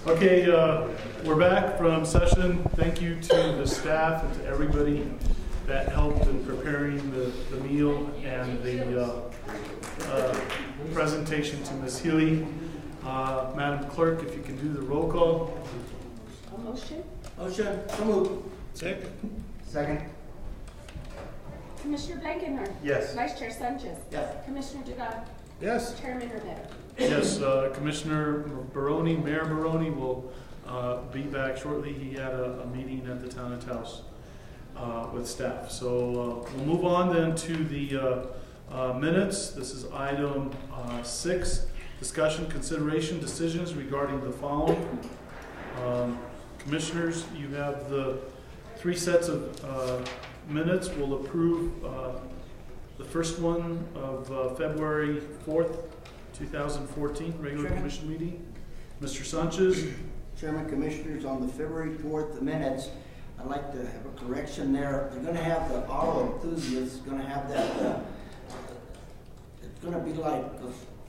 Okay, we're back from session. Thank you to the staff and to everybody that helped in preparing the meal and the presentation to Ms. Healy. Madam Clerk, if you can do the roll call. A motion? Motion. So moved. Second. Commissioner Blankenhorn? Yes. Vice Chair Sanchez? Yes. Commissioner Dugan? Yes. Chairman Romero? Yes, Commissioner Baroni, Mayor Baroni will be back shortly. He had a meeting at the town of Taos with staff. So we'll move on then to the minutes. This is item 6, discussion, consideration, decisions regarding the following. Commissioners, you have the 3 sets of minutes. We'll approve the first one of February 4th, 2014, regular commission meeting. Mr. Sanchez. Chairman, Commissioners, on the February 4th minutes, I'd like to have a correction there. They're going to have the auto enthusiasts going to have that. It's going to be like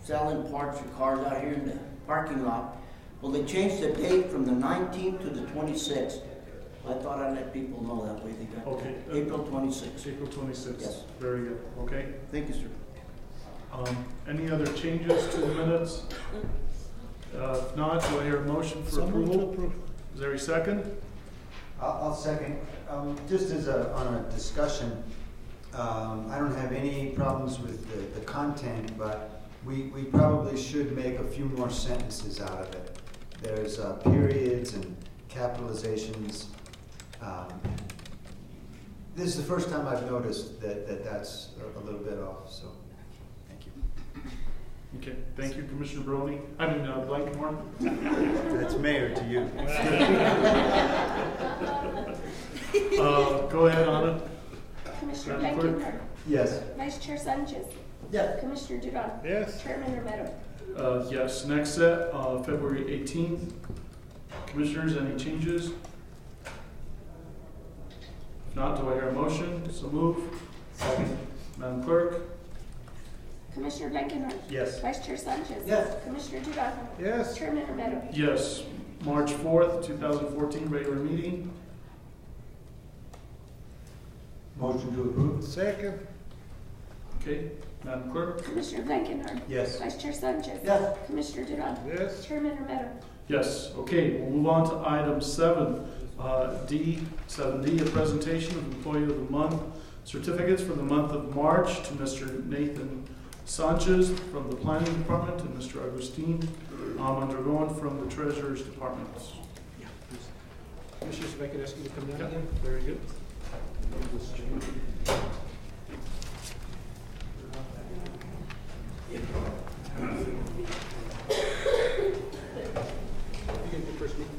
selling parts for cars out here in the parking lot. Well, they changed the date from the 19th to the 26th. I thought I'd let people know that way. They got Okay. April 26th. April 26th. Yes. Very good. Okay. Thank you, sir. Any other changes to the minutes? If not, do I hear a motion for approval? Is there a second? I'll second. Just as on a discussion, I don't have any problems with the content, but we probably should make a few more sentences out of it. There's periods and capitalizations. This is the first time I've noticed that's a little bit off, so thank you. Okay, thank you, Commissioner Baroni. Blankenhorn. That's mayor to you. Go ahead, Anna. Commissioner Madam Clerk? Blankenhorn? Yes. Vice Chair Sanchez? Yes. Commissioner Dugan? Yes. Chairman Romero? Yes, next set, February 18th. Commissioners, any changes? If not, do I hear a motion? So move. Second. Madam Clerk? Commissioner Blankenhorn? Yes. Vice Chair Sanchez? Yes. Commissioner Dugan? Yes. Chairman Romero? Yes. March 4th, 2014, regular meeting. Motion to approve. Second. Okay, Madam Clerk? Commissioner Blankenhorn? Yes. Vice Chair Sanchez? Yes. Commissioner Dugan? Yes. Chairman Romero? Yes. Okay, we'll move on to item 7. 7D, a presentation of Employee of the Month certificates for the month of March to Mr. Nathan Sanchez from the Planning Department and Mr. Agustin Mondragon from the Treasurer's Department. Yeah, please. Commissioners, if I could ask you to come down Yeah, again. very good. You can do first meeting.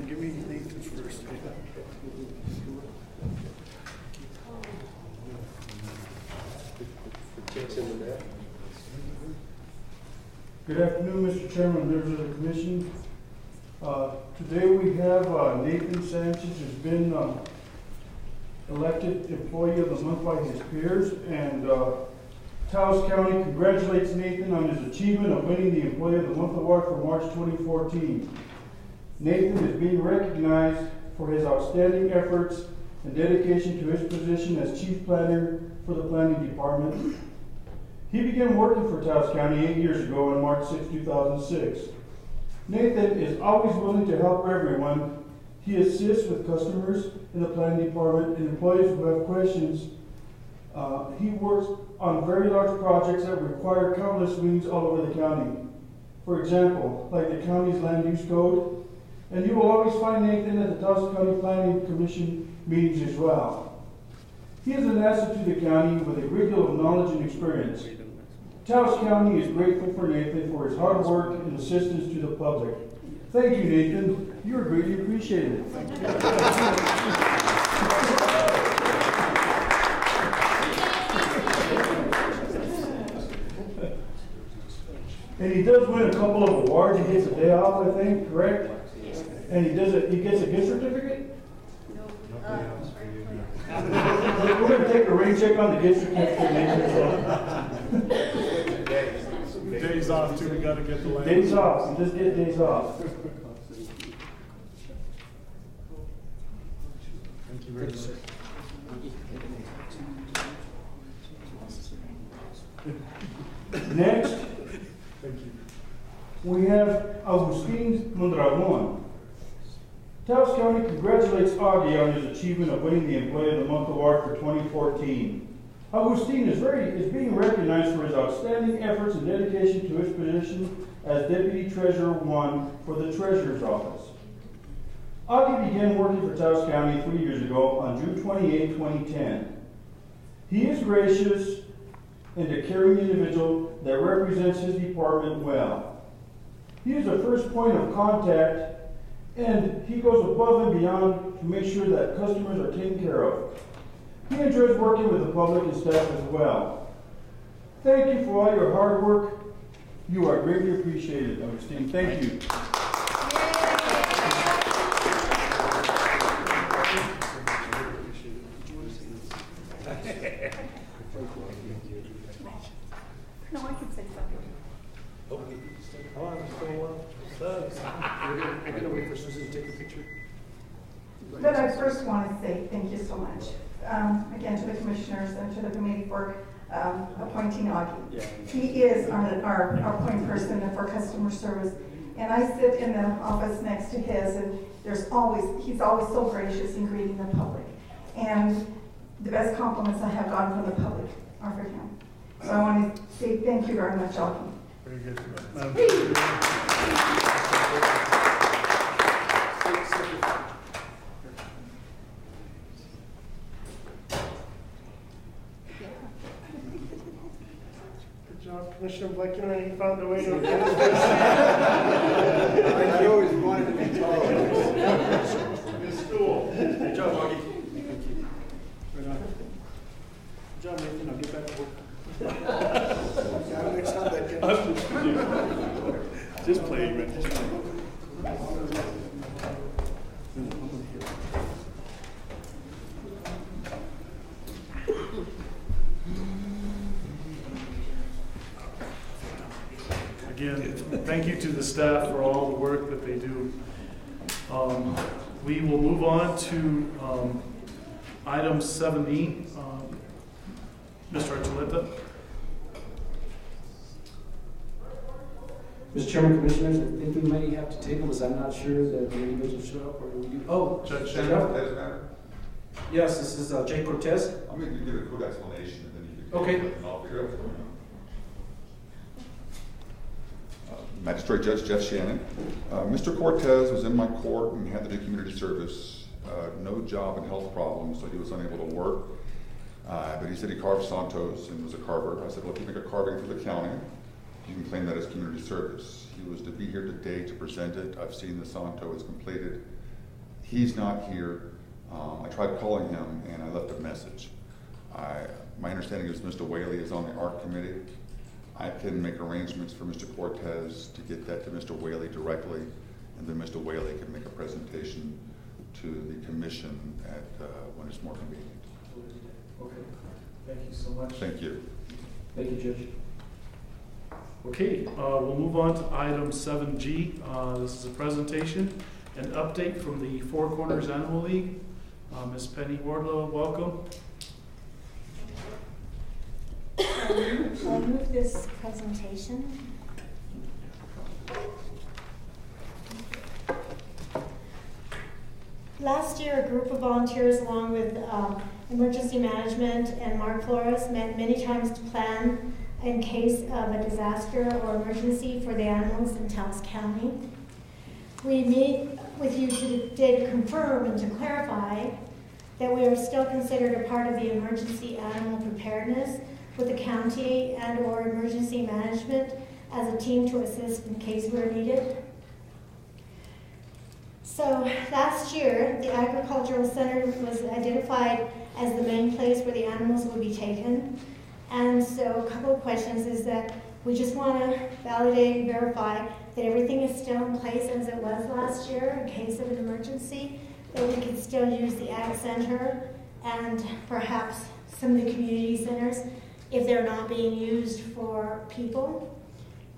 Give me Nathan's first. Good afternoon, Mr. Chairman, members of the commission. Today we have Nathan Sanchez, who's been elected Employee of the Month by his peers, and Taos County congratulates Nathan on his achievement of winning the Employee of the Month award for March 2014. Nathan is being recognized for his outstanding efforts and dedication to his position as Chief Planner for the Planning Department. He began working for Taos County 8 years ago on March 6, 2006. Nathan is always willing to help everyone. He assists with customers in the Planning Department and employees who have questions. He works on very large projects that require countless meetings all over the county. For example, like the county's land use code. And you will always find Nathan at the Taos County Planning Commission meetings as well. He is an asset to the county with a great deal of knowledge and experience. Taos County is grateful for Nathan for his hard work and assistance to the public. Thank you, Nathan. You are greatly appreciated. Thank you. And he does win a couple of awards. He gets a day off, I think, correct? And he gets a gift certificate? No. What gonna take a rain check on the gift certificate, Nathan. Days off too, we gotta get the land. Days off, you just get days off. Thank you very much. Next, Thank you. we have Agustin Mondragon. Taos County congratulates Augie on his achievement of winning the Employee of the Month award for 2014. Agustin is being recognized for his outstanding efforts and dedication to his position as Deputy Treasurer 1 for the Treasurer's Office. Augie began working for Taos County 3 years ago on June 28, 2010. He is gracious and a caring individual that represents his department well. He is the first point of contact, and he goes above and beyond to make sure that customers are taken care of. He enjoys working with the public and staff as well. Thank you for all your hard work. You are greatly appreciated, Agustin. Thank you. No, I can say something. We're gonna wait for Susan to take a picture. But I first want to say thank you so much, again, to the commissioners and to the committee for appointing Augie. He is our point person for customer service, and I sit in the office next to his, and he's always so gracious in greeting the public. And the best compliments I have gotten from the public are for him. So I want to say thank you very much, Augie. Very good. Good job, Commissioner Bleckner, you found a way to get I always wanted to be taller. Good school. Good job, Augie. Right on. Good job, Nathan. I'll get back to work. Just playing, man. Just playing. Again, thank you to the staff for all the work that they do. We will move on to item 7E. Mr. Archuleta. Mr. Chairman, Commissioners, I think we might have to table this. I'm not sure that the individual showed up, or do we do? Oh, Judge Shannon? Shannon. Does it matter? Yes, this is Jay Cortez. I'm going to give a quick explanation and then you can. Okay. And I'll figure out what's going on. Magistrate Judge Jeff Shannon. Mr. Cortez was in my court and had to do community service. No job and health problems, so he was unable to work. But he said he carved Santos and was a carver. I said, well, if you make a carving for the county, you can claim that as community service. He was to be here today to present it. I've seen the Santo is completed. He's not here. I tried calling him and I left a message. My understanding is Mr. Whaley is on the ARC committee. I can make arrangements for Mr. Cortez to get that to Mr. Whaley directly, and then Mr. Whaley can make a presentation to the commission at when it's more convenient. Okay, thank you so much. Thank you. Thank you, Judge. Okay, we'll move on to item 7G. This is a presentation, an update from the Four Corners Animal League. Ms. Penny Wardlow, welcome. I'll move this presentation. Last year, a group of volunteers, along with emergency management and Mark Flores, met many times to plan in case of a disaster or emergency for the animals in Taos County. We meet with you today to confirm and to clarify that we are still considered a part of the emergency animal preparedness with the county and or emergency management as a team to assist in case we're needed. So last year, the Agricultural Center was identified as the main place where the animals would be taken. And so a couple of questions is that we just want to validate and verify that everything is still in place as it was last year in case of an emergency, that we could still use the Ag Center and perhaps some of the community centers if they're not being used for people.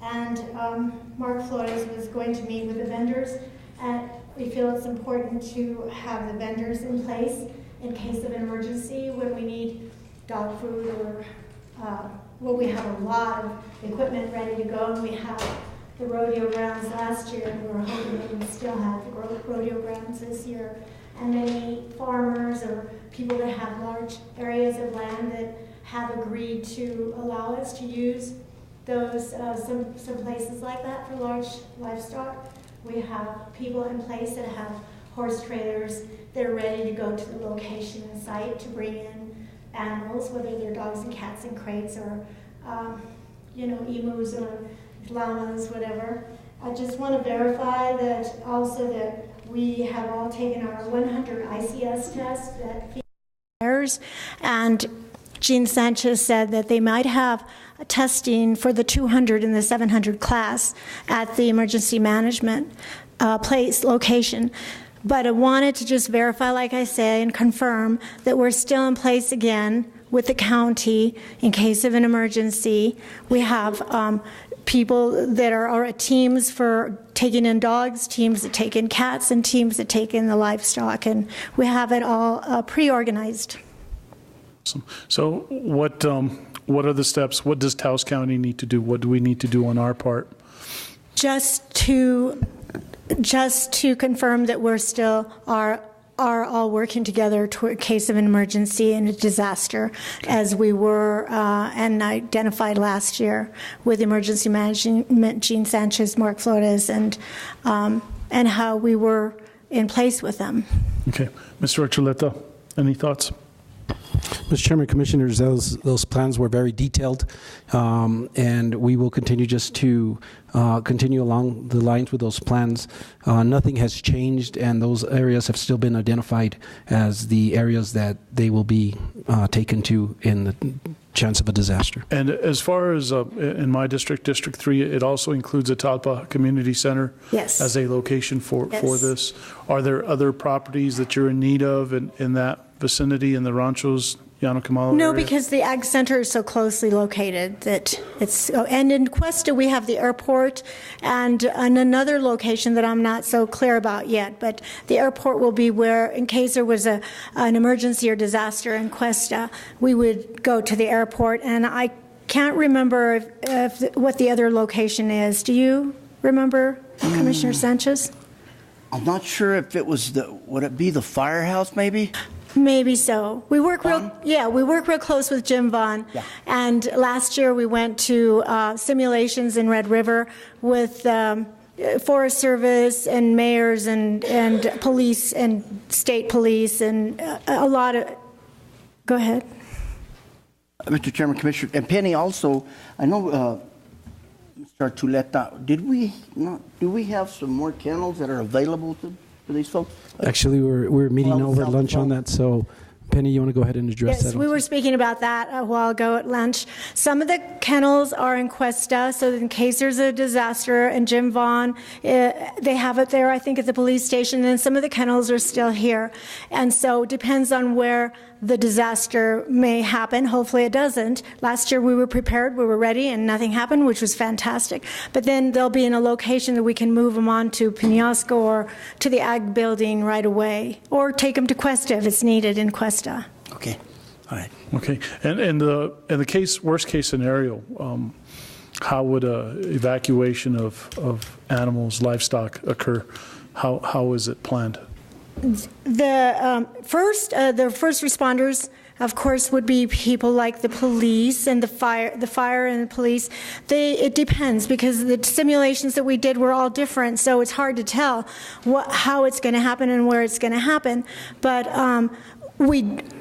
And Mark Flores was going to meet with the vendors, and we feel it's important to have the vendors in place in case of an emergency when we need dog food or well, we have a lot of equipment ready to go, and we have the rodeo grounds last year, and we're hoping that we still have the rodeo grounds this year. And many farmers or people that have large areas of land that have agreed to allow us to use those some places like that for large livestock. We have people in place that have horse trailers. They're ready to go to the location and site to bring in animals, whether they're dogs and cats in crates or you know, emus or llamas, whatever. I just want to verify that also that we have all taken our 100 ICS tests that bears, and Jean Sanchez said that they might have testing for the 200 and the 700 class at the emergency management location. But I wanted to just verify, like I say, and confirm that we're still in place again with the county in case of an emergency. We have people that are teams for taking in dogs, teams that take in cats, and teams that take in the livestock, and we have it all pre-organized. Awesome. So what are the steps? What does Taos County need to do? What do we need to do on our part? Just to confirm that we're still are all working together in case of an emergency and a disaster, as we were and identified last year with emergency management, Jean Sanchez, Mark Flores, and how we were in place with them. Okay, Mr. Archuleta, any thoughts? Mr. Chairman, Commissioners, those plans were very detailed, and we will continue just to continue along the lines with those plans. Nothing has changed, and those areas have still been identified as the areas that they will be taken to in the chance of a disaster. And as far as in my district, District 3, it also includes a Talpa Community Center as a location for this. Are there other properties that you're in need of in that vicinity in the Ranchos, Llano Camalo No, area? because the Ag Center is so closely located that it's, and in Cuesta we have the airport and another location that I'm not so clear about yet, but the airport will be where, in case there was an emergency or disaster in Cuesta, we would go to the airport, and I can't remember what the other location is. Do you remember, Commissioner Sanchez? I'm not sure if it was would it be the firehouse maybe? Maybe so. We work real close with Jim Vaughn. Yeah. And last year we went to simulations in Red River with Forest Service and mayors and police and state police and a lot of. Go ahead. Mr. Chairman, Commissioner, and Penny also. I know, Mr. Archuleta, do we have some more kennels that are available for these folks? Actually, we're meeting over lunch on that, so Penny, you want to go ahead and address that? Yes, we were speaking about that a while ago at lunch. Some of the kennels are in Cuesta, so in case there's a disaster, and Jim Vaughn, they have it there, I think, at the police station, and some of the kennels are still here. And so it depends on where the disaster may happen. Hopefully it doesn't. Last year we were prepared, we were ready, and nothing happened, which was fantastic. But then they'll be in a location that we can move them on to Penasco or to the Ag building right away, or take them to Cuesta if it's needed in Cuesta. Okay, all right. Okay, and in the worst case scenario, how would evacuation of animals, livestock occur? How is it planned? The first responders, of course, would be people like the police and the fire and the police. It depends, because the simulations that we did were all different, so it's hard to tell how it's going to happen and where it's going to happen. But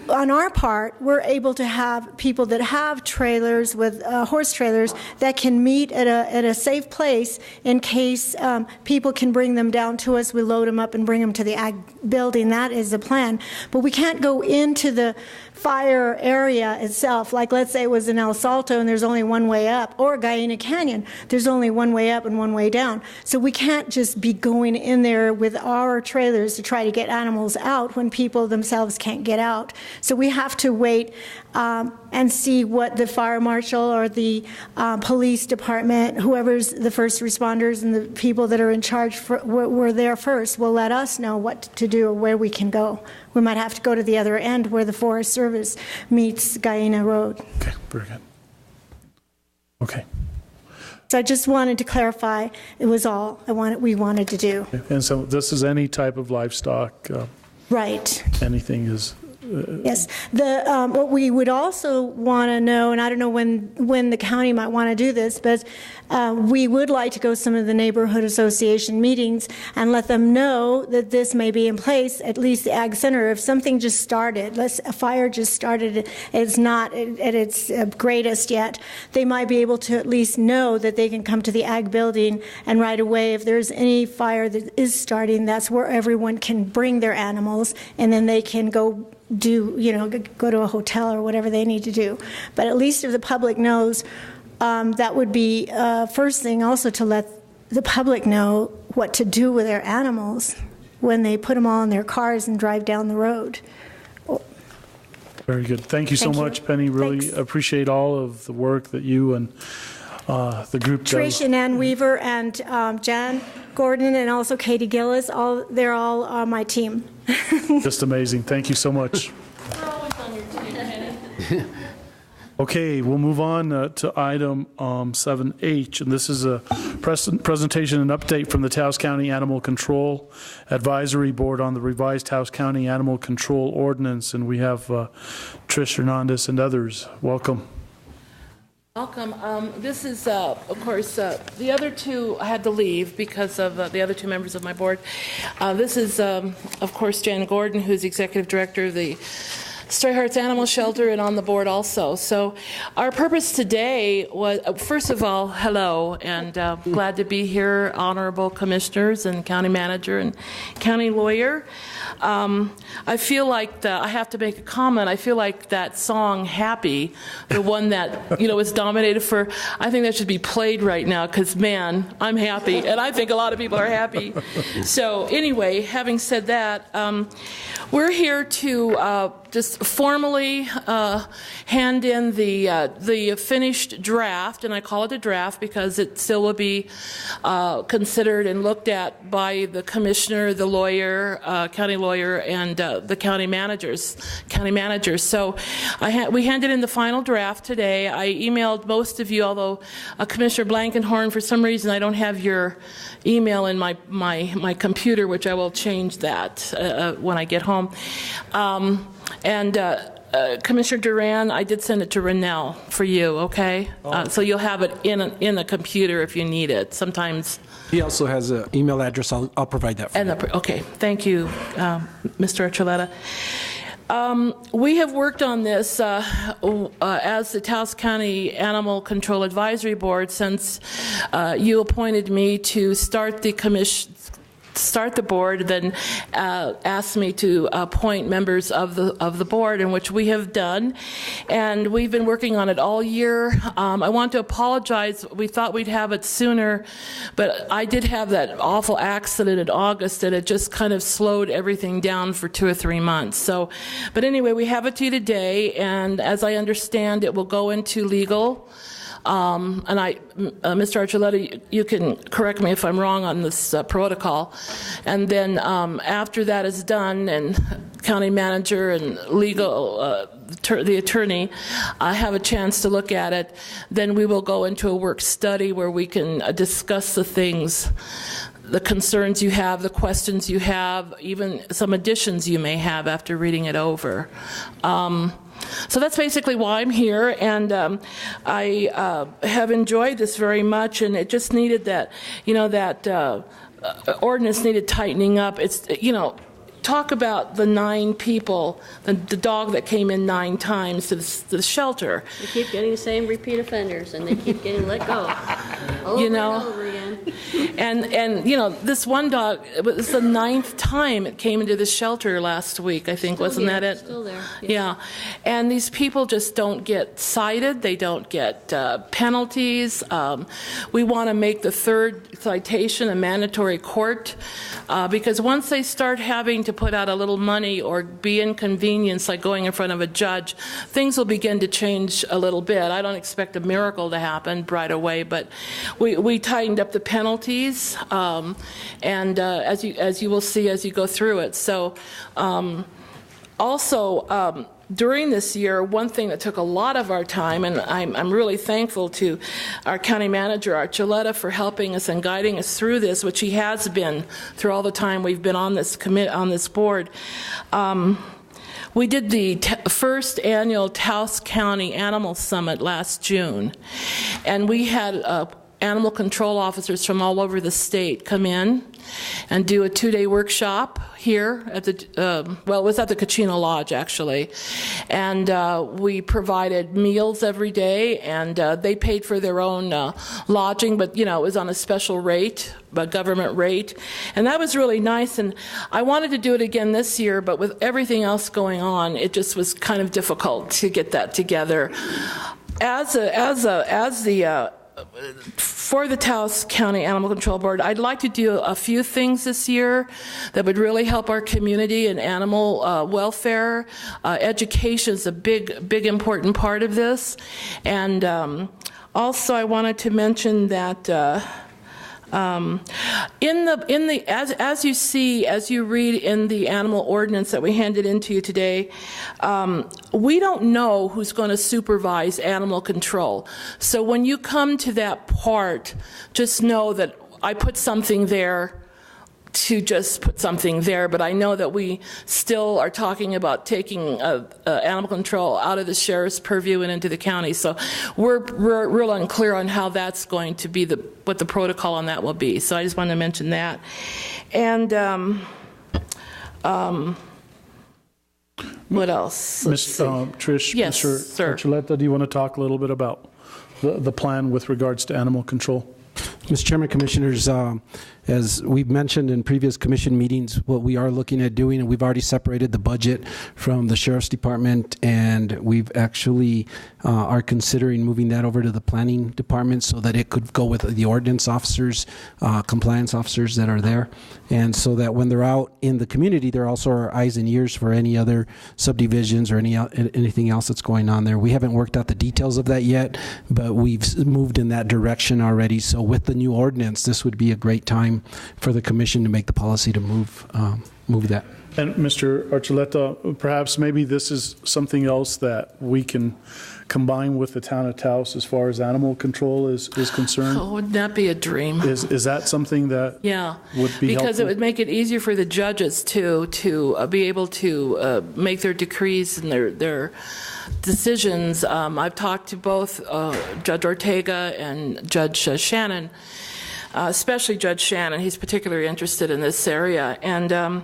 on our part, we're able to have people that have trailers with horse trailers that can meet at a safe place in case people can bring them down to us. We load them up and bring them to the Ag building. That is the plan. But we can't go into the fire area itself, like let's say it was in El Salto and there's only one way up, or Guyana Canyon, there's only one way up and one way down. So we can't just be going in there with our trailers to try to get animals out when people themselves can't get out. So we have to wait and see what the fire marshal or the police department, whoever's the first responders and the people that are in charge were there first, will let us know what to do or where we can go. We might have to go to the other end where the Forest Service meets Guyana Road. Okay, very good. Okay. So I just wanted to clarify, it was all we wanted to do. And so this is any type of livestock? Right. Anything is... Yes. What we would also want to know, and I don't know when the county might want to do this, but we would like to go to some of the neighborhood association meetings and let them know that this may be in place, at least the Ag Center. If something just started, a fire just started, it's not at its greatest yet, they might be able to at least know that they can come to the Ag building, and right away, if there's any fire that is starting, that's where everyone can bring their animals, and then they can go to a hotel or whatever they need to do. But at least if the public knows, that would be first thing also to let the public know what to do with their animals when they put them all in their cars and drive down the road. Very good. Thank you so much, Penny. Really appreciate all of the work that you and the group does. Trish and Ann Weaver and Jan Gordon and also Katie Gillis, they're all on my team. Just amazing. Thank you so much. We're always on your team. Okay, we'll move on to item 7H, and this is a presentation and update from the Taos County Animal Control Advisory Board on the revised Taos County Animal Control Ordinance, and we have Trish Hernandez and others. Welcome. Welcome. This is, of course, the other two had to leave because of the other two members of my board. This is, of course, Jan Gordon, who's Executive Director of the Stray Hearts Animal Shelter and on the board also. So our purpose today was, first of all, hello, and glad to be here, honorable commissioners and county manager and county lawyer. I feel like I have to make a comment. I feel like that song Happy, the one that was nominated for, I think that should be played right now because, man, I'm happy, and I think a lot of people are happy. So anyway, having said that, we're here to just formally hand in the finished draft, and I call it a draft because it still will be considered and looked at by the commissioner, the lawyer, county lawyer, and the county managers. So we handed in the final draft today. I emailed most of you, although Commissioner Blankenhorn, for some reason I don't have your email in my computer, which I will change that when I get home. Commissioner Duran, I did send it to Renell for you, okay? So you'll have it in a computer if you need it. Sometimes. He also has an email address. I'll provide that for you. Okay, thank you, Mr. Archuleta. We have worked on this as the Taos County Animal Control Advisory Board since you appointed me to start the board, then asked me to appoint members of the board, in which we have done, and we've been working on it all year. I want to apologize. We thought we'd have it sooner, but I did have that awful accident in August, and it just kind of slowed everything down for 2 or 3 months. So, but anyway, we have it to you today, and as I understand, it will go into legal. Mr. Archuleta, you can correct me if I'm wrong on this protocol. And then after that is done, and county manager and legal, the attorney, have a chance to look at it, then we will go into a work study where we can discuss the things, the concerns you have, the questions you have, even some additions you may have after reading it over. So that's basically why I'm here, and I have enjoyed this very much, and it just needed that, that ordinance needed tightening up. It's, talk about the 9 people, the dog that came in 9 times to the shelter. They keep getting the same repeat offenders, and they keep getting let go over and over again. And you know, this one dog, it was the 9th time it came into the shelter last week, I think. Wasn't that it? Still there. Yeah. And these people just don't get cited. They don't get penalties. We want to make the 3rd citation a mandatory court because once they start having to put out a little money or be inconvenienced, like going in front of a judge, things will begin to change a little bit. I don't expect a miracle to happen right away, but we tightened up the penalties, and as you will see as you go through it. So also, during this year, one thing that took a lot of our time, and I'm really thankful to our county manager, Archuleta, for helping us and guiding us through this, which he has been through all the time we've been on this board. We did the first annual Taos County Animal Summit last June, and we had animal control officers from all over the state come in and do a 2-day workshop here at the, well, it was at the Kachino Lodge, actually. And we provided meals every day, and they paid for their own lodging, but, you know, it was on a special rate, a government rate. And that was really nice, and I wanted to do it again this year, but with everything else going on, it just was kind of difficult to get that together. For the Taos County Animal Control Board, I'd like to do a few things this year that would really help our community and animal welfare. Education is a big, important part of this. And also I wanted to mention that as you read in the animal ordinance that we handed into you today, we don't know who's going to supervise animal control. So when you come to that part, just know that I put something there to just put something there, but I know that we still are talking about taking animal control out of the sheriff's purview and into the county. So we're real unclear on how that's going to be, what the protocol on that will be. So I just wanted to mention that. And what else? Trish, yes, Mr. sir. Archuleta, do you want to talk a little bit about the plan with regards to animal control? Mr. Chairman, Commissioners, as we've mentioned in previous commission meetings, what we are looking at doing, and we've already separated the budget from the Sheriff's Department, and we've actually are considering moving that over to the Planning Department so that it could go with the ordinance officers, compliance officers that are there, and so that when they're out in the community, they're also our eyes and ears for any other subdivisions or anything else that's going on there. We haven't worked out the details of that yet, but we've moved in that direction already. So with the new ordinance, this would be a great time for the commission to make the policy to move that. And Mr. Archuleta, perhaps maybe this is something else that we can combine with the town of Taos as far as animal control is concerned? Oh, wouldn't that be a dream? Is that something that would be because helpful? It would make it easier for the judges to be able to make their decrees and their decisions. I've talked to both Judge Ortega and Judge Shannon, especially Judge Shannon. He's particularly interested in this area, and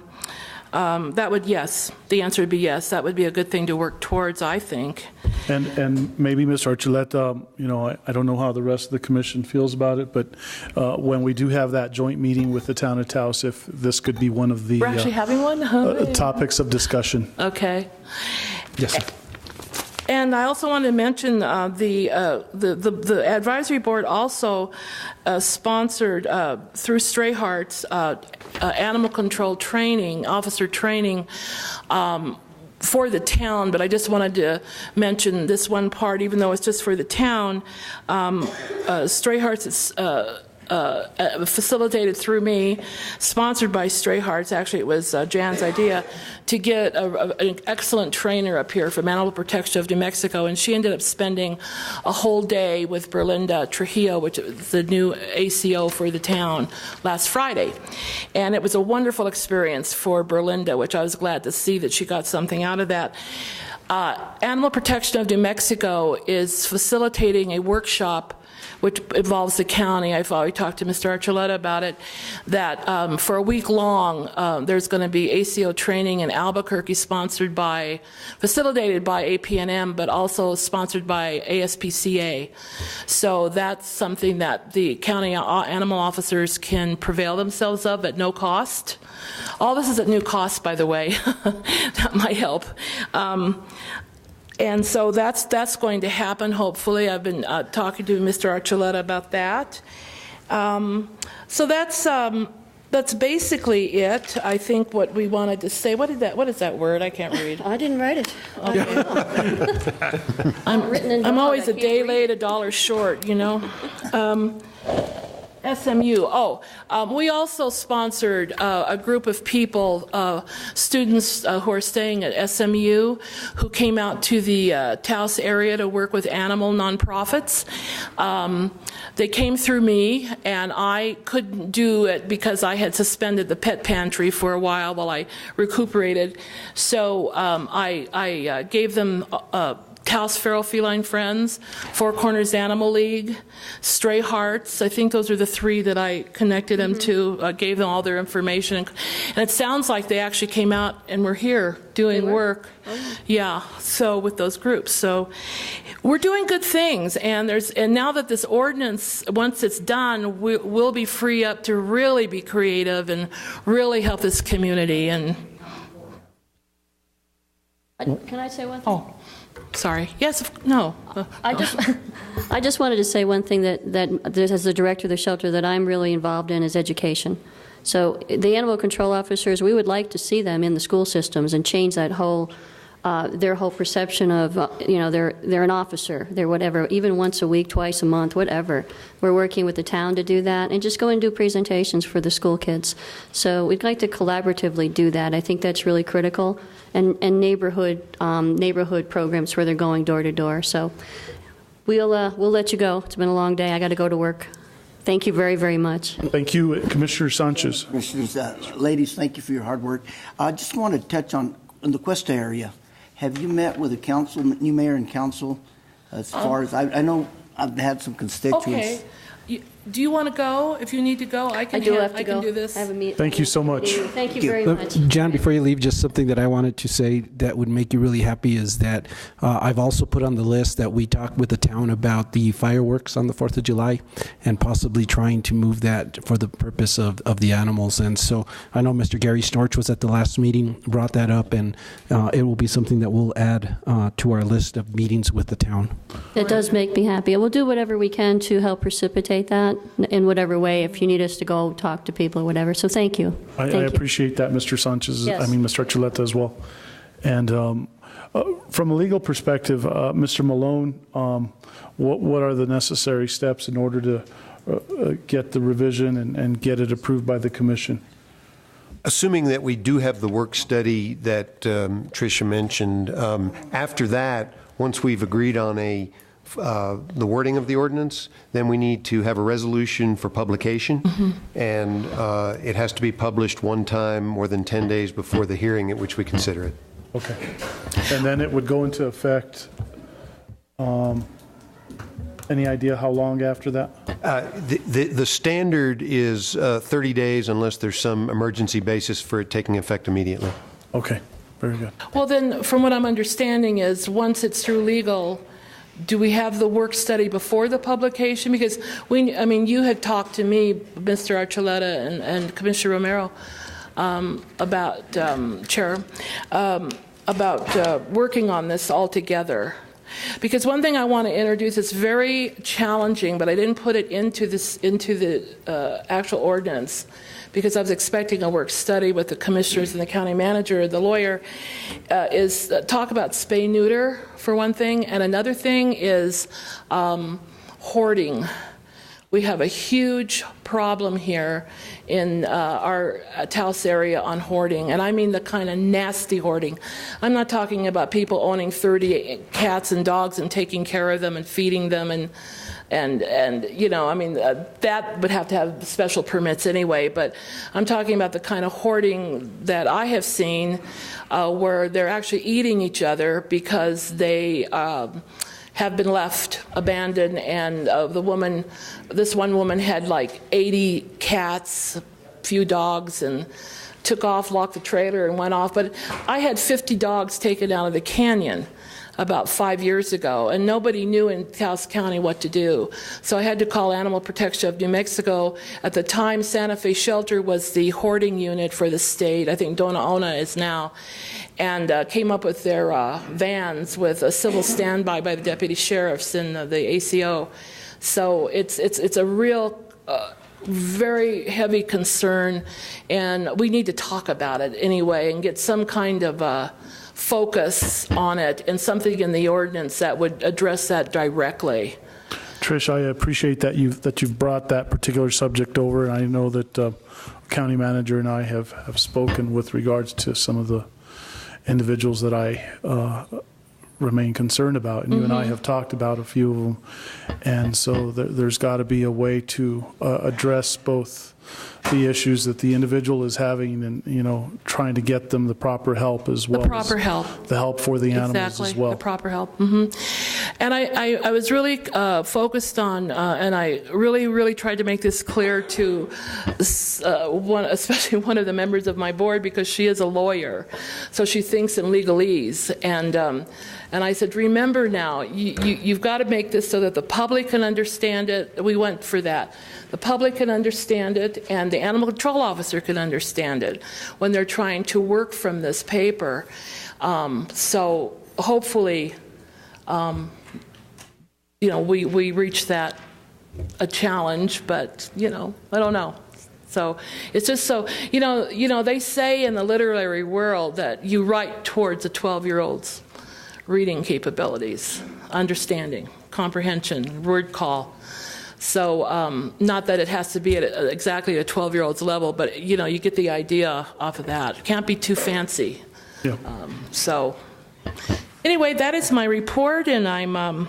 that would, yes, the answer would be yes. That would be a good thing to work towards, I think. And maybe, Mr. Archuleta, you know, I don't know how the rest of the commission feels about it, but when we do have that joint meeting with the town of Taos, if this could be one of the We're actually having one? topics of discussion. Okay. Yes, sir. And I also wanted to mention the advisory board also sponsored through Stray Hearts animal control training, officer training for the town. But I just wanted to mention this one part, even though it's just for the town. Stray Hearts is facilitated through me, sponsored by Stray Hearts. Actually, it was Jan's idea to get an excellent trainer up here from Animal Protection of New Mexico, and she ended up spending a whole day with Berlinda Trujillo, which is the new ACO for the town, last Friday. And it was a wonderful experience for Berlinda, which I was glad to see that she got something out of that. Animal Protection of New Mexico is facilitating a workshop which involves the county. I've already talked to Mr. Archuleta about it, that for a week long, there's going to be ACO training in Albuquerque facilitated by APNM, but also sponsored by ASPCA. So that's something that the county animal officers can prevail themselves of at no cost. All this is at no cost, by the way. That might help. And so that's going to happen, hopefully. I've been talking to Mr. Archuleta about that. So that's basically it. I think what we wanted to say. What is that word? I can't read. I didn't write it. I'm always a day late, $1 short, you know. SMU. We also sponsored a group of people, students who are staying at SMU, who came out to the Taos area to work with animal nonprofits. They came through me, and I couldn't do it because I had suspended the pet pantry for a while I recuperated. So I gave them Taos Feral Feline Friends, Four Corners Animal League, Stray Hearts. I think those are the 3 that I connected them to, gave them all their information. And it sounds like they actually came out and were here doing work. Oh. Yeah, so with those groups. So we're doing good things. And now that this ordinance, once it's done, we'll be free up to really be creative and really help this community. And can I say one thing? Oh. Sorry. Yes. No. I just wanted to say one thing that as the director of the shelter that I'm really involved in is education. So the animal control officers, we would like to see them in the school systems and change that whole their whole perception of they're an officer, they're whatever, even once a week, twice a month, whatever. We're working with the town to do that and just go and do presentations for the school kids. So we'd like to collaboratively do that. I think that's really critical. And neighborhood programs where they're going door to door. So we'll let you go. It's been a long day. I got to go to work. Thank you very, very much. Thank you, Commissioner Sanchez. Commissioners, ladies, thank you for your hard work. I just want to touch on in the Cuesta area. Have you met with the council, new mayor and council, as far as I know? I've had some constituents. Okay. Do you want to go? If you need to go, I can do this. I have a meeting. Thank you so much. Thank you very much. John, before you leave, just something that I wanted to say that would make you really happy is that I've also put on the list that we talked with the town about the fireworks on the 4th of July and possibly trying to move that for the purpose of the animals. And so I know Mr. Gary Storch was at the last meeting, brought that up, and it will be something that we'll add to our list of meetings with the town. It does make me happy. We'll do whatever we can to help precipitate that in whatever way, if you need us to go talk to people or whatever. So thank you. I appreciate that, Mr. Sanchez. Yes. Mr. Archuleta as well. And from a legal perspective, Mr. Malone, what are the necessary steps in order to get the revision and get it approved by the commission? Assuming that we do have the work study that Tricia mentioned, after that, once we've agreed on the wording of the ordinance, then we need to have a resolution for publication, and it has to be published one time more than 10 days before the hearing at which we consider it. Okay. And then it would go into effect, any idea how long after that? The standard is 30 days unless there's some emergency basis for it taking effect immediately. Okay, very good. Well, then, from what I'm understanding is once it's through legal, do we have the work study before the publication? Because you had talked to me, Mr. Archuleta and Commissioner Romero, about working on this all together. Because one thing I want to introduce is very challenging, but I didn't put it into the actual ordinance because I was expecting a work study with the commissioners and the county manager, the lawyer, is talk about spay-neuter for one thing, and another thing is hoarding. We have a huge problem here in our Taos area on hoarding, and I mean the kind of nasty hoarding. I'm not talking about people owning 30 cats and dogs and taking care of them and feeding them and that would have to have special permits anyway, but I'm talking about the kind of hoarding that I have seen where they're actually eating each other because they have been left abandoned, and this one woman had like 80 cats, a few dogs, and took off, locked the trailer, and went off. But I had 50 dogs taken out of the canyon about 5 years ago, and nobody knew in Taos County what to do. So I had to call Animal Protection of New Mexico. At the time, Santa Fe Shelter was the hoarding unit for the state. I think Dona Ona is now. And came up with their vans with a civil standby by the deputy sheriffs and the ACO. So it's a real very heavy concern, and we need to talk about it anyway and get some kind of focus on it and something in the ordinance that would address that directly. Trish, I appreciate that you've brought that particular subject over, and I know that county manager and I have spoken with regards to some of the individuals that I remain concerned about, and you and I have talked about a few of them, and so there's got to be a way to address both the issues that the individual is having and, trying to get them the proper help as well. The proper help. The help for the animals as well. The proper help. And I was really focused on, and I really tried to make this clear to especially one of the members of my board, because she is a lawyer, so she thinks in legalese. And I said, remember now, you've got to make this so that the public can understand it. We went for that. The public can understand it, and the animal control officer can understand it when they're trying to work from this paper. So hopefully, we reach that a challenge, but I don't know. So it's just so they say in the literary world that you write towards a 12-year-old's reading capabilities, understanding, comprehension, word call. So not that it has to be at exactly a 12-year-old's level, but you get the idea off of that. It can't be too fancy. Yeah. So anyway, that is my report, and I'm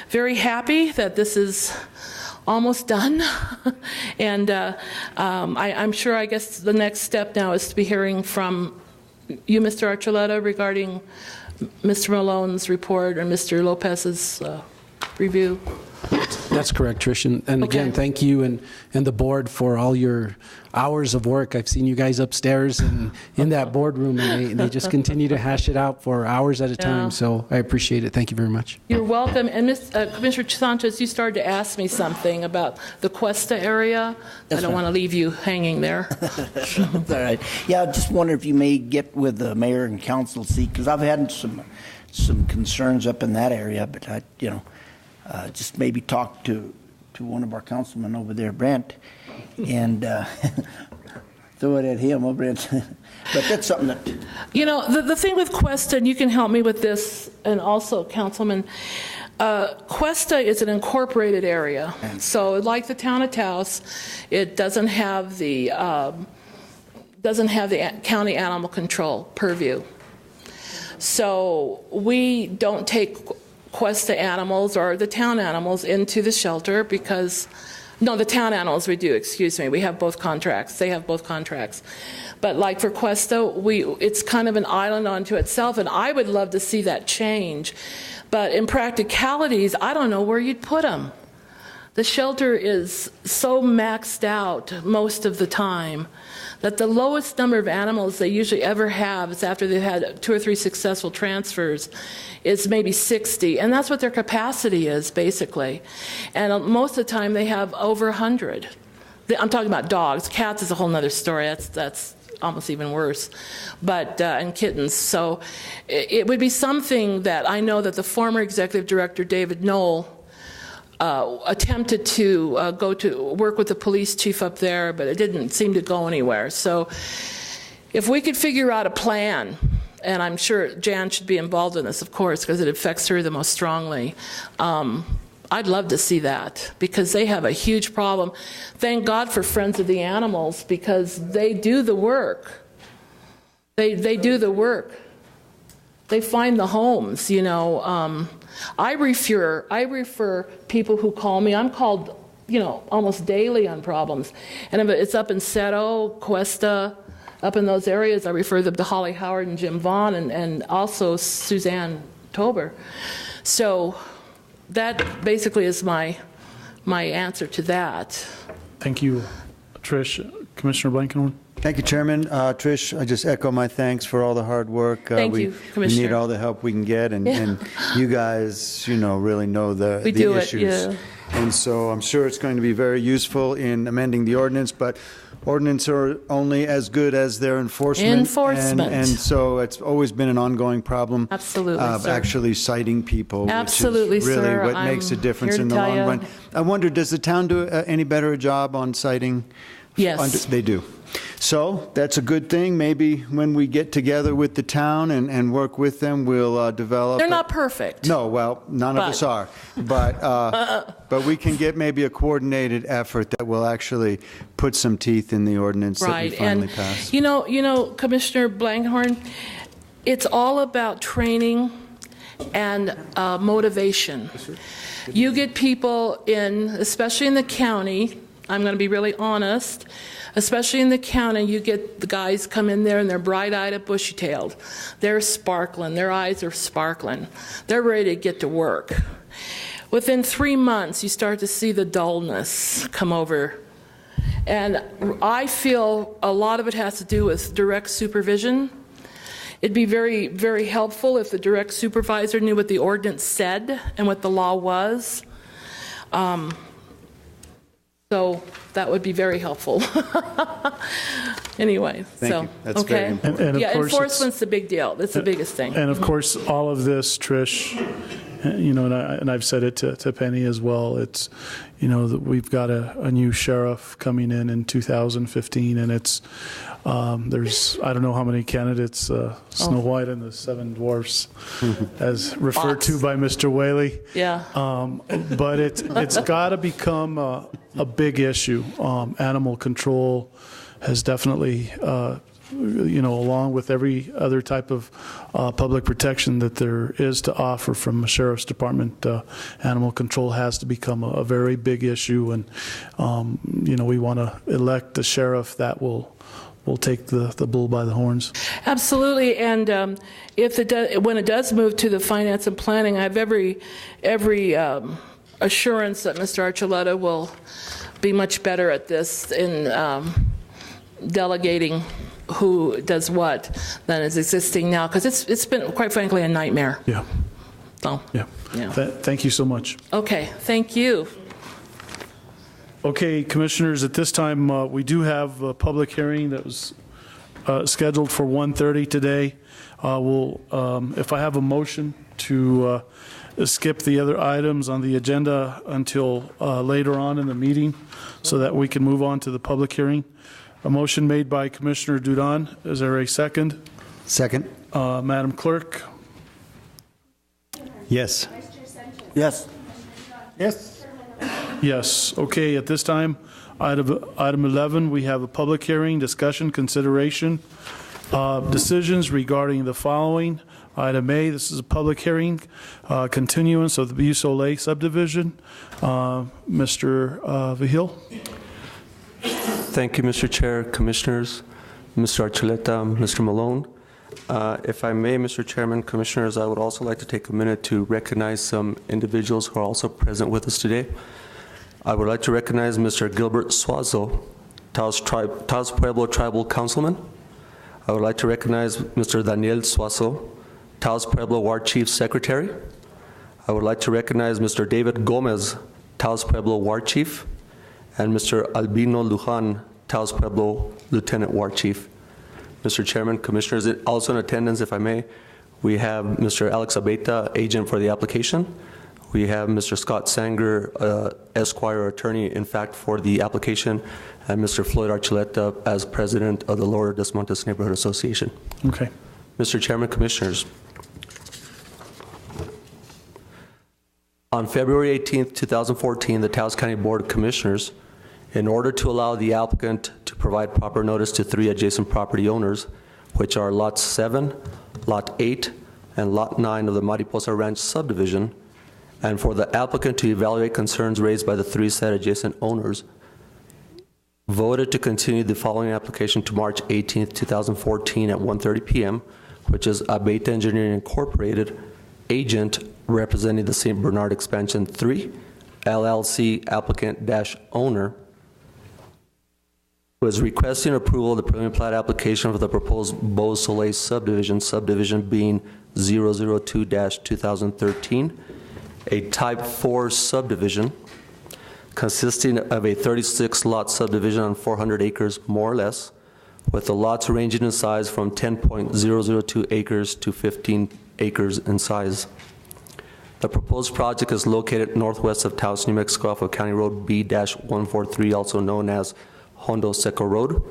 very happy that this is almost done. And I'm sure, I guess the next step now is to be hearing from you, Mr. Archuleta, regarding Mr. Malone's report or Mr. Lopez's review. That's correct, Trish. And again, thank you and the board for all your hours of work. I've seen you guys upstairs and in that boardroom, and they just continue to hash it out for hours at a time. So I appreciate it. Thank you very much. You're welcome. And Commissioner Sanchez, you started to ask me something about the Cuesta area. I don't want to leave you hanging there. That's all right. Yeah, I just wonder if you may get with the mayor and council seat, because I've had some concerns up in that area, but just maybe talk to one of our councilmen over there, Brent, and throw it at him over it. But that's something that... the thing with Cuesta, and you can help me with this, and also Councilman, Cuesta is an incorporated area. So like the town of Taos, it doesn't have the county animal control purview. So we don't take Cuesta animals or the town animals into the shelter because, no, the town animals we do, excuse me. We have both contracts. They have both contracts. But like for Cuesta, it's kind of an island unto itself, and I would love to see that change. But in practicalities, I don't know where you'd put them. The shelter is so maxed out most of the time that the lowest number of animals they usually ever have is after they've had 2 or 3 successful transfers is maybe 60, and that's what their capacity is basically. And most of the time they have over 100. I'm talking about dogs. Cats is a whole other story. That's almost even worse, but and kittens. So it would be something that I know that the former executive director David Knoll attempted to go to work with the police chief up there, but it didn't seem to go anywhere. So if we could figure out a plan, and I'm sure Jan should be involved in this, of course, because it affects her the most strongly, I'd love to see that, because they have a huge problem. Thank God for Friends of the Animals, because they do the work. They do the work. They find the homes, I refer people who call me. I'm called, almost daily on problems. And if it's up in Seto, Cuesta, up in those areas, I refer them to Holly Howard and Jim Vaughn and also Suzanne Tober. So that basically is my answer to that. Thank you, Trish. Commissioner Blankenhorn? Thank you, Chairman. Trish, I just echo my thanks for all the hard work. Thank you, Commissioner. We need all the help we can get, and you guys, really know the issues. Yeah. And so I'm sure it's going to be very useful in amending the ordinance, but ordinances are only as good as their enforcement. And so it's always been an ongoing problem. Absolutely, sir. Actually citing people, Absolutely, which is really sir. what makes a difference here in to the tell long you. run. I wonder, does the town do any better job on citing? Yes. They do. So that's a good thing. Maybe when we get together with the town and work with them, we'll develop. They're not perfect. No, well, none of us are. But we can get maybe a coordinated effort that will actually put some teeth in the ordinance that we finally pass. You know, Commissioner Blankenhorn, it's all about training and motivation. You get people in, especially in the county, I'm going to be really honest, especially in the county, you get the guys come in there and they're bright-eyed and bushy-tailed. They're sparkling. Their eyes are sparkling. They're ready to get to work. Within 3 months, you start to see the dullness come over. And I feel a lot of it has to do with direct supervision. It'd be very, very helpful if the direct supervisor knew what the ordinance said and what the law was. So that would be very helpful. Anyway, Thank you. That's very important. And of course enforcement's the big deal. That's the biggest thing. And of course, all of this, Trish, and I've said it to Penny as well. It's, that we've got a new sheriff coming in 2015, and it's there's I don't know how many candidates, Snow White and the Seven Dwarfs, as referred to by Mr. Whaley. Yeah. But it's got to become a big issue. Animal control has definitely, along with every other type of public protection that there is to offer from a sheriff's department, animal control has to become a very big issue. And, we want to elect a sheriff that will take the bull by the horns. Absolutely, and when it does move to the finance and planning, I have every assurance that Mr. Archuleta will be much better at this in delegating who does what than is existing now, because it's been, quite frankly, a nightmare. Yeah. So, yeah. Thank you so much. Okay, thank you. Okay, Commissioners, at this time, we do have a public hearing that was scheduled for 1:30 today. If I have a motion to skip the other items on the agenda until later on in the meeting so that we can move on to the public hearing. A motion made by Commissioner Dudon. Is there a second? Second. Madam Clerk? Yes. Yes. Yes. Yes. Okay, at this time, item 11, we have a public hearing, discussion, consideration, decisions regarding the following. Item A, this is a public hearing, continuance of the Buceau subdivision. Mr. Vihil? Thank you, Mr. Chair, Commissioners, Mr. Archuleta, Mr. Malone. If I may, Mr. Chairman, Commissioners, I would also like to take a minute to recognize some individuals who are also present with us today. I would like to recognize Mr. Gilbert Suazo, Taos Pueblo Tribal Councilman. I would like to recognize Mr. Daniel Suazo, Taos Pueblo Ward Chief Secretary. I would like to recognize Mr. David Gomez, Taos Pueblo Ward Chief, and Mr. Albino Lujan, Taos Pueblo Lieutenant Ward Chief. Mr. Chairman, Commissioners, also in attendance, if I may, we have Mr. Alex Abeta, agent for the application. We have Mr. Scott Sanger, Esquire attorney, in fact, for the application, and Mr. Floyd Archuleta as president of the Lower Dos Montes Neighborhood Association. Okay. Mr. Chairman, Commissioners, on February 18th, 2014, the Taos County Board of Commissioners, in order to allow the applicant to provide proper notice to 3 adjacent property owners, which are Lot 7, Lot 8, and Lot 9 of the Mariposa Ranch subdivision, and for the applicant to evaluate concerns raised by the 3 said adjacent owners, voted to continue the following application to March 18th, 2014 at 1:30 p.m., which is Abeta Engineering Incorporated, agent representing the St. Bernard Expansion 3, LLC applicant-owner, who is requesting approval of the preliminary plat application for the proposed Beau Soleil subdivision being 002-2013, a type 4 subdivision consisting of a 36-lot subdivision on 400 acres more or less, with the lots ranging in size from 10.002 acres to 15 acres in size. The proposed project is located northwest of Taos, New Mexico, off of County Road B-143, also known as Hondo Seco Road,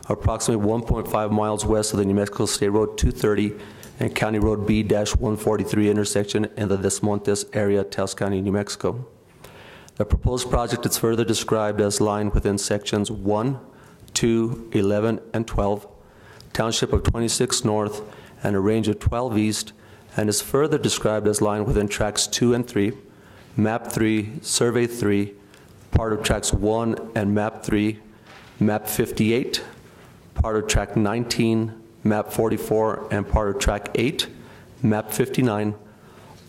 approximately 1.5 miles west of the New Mexico State Road 230 and County Road B-143 intersection in the Des Montes area, Taos County, New Mexico. The proposed project is further described as lying within sections 1, 2, 11, and 12, township of 26 North, and a range of 12 East, and is further described as lying within tracks 2 and 3, map 3, survey 3, part of tracks 1 and map 3, map 58, part of track 19, map 44, and part of track 8, map 59,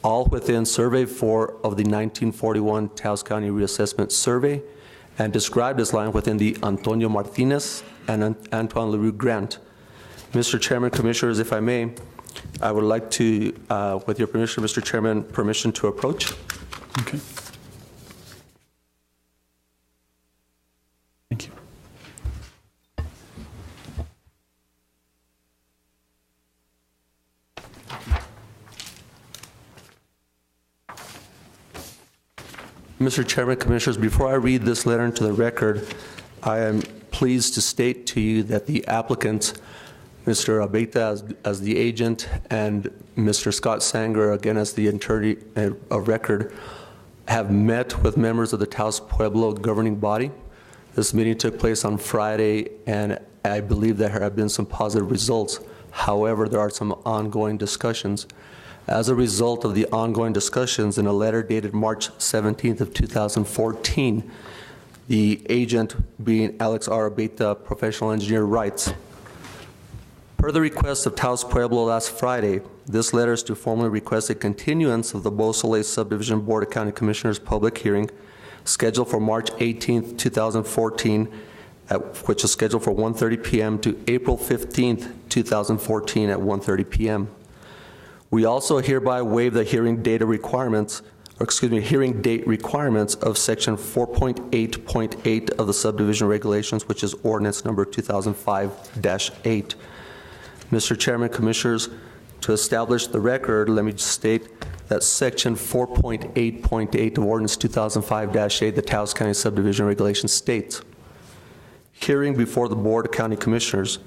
all within survey 4 of the 1941 Taos County Reassessment Survey, and described as lying within the Antonio Martinez and Antoine LaRue grant. Mr. Chairman, Commissioners, if I may, I would like to, with your permission, Mr. Chairman, permission to approach. Okay. Thank you. Mr. Chairman, Commissioners, before I read this letter into the record, I am pleased to state to you that the applicant, Mr. Abeta as the agent, and Mr. Scott Sanger, again as the attorney of record, have met with members of the Taos Pueblo governing body. This meeting took place on Friday, and I believe there have been some positive results. However, there are some ongoing discussions. As a result of the ongoing discussions, in a letter dated March 17th of 2014, the agent, being Alex R. Abeta, professional engineer, writes, per the request of Taos Pueblo last Friday, this letter is to formally request a continuance of the Beau Soleil Subdivision Board of County Commissioners public hearing scheduled for March 18th, 2014, which is scheduled for 1:30 p.m. to April 15th, 2014 at 1:30 p.m. We also hereby waive the hearing date requirements of section 4.8.8 of the subdivision regulations, which is ordinance number 2005-8. Mr. Chairman, Commissioners, to establish the record, let me just state that section 4.8.8 of ordinance 2005-8, the Taos County subdivision regulation states, hearing before the Board of County Commissioners,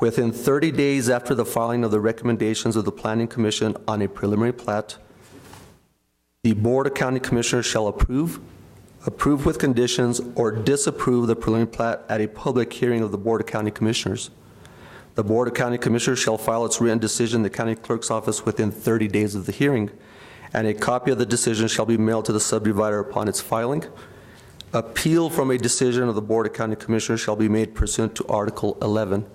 within 30 days after the filing of the recommendations of the Planning Commission on a preliminary plat, the Board of County Commissioners shall approve with conditions, or disapprove the preliminary plat at a public hearing of the Board of County Commissioners. The Board of County Commissioners shall file its written decision in the County Clerk's office within 30 days of the hearing, and a copy of the decision shall be mailed to the subdivider upon its filing. Appeal from a decision of the Board of County Commissioners shall be made pursuant to Article 11.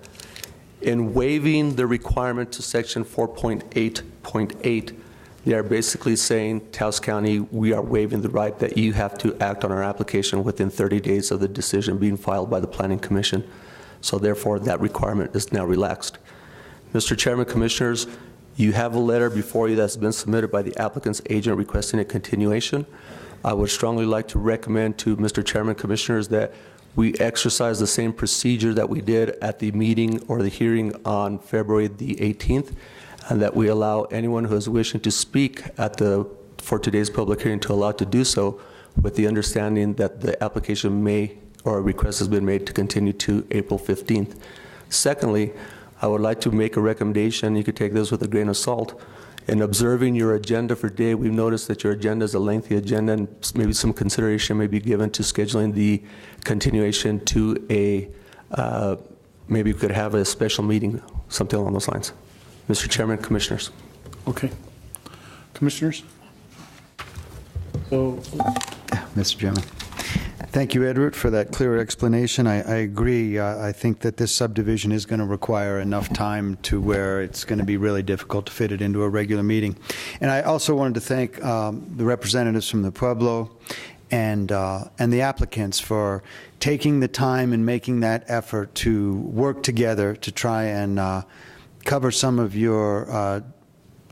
In waiving the requirement to section 4.8.8, they are basically saying, Taos County, we are waiving the right that you have to act on our application within 30 days of the decision being filed by the Planning Commission. So therefore, that requirement is now relaxed. Mr. Chairman, Commissioners, you have a letter before you that's been submitted by the applicant's agent requesting a continuation. I would strongly like to recommend to Mr. Chairman, Commissioners, that we exercise the same procedure that we did at the meeting or the hearing on February the 18th, and that we allow anyone who is wishing to speak for today's public hearing to allow to do so, with the understanding that the application or a request has been made to continue to April 15th. Secondly, I would like to make a recommendation. You could take this with a grain of salt. In observing your agenda for today, we've noticed that your agenda is a lengthy agenda, and maybe some consideration may be given to scheduling the continuation to maybe we could have a special meeting, something along those lines. Mr. Chairman, Commissioners. Okay. Commissioners? So, Mr. Chairman. Thank you, Edward, for that clear explanation. I agree. I think that this subdivision is going to require enough time to where it's going to be really difficult to fit it into a regular meeting. And I also wanted to thank the representatives from the Pueblo and the applicants for taking the time and making that effort to work together to try and cover some of your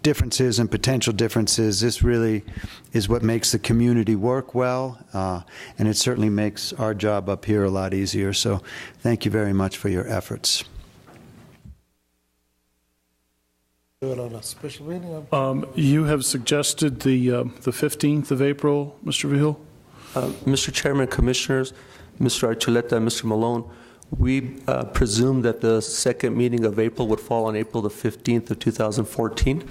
differences and potential differences. This really is what makes the community work well, and it certainly makes our job up here a lot easier. So thank you very much for your efforts. You have suggested the 15th of April, Mr. Vigil? Mr. Chairman, Commissioners, Mr. Archuleta, and Mr. Malone, we presume that the second meeting of April would fall on April the 15th of 2014,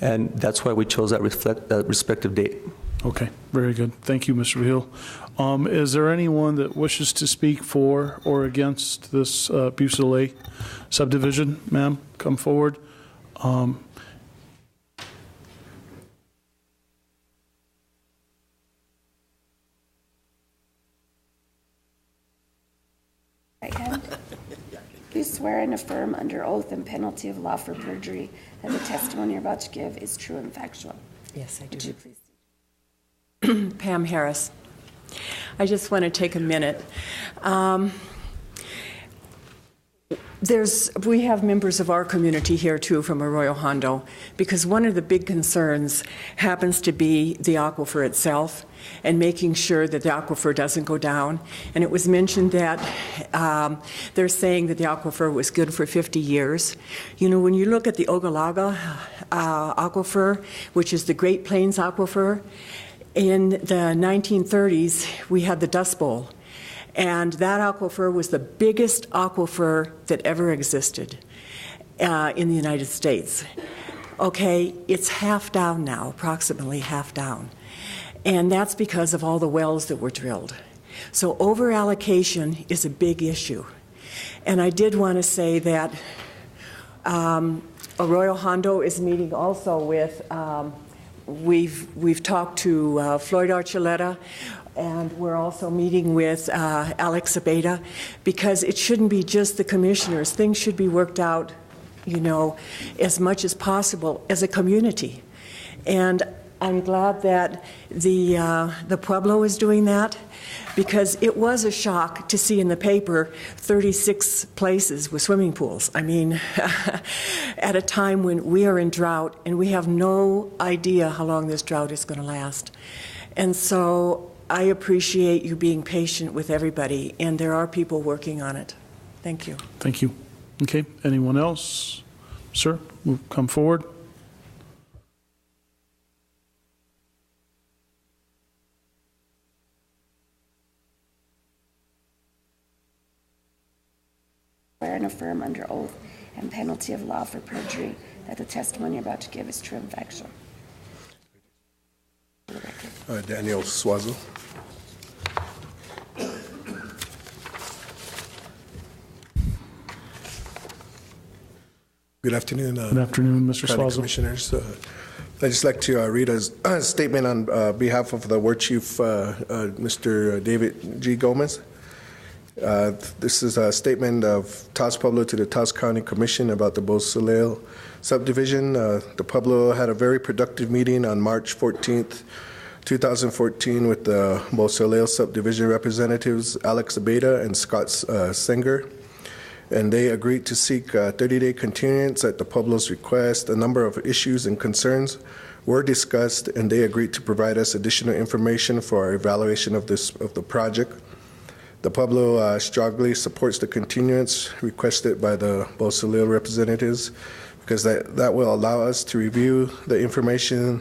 and that's why we chose that respective date. Okay, very good. Thank you, Mr. Vigil. Is there anyone that wishes to speak for or against this Bucele subdivision? Ma'am, come forward. Right hand. Do swear and affirm under oath and penalty of law for perjury that the testimony you're about to give is true and factual? Yes, I do. Would you please? Pam Harris. I just want to take a minute. We have members of our community here too from Arroyo Hondo, because one of the big concerns happens to be the aquifer itself and making sure that the aquifer doesn't go down. And it was mentioned that they're saying that the aquifer was good for 50 years. You know, when you look at the Ogallala aquifer, which is the Great Plains aquifer, in the 1930s, we had the Dust Bowl. And that aquifer was the biggest aquifer that ever existed in the United States. Okay, it's half down now, approximately half down. And that's because of all the wells that were drilled. So over-allocation is a big issue. And I did want to say that Arroyo Hondo is meeting also with, we've talked to Floyd Archuleta, and we're also meeting with Alex Abeda, because it shouldn't be just the commissioners. Things should be worked out, you know, as much as possible as a community. And I'm glad that the Pueblo is doing that, because it was a shock to see in the paper 36 places with swimming pools. I mean, at a time when we are in drought and we have no idea how long this drought is going to last. And so I appreciate you being patient with everybody, and there are people working on it. Thank you. Thank you. Okay, anyone else? Sir, will come forward. Swear and affirm under oath and penalty of law for perjury that the testimony you're about to give is true and factual. Daniel Swazo. Good afternoon. Good afternoon, Mr. Swazo. Commissioners. I'd just like to read a statement on behalf of the War Chief, Mr. David G. Gomez. This is a statement of Taos Pueblo to the Taos County Commission about the Bucele subdivision. The Pueblo had a very productive meeting on March 14th, 2014 with the Bucele subdivision representatives Alex Abeda and Scott Singer, and they agreed to seek a 30-day continuance at the Pueblo's request. A number of issues and concerns were discussed, and they agreed to provide us additional information for our evaluation of the project. The Pueblo strongly supports the continuance requested by the Bucele representatives, because that will allow us to review the information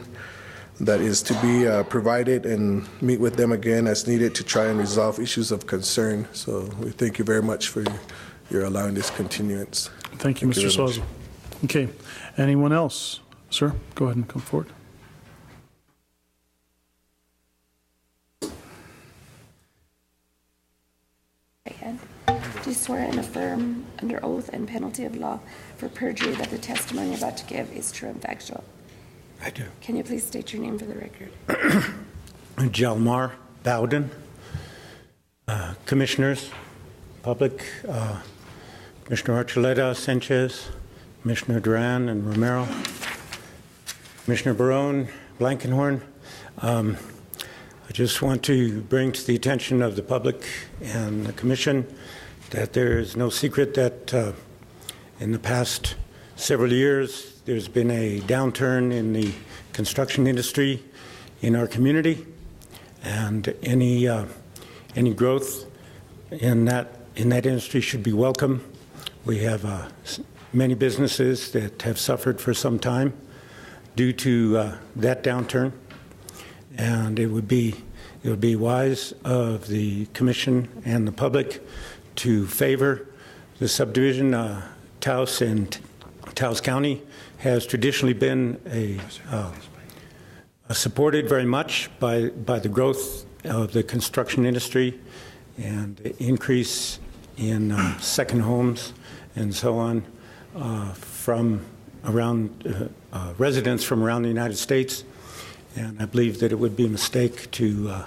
that is to be provided and meet with them again as needed to try and resolve issues of concern. So we thank you very much for your allowing this continuance. Thank you, Mr. Swazo. Okay, anyone else? Sir, go ahead and come forward. Do you swear and affirm under oath and penalty of law for perjury that the testimony you're about to give is true and factual? I do. Can you please state your name for the record? Jalmar Bowden. Commissioners, public, Commissioner Archuleta, Sanchez, Commissioner Duran and Romero, Commissioner Barone, Blankenhorn. I just want to bring to the attention of the public and the Commission that there is no secret that in the past several years there's been a downturn in the construction industry in our community, and any growth in that industry should be welcome. We have many businesses that have suffered for some time due to that downturn, and it would be wise of the Commission and the public to favor the subdivision. Taos and Taos County has traditionally been supported very much by the growth of the construction industry and the increase in second homes and so on from around residents from around the United States. And I believe that it would be a mistake to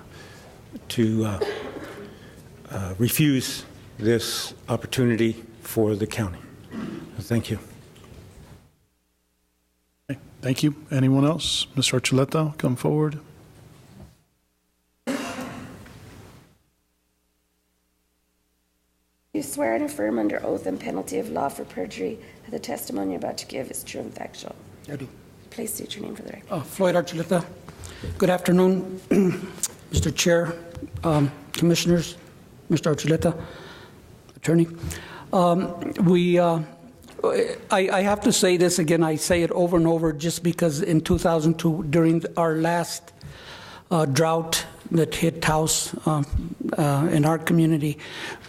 refuse this opportunity for the county. Thank you. Okay, thank you. Anyone else? Mr. Archuleta, come forward. You swear and affirm under oath and penalty of law for perjury that the testimony you're about to give is true and factual. I do. Please state your name for the record. Floyd Archuleta. Good afternoon, Mr. Chair, Commissioners, Mr. Archuleta, Attorney. I have to say this again. I say it over and over just because in 2002, during our last drought that hit Taos in our community,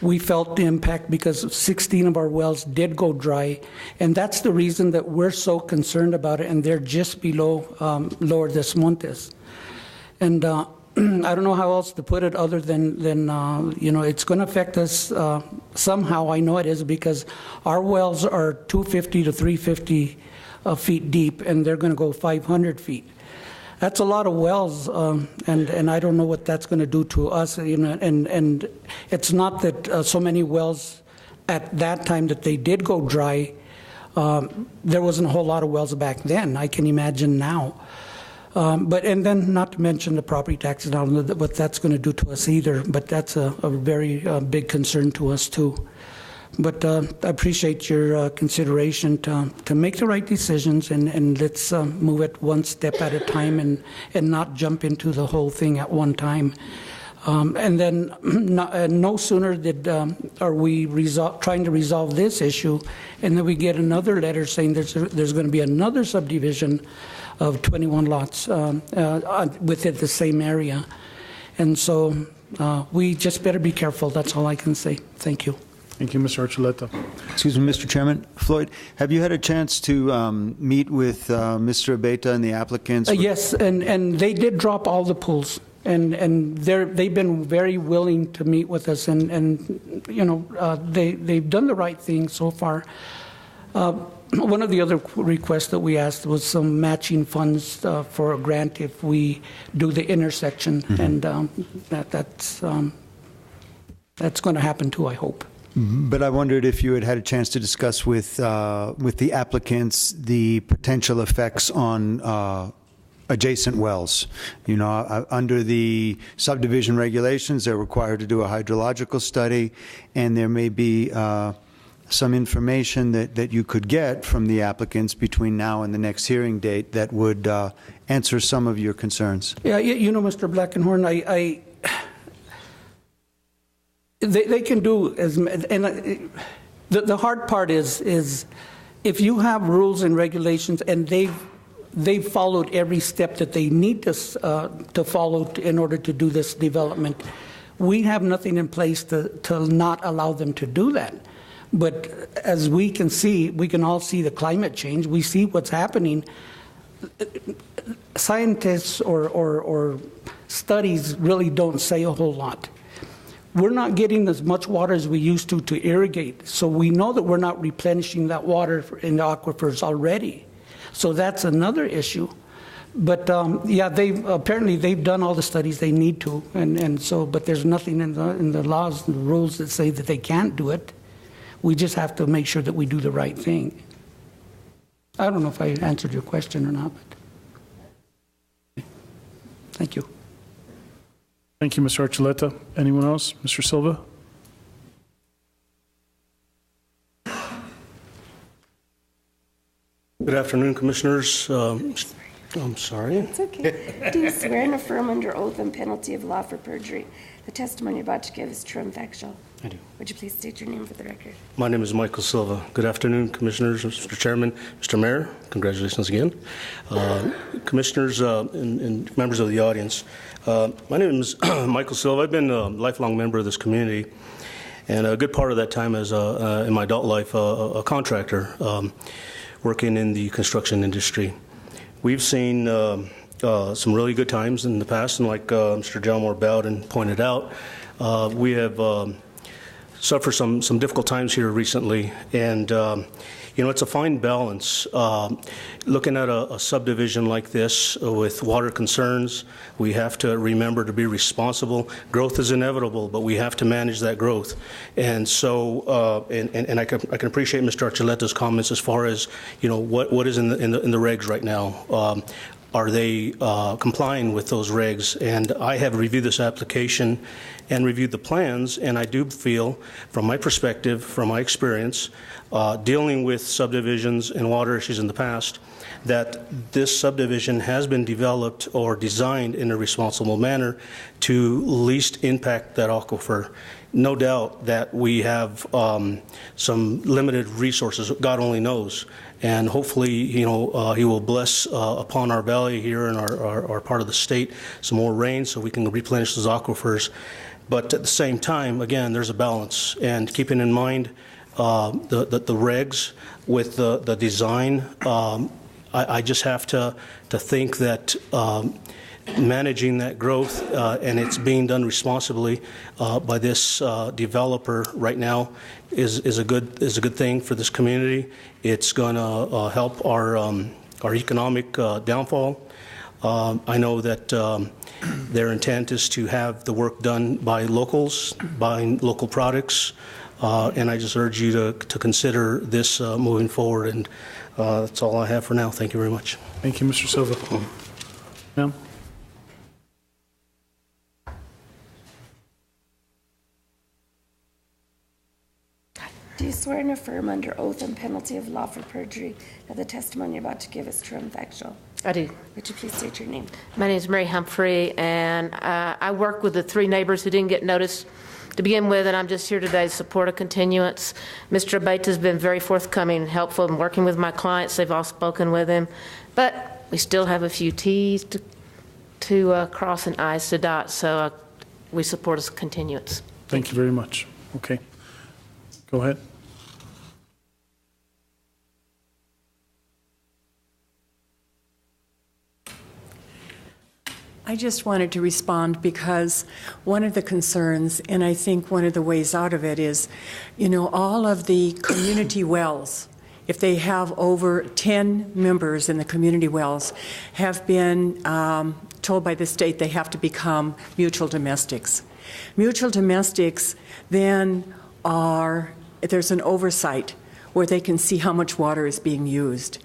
we felt the impact because 16 of our wells did go dry, and that's the reason that we're so concerned about it, and they're just below Lower Des Montes. And I don't know how else to put it other than you know, it's going to affect us somehow. I know it is, because our wells are 250 to 350 feet deep, and they're going to go 500 feet. That's a lot of wells, and I don't know what that's going to do to us. You know, and it's not that so many wells at that time that they did go dry. There wasn't a whole lot of wells back then. I can imagine now. And then not to mention the property taxes, I don't know what that's going to do to us either, but that's a very big concern to us too. But I appreciate your consideration to make the right decisions, and let's move it one step at a time and not jump into the whole thing at one time. And then no sooner are we trying to resolve this issue, and then we get another letter saying there's going to be another subdivision of 21 lots within the same area. And so we just better be careful. That's all I can say. Thank you. Thank you, Mr. Archuleta. Excuse me, Mr. Chairman. Floyd, have you had a chance to meet with Mr. Abeta and the applicants? Yes, and they did drop all the pools. And they've been very willing to meet with us, and you know, they've done the right thing so far. One of the other requests that we asked was some matching funds for a grant if we do the intersection, and that's going to happen too, I hope. But I wondered if you had a chance to discuss with the applicants the potential effects on adjacent wells. You know, under the subdivision regulations, they're required to do a hydrological study, and there may be some information that you could get from the applicants between now and the next hearing date that would answer some of your concerns. Yeah, you know, Mr. Blackenhorn, they can do as, and the hard part is if you have rules and regulations and they've followed every step that they need to follow in order to do this development, we have nothing in place to not allow them to do that. But as we can see, we can all see the climate change. We see what's happening. Scientists or studies really don't say a whole lot. We're not getting as much water as we used to irrigate. So we know that we're not replenishing that water in the aquifers already. So that's another issue. But yeah, they've done all the studies they need to, and so, but there's nothing in the laws and the rules that say that they can't do it. We just have to make sure that we do the right thing. I don't know if I answered your question or not, but thank you. Thank you, Mr. Archuleta. Anyone else? Mr. Silva? Good afternoon, Commissioners. I'm sorry. It's okay. Do you swear and affirm under oath and penalty of law for perjury the testimony you're about to give is true and factual? I do. Would you please state your name for the record? My name is Michael Silva. Good afternoon, Commissioners, Mr. Chairman, Mr. Mayor. Congratulations again. Commissioners and members of the audience, my name is Michael Silva. I've been a lifelong member of this community, and a good part of that time is, in my adult life, a contractor working in the construction industry. We've seen some really good times in the past, and like Mr. Jalmore Bowden pointed out, we have suffered some difficult times here recently, and it's a fine balance. Looking at a subdivision like this with water concerns, we have to remember to be responsible. Growth is inevitable, but we have to manage that growth. And so, and I can appreciate Mr. Archuleta's comments as far as what is in the regs right now. Are they complying with those regs? And I have reviewed this application and reviewed the plans, and I do feel, from my perspective, from my experience, dealing with subdivisions and water issues in the past, that this subdivision has been developed or designed in a responsible manner to least impact that aquifer. No doubt that we have some limited resources, God only knows, and hopefully, He will bless upon our valley here in our part of the state some more rain so we can replenish those aquifers. But at the same time, again, there's a balance, and keeping in mind the regs with the design, I just have to think that managing that growth and it's being done responsibly by this developer right now is a good thing for this community. It's going to help our economic downfall. I know that their intent is to have the work done by locals, buying local products, and I just urge you to consider this moving forward. And that's all I have for now. Thank you very much. Thank you, Mr. Silva. Ma'am? Do you swear and affirm under oath and penalty of law for perjury that the testimony you're about to give is true and factual? I do. Would you please state your name? My name is Mary Humphrey, and I work with the 3 neighbors who didn't get notice to begin with, and I'm just here today to support a continuance. Mr. Abate has been very forthcoming and helpful in working with my clients. They've all spoken with him, but we still have a few T's to cross and I's to dot, so we support a continuance. Thank you very much. Okay. Go ahead. I just wanted to respond because one of the concerns, and I think one of the ways out of it is, all of the community wells, if they have over 10 members in the community wells, have been told by the state they have to become mutual domestics. Mutual domestics then there's an oversight where they can see how much water is being used.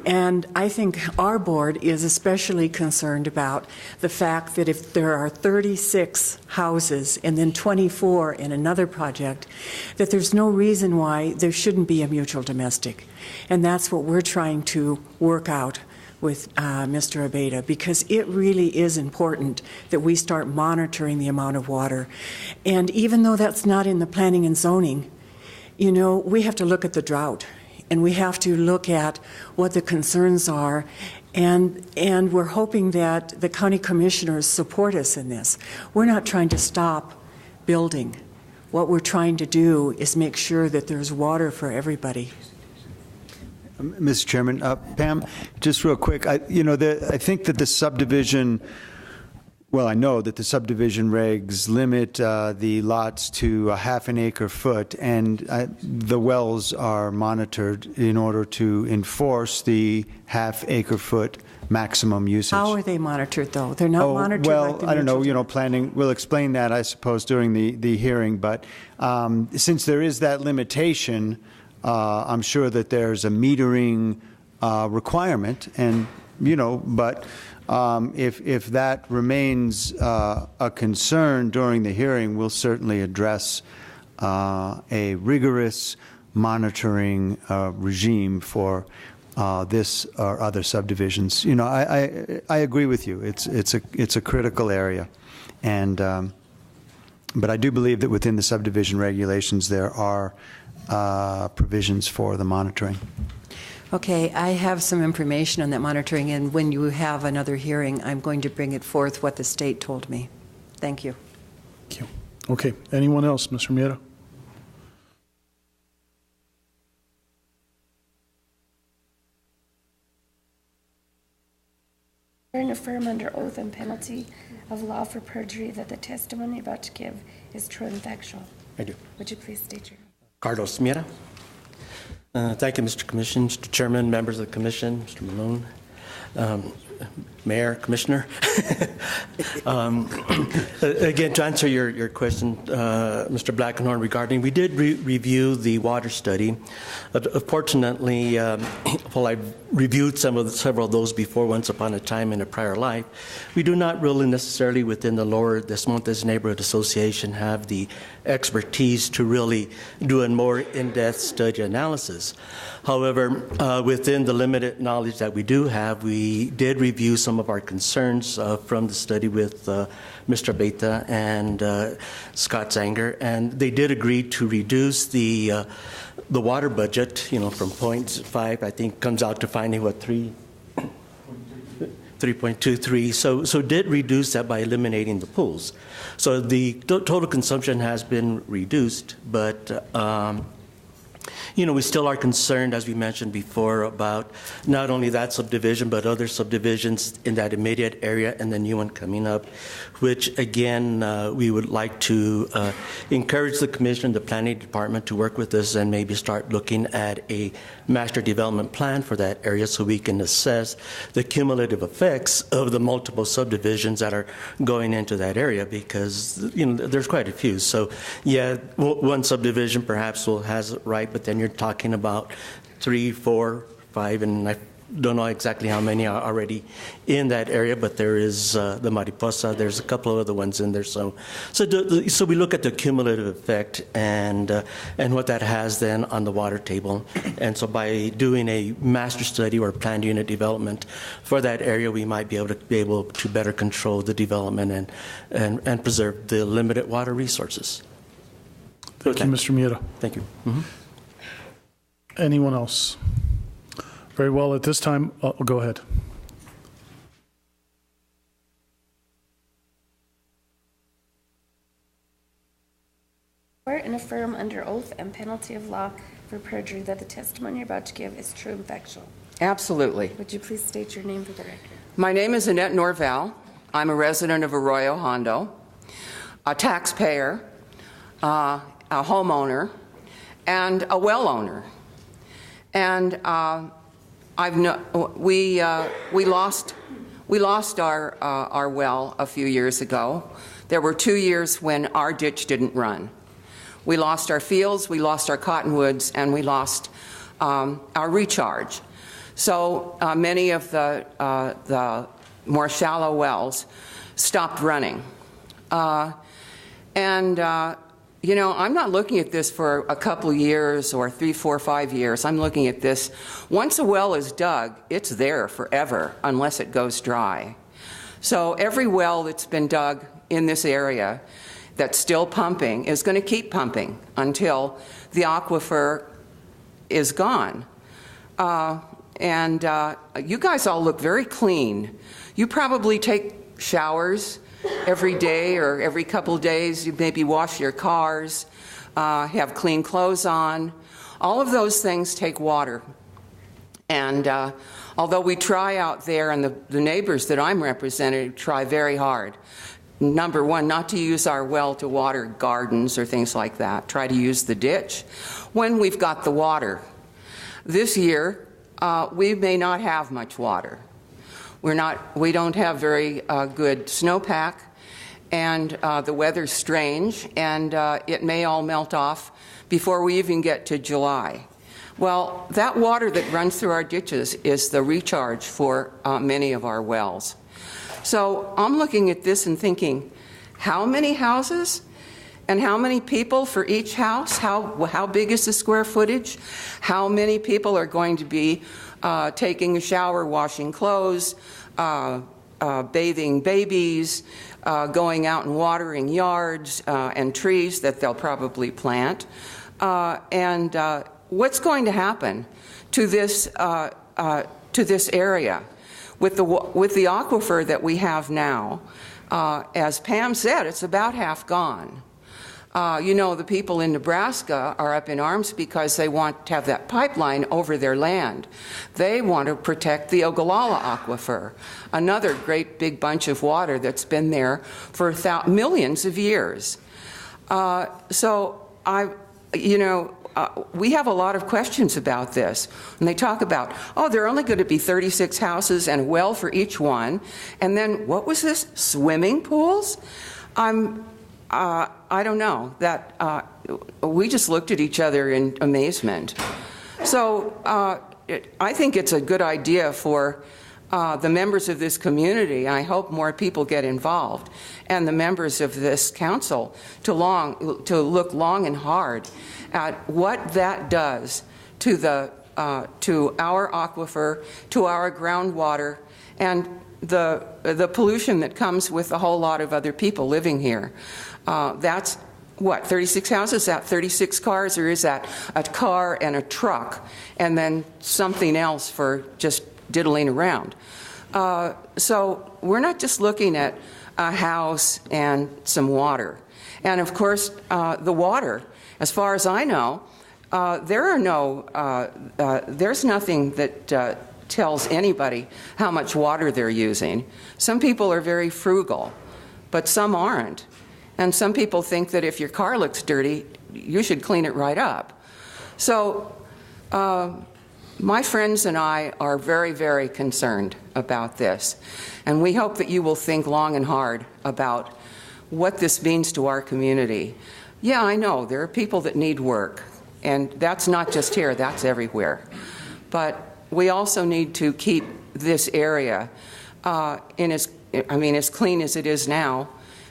And I think our board is especially concerned about the fact that if there are 36 houses and then 24 in another project, that there's no reason why there shouldn't be a mutual domestic. And that's what we're trying to work out with Mr. Abeta, because it really is important that we start monitoring the amount of water. And even though that's not in the planning and zoning, we have to look at the drought, and we have to look at what the concerns are, and we're hoping that the county commissioners support us in this. We're not trying to stop building. What we're trying to do is make sure that there's water for everybody. Mr. Chairman, Pam, just real quick, I think that the subdivision well, I know that the subdivision regs limit the lots to a half an acre foot, and the wells are monitored in order to enforce the half acre foot maximum usage. How are they monitored, though? They're not monitored well, like the I don't know, mutual- planning, we'll explain that, I suppose, during the hearing, but since there is that limitation, I'm sure that there's a metering requirement, and, but if that remains a concern during the hearing, we'll certainly address a rigorous monitoring regime for this or other subdivisions. I agree with you. It's a critical area, and but I do believe that within the subdivision regulations there are provisions for the monitoring. Okay, I have some information on that monitoring, and when you have another hearing, I'm going to bring it forth what the state told me. Thank you. Thank you. Okay, anyone else? Mr. Miera? And affirm under oath and penalty of law for perjury that the testimony you're about to give is true and factual. I do. Would you please state your name? Carlos Miera. Thank you, Mr. Commission, Mr. Chairman, members of the Commission, Mr. Malone, Mayor, Commissioner. Again, to answer your question, Mr. Blackenhorn, regarding, we did review the water study. Fortunately, while I've reviewed several of those before once upon a time in a prior life, we do not really necessarily within the Lower Des Moines Neighborhood Association have the expertise to really do a more in-depth study analysis. However, within the limited knowledge that we do have, we did review some of our concerns from the study with Mr. Beta and Scott Zanger, and they did agree to reduce the water budget, from 0.5, I think, comes out to finding what 3.23. So did reduce that by eliminating the pools. So the total consumption has been reduced, but we still are concerned, as we mentioned before, about not only that subdivision, but other subdivisions in that immediate area and the new one coming up, which, again, we would like to encourage the Commission and the Planning Department to work with us and maybe start looking at a master development plan for that area so we can assess the cumulative effects of the multiple subdivisions that are going into that area, because, there's quite a few. So, yeah, one subdivision perhaps has it right, but then you're talking about 3, 4, 5, and I don't know exactly how many are already in that area, but there is the Mariposa, there's a couple of other ones in there. So we look at the cumulative effect and what that has then on the water table. And so by doing a master study or planned unit development for that area, we might be able to better control the development and preserve the limited water resources. Thank you, Mr. Miera. Thank you. Mm-hmm. Anyone else? Very well. At this time, go ahead. And affirm under oath and penalty of law for perjury that the testimony you're about to give is true and factual. Absolutely. Would you please state your name for the record? My name is Annette Norval. I'm a resident of Arroyo Hondo, a taxpayer, a homeowner, and a well owner. And we lost our well a few years ago. There were 2 years when our ditch didn't run. We lost our fields, we lost our cottonwoods, and we lost our recharge. So many of the more shallow wells stopped running. I'm not looking at this for a couple years or 3, 4, 5 years. I'm looking at this. Once a well is dug, it's there forever unless it goes dry. So every well that's been dug in this area that's still pumping is going to keep pumping until the aquifer is gone. You guys all look very clean. You probably take showers every day or every couple of days. You maybe wash your cars, have clean clothes on. All of those things take water. And although we try out there, and the neighbors that I'm representing try very hard, number one, not to use our well to water gardens or things like that. Try to use the ditch when we've got the water. This year, we may not have much water. We don't have very good snowpack, and the weather's strange, and it may all melt off before we even get to July. Well, that water that runs through our ditches is the recharge for many of our wells. So I'm looking at this and thinking, how many houses and how many people for each house? How big is the square footage? How many people are going to be taking a shower, washing clothes, bathing babies, going out and watering yards and trees that they'll probably plant? And what's going to happen to this area? With the aquifer that we have now, as Pam said, it's about half gone. You know, the people in Nebraska are up in arms because they want to have that pipeline over their land. They want to protect the Ogallala Aquifer, another great big bunch of water that's been there for millions of years. We have a lot of questions about this. And they talk about, oh, there are only going to be 36 houses and a well for each one. And then, what was this? Swimming pools? I don't know. We just looked at each other in amazement. So I think it's a good idea for the members of this community, I hope more people get involved, and the members of this council to look long and hard at what that does to our aquifer, to our groundwater, and the pollution that comes with a whole lot of other people living here. That's what, 36 houses? Is that 36 cars, or is that a car and a truck and then something else for just diddling around? So we're not just looking at a house and some water. And of course, the water, as far as I know, there's nothing that tells anybody how much water they're using. Some people are very frugal, but some aren't. And some people think that if your car looks dirty, you should clean it right up. So my friends and I are very, very concerned about this. And we hope that you will think long and hard about what this means to our community. Yeah, I know, there are people that need work. And that's not just here, that's everywhere. But we also need to keep this area as clean as it is now.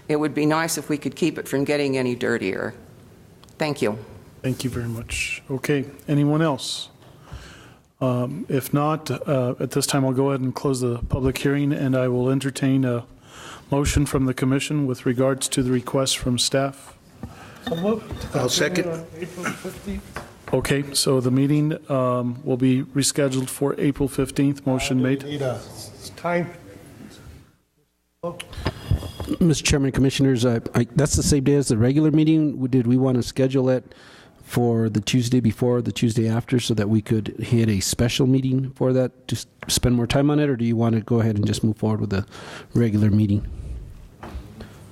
It would be nice if we could keep it from getting any dirtier. Thank you. Thank you very much. Okay, anyone else? If not, at this time I'll go ahead and close the public hearing, and I will entertain a motion from the commission with regards to the request from staff. I'll second. April 15th. Okay, so the meeting will be rescheduled for April 15th. Motion made. Need a time. Mr. Chairman, Commissioners, that's the same day as the regular meeting. Did we want to schedule it for the Tuesday before, the Tuesday after, so that we could hit a special meeting for that to spend more time on it, or do you want to go ahead and just move forward with the regular meeting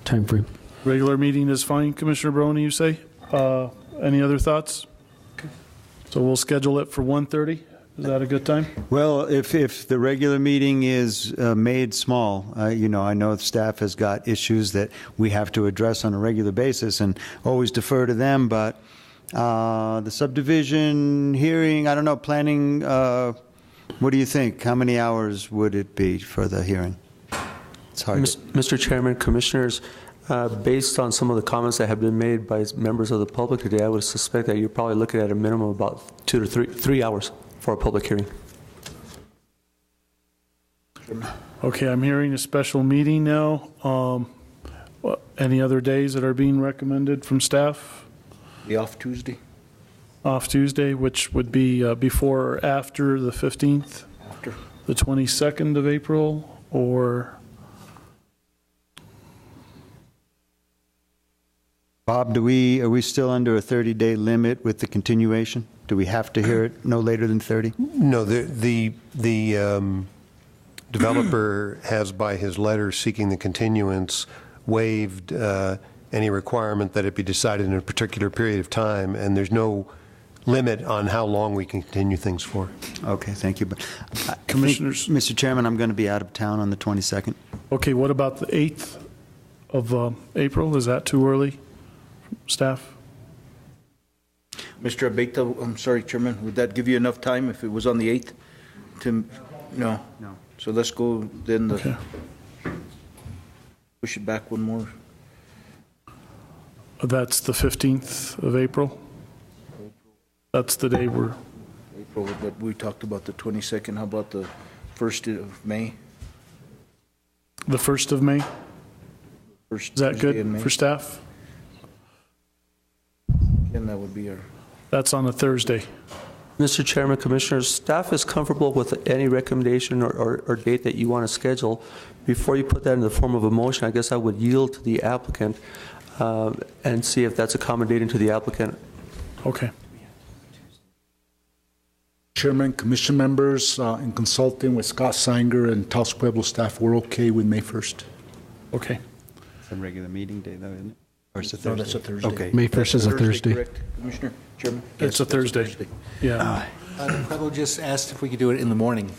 time frame? Regular meeting is fine, Commissioner Barone, you say? Any other thoughts? So we'll schedule it for 1:30. Is that a good time? Well, if the regular meeting is made small, I know staff has got issues that we have to address on a regular basis and always defer to them, but the subdivision hearing, I don't know, planning, what do you think? How many hours would it be for the hearing? It's hard. Mr. Chairman, Commissioners, based on some of the comments that have been made by members of the public today, I would suspect that you're probably looking at a minimum of about 2 to 3 hours for a public hearing. Okay, I'm hearing a special meeting now. Any other days that are being recommended from staff? Be off Tuesday. Off Tuesday, which would be before or after the 15th? After. The 22nd of April, or Bob, are we still under a 30-day limit with the continuation? Do we have to hear it no later than 30? No, the developer has, by his letter seeking the continuance, waived any requirement that it be decided in a particular period of time, and there's no limit on how long we can continue things for. Okay, thank you. But Commissioners. Mr. Chairman, I'm going to be out of town on the 22nd. Okay, what about the 8th of April? Is that too early, staff? Mr. Abeyta, I'm sorry, Chairman, would that give you enough time if it was on the 8th? No? No. So let's go then, Okay. push it back one more. That's the 15th of April? That's the day we're... April, but we talked about the 22nd. How about the 1st of May? The 1st of May? First Is that Tuesday in May? good for staff? And that would be our... That's on a Thursday. Mr. Chairman, Commissioners, staff is comfortable with any recommendation or date that you want to schedule. Before you put that in the form of a motion, I guess I would yield to the applicant and see if that's accommodating to the applicant. Okay. Chairman, Commission members, in consulting with Scott Sanger and Taos Pueblo staff, we're okay with May 1st. Okay. It's a regular meeting day, though, isn't it? Or it's a No, Thursday? that's a Thursday. Okay. May 1st is a Thursday. Correct, Commissioner, Chairman? It's a Thursday. Yeah. I will just ask if we could do it in the morning,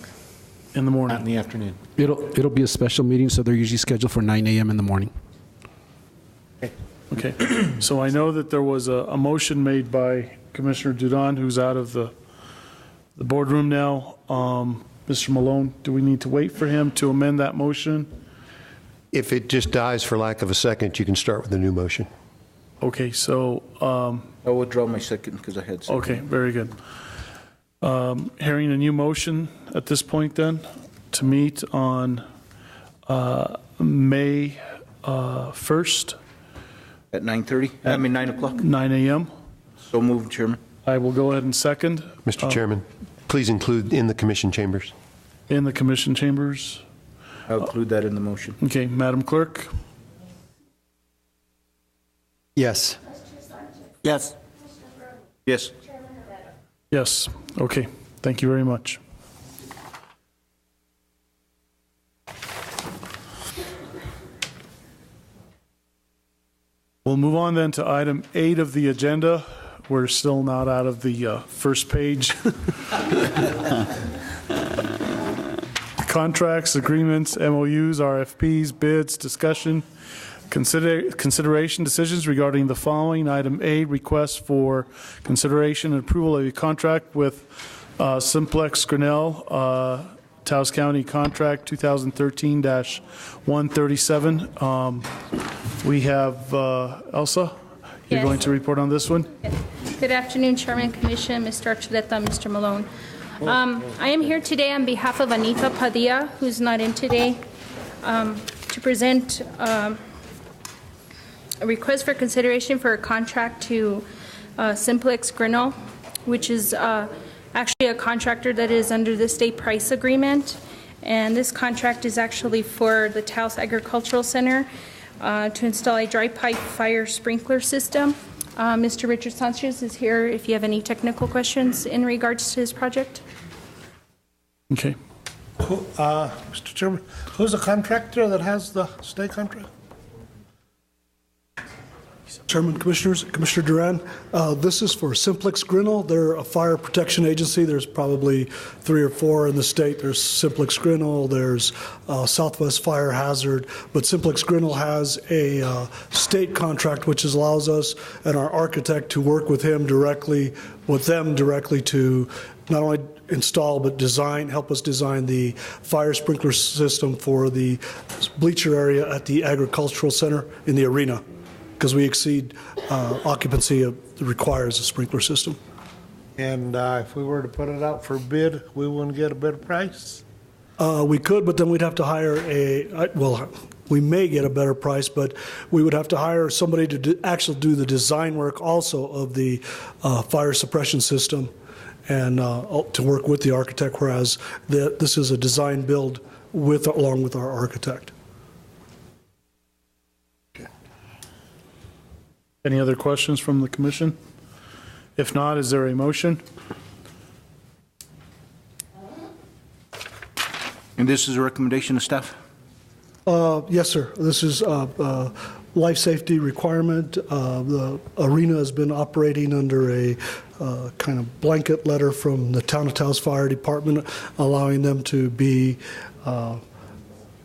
In the not morning. in the afternoon. It'll be a special meeting, so they're usually scheduled for 9 a.m. in the morning. Okay. So I know that there was a motion made by Commissioner Dudon, who's out of the boardroom now. Mr. Malone, do we need to wait for him to amend that motion? If it just dies for lack of a second, you can start with a new motion. Okay, so, I'll withdraw my second because I had second. okay, very good. Hearing a new motion at this point then, to meet on May 1st. At 9:30? I mean, 9 o'clock? 9 a.m. So moved, Chairman. I will go ahead and second. Mr. Chairman, please include in the commission chambers. In the commission chambers. I'll include that in the motion. Okay, Madam Clerk? Yes. Yes. Yes. Yes, okay, thank you very much. We'll move on then to item 8 of the agenda. We're still not out of the first page. Contracts, agreements, MOUs, RFPs, bids, discussion, consideration decisions regarding the following. Item A, request for consideration and approval of a contract with Simplex Grinnell, Taos County Contract 2013-137. We have Elsa. You're Yes. going to report on this one? Good afternoon, Chairman, Commission, Mr. Archuleta, Mr. Malone. I am here today on behalf of Anita Padilla, who's not in today, to present a request for consideration for a contract to Simplex Grinnell, which is actually a contractor that is under the state price agreement. And this contract is actually for the Taos Agricultural Center to install a dry pipe fire sprinkler system. Mr. Richard Sanchez is here if you have any technical questions in regards to his project. Okay. Mr. Chairman, who's the contractor that has the state contract? Chairman, Commissioners, Commissioner Duran, this is for Simplex Grinnell. They're a fire protection agency. There's probably 3 or 4 in the state. There's Simplex Grinnell, there's Southwest Fire Hazard, but Simplex Grinnell has a state contract which allows us and our architect to work with them directly to not only install but design, help us design the fire sprinkler system for the bleacher area at the agricultural center in the arena, because we exceed occupancy that requires a sprinkler system. And if we were to put it out for bid, we wouldn't get a better price? We could, but then we'd have to hire we may get a better price, but we would have to hire somebody to actually do the design work also of the fire suppression system and to work with the architect, whereas this is a design build along with our architect. Any other questions from the commission? If not, is there a motion? And this is a recommendation of staff? Yes, sir. This is life safety requirement. The arena has been operating under a kind of blanket letter from the Town of Taos Fire Department, allowing them to be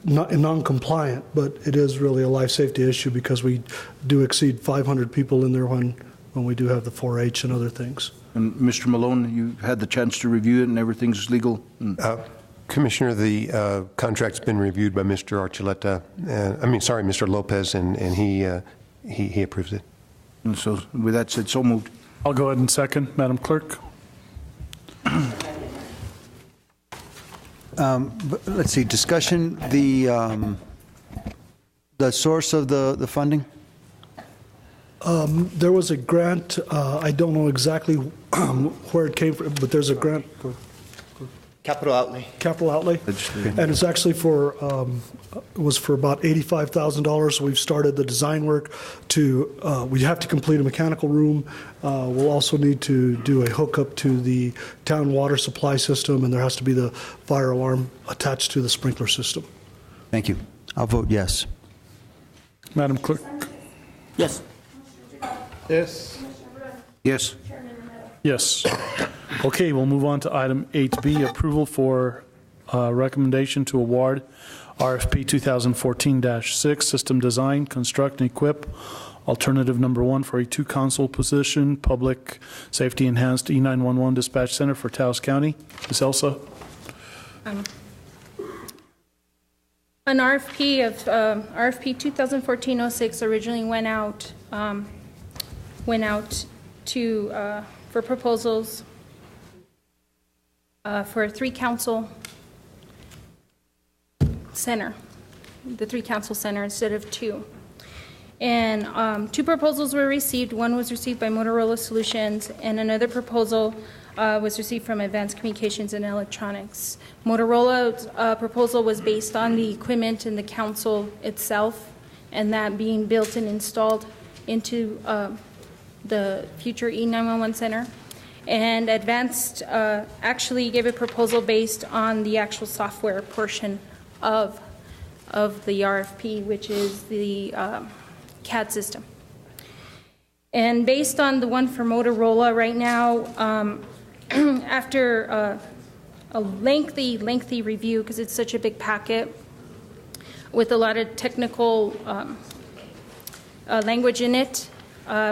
non-compliant, but it is really a life safety issue because we do exceed 500 people in there when we do have the 4-H and other things. And Mr. Malone, you had the chance to review it and everything's legal? Commissioner, the contract's been reviewed by Mr. Archuleta, Mr. Lopez, and he approves it. And so with that said, so moved. I'll go ahead and second, Madam Clerk. But let's see, discussion, the source of the funding? There was a grant, I don't know exactly where it came from, but there's a grant. Capital outlay. Capital outlay. And it's actually was for about $85,000. We've started the design work we have to complete a mechanical room. We'll also need to do a hookup to the town water supply system, and there has to be the fire alarm attached to the sprinkler system. Thank you. I'll vote yes. Madam Clerk. Yes. Yes. Yes. Yes. Okay, we'll move on to item 8B, approval for recommendation to award RFP 2014-6, System Design, Construct, and Equip, alternative number 1 for a 2-console position, Public Safety Enhanced E911 Dispatch Center for Taos County. Ms. Elsa? An RFP of RFP 2014-06 originally went out to for proposals for a 3-council center, the 3-council center instead of 2. And 2 proposals were received. One was received by Motorola Solutions, and another proposal was received from Advanced Communications and Electronics. Motorola's proposal was based on the equipment in the council itself, and that being built and installed into the future E911 center. And Advanced actually gave a proposal based on the actual software portion of the RFP, which is the CAD system. And based on the one for Motorola right now, after a lengthy review, because it's such a big packet with a lot of technical language in it,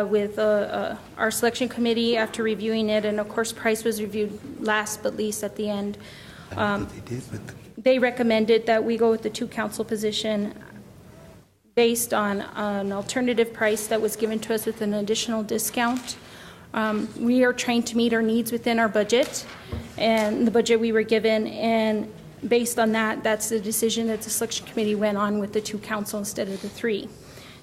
with our selection committee after reviewing it, and of course price was reviewed last but least at the end. They recommended that we go with the 2-council position based on an alternative price that was given to us with an additional discount. We are trying to meet our needs within our budget and the budget we were given, and based on that, that's the decision that the selection committee went on with the 2-council instead of the 3.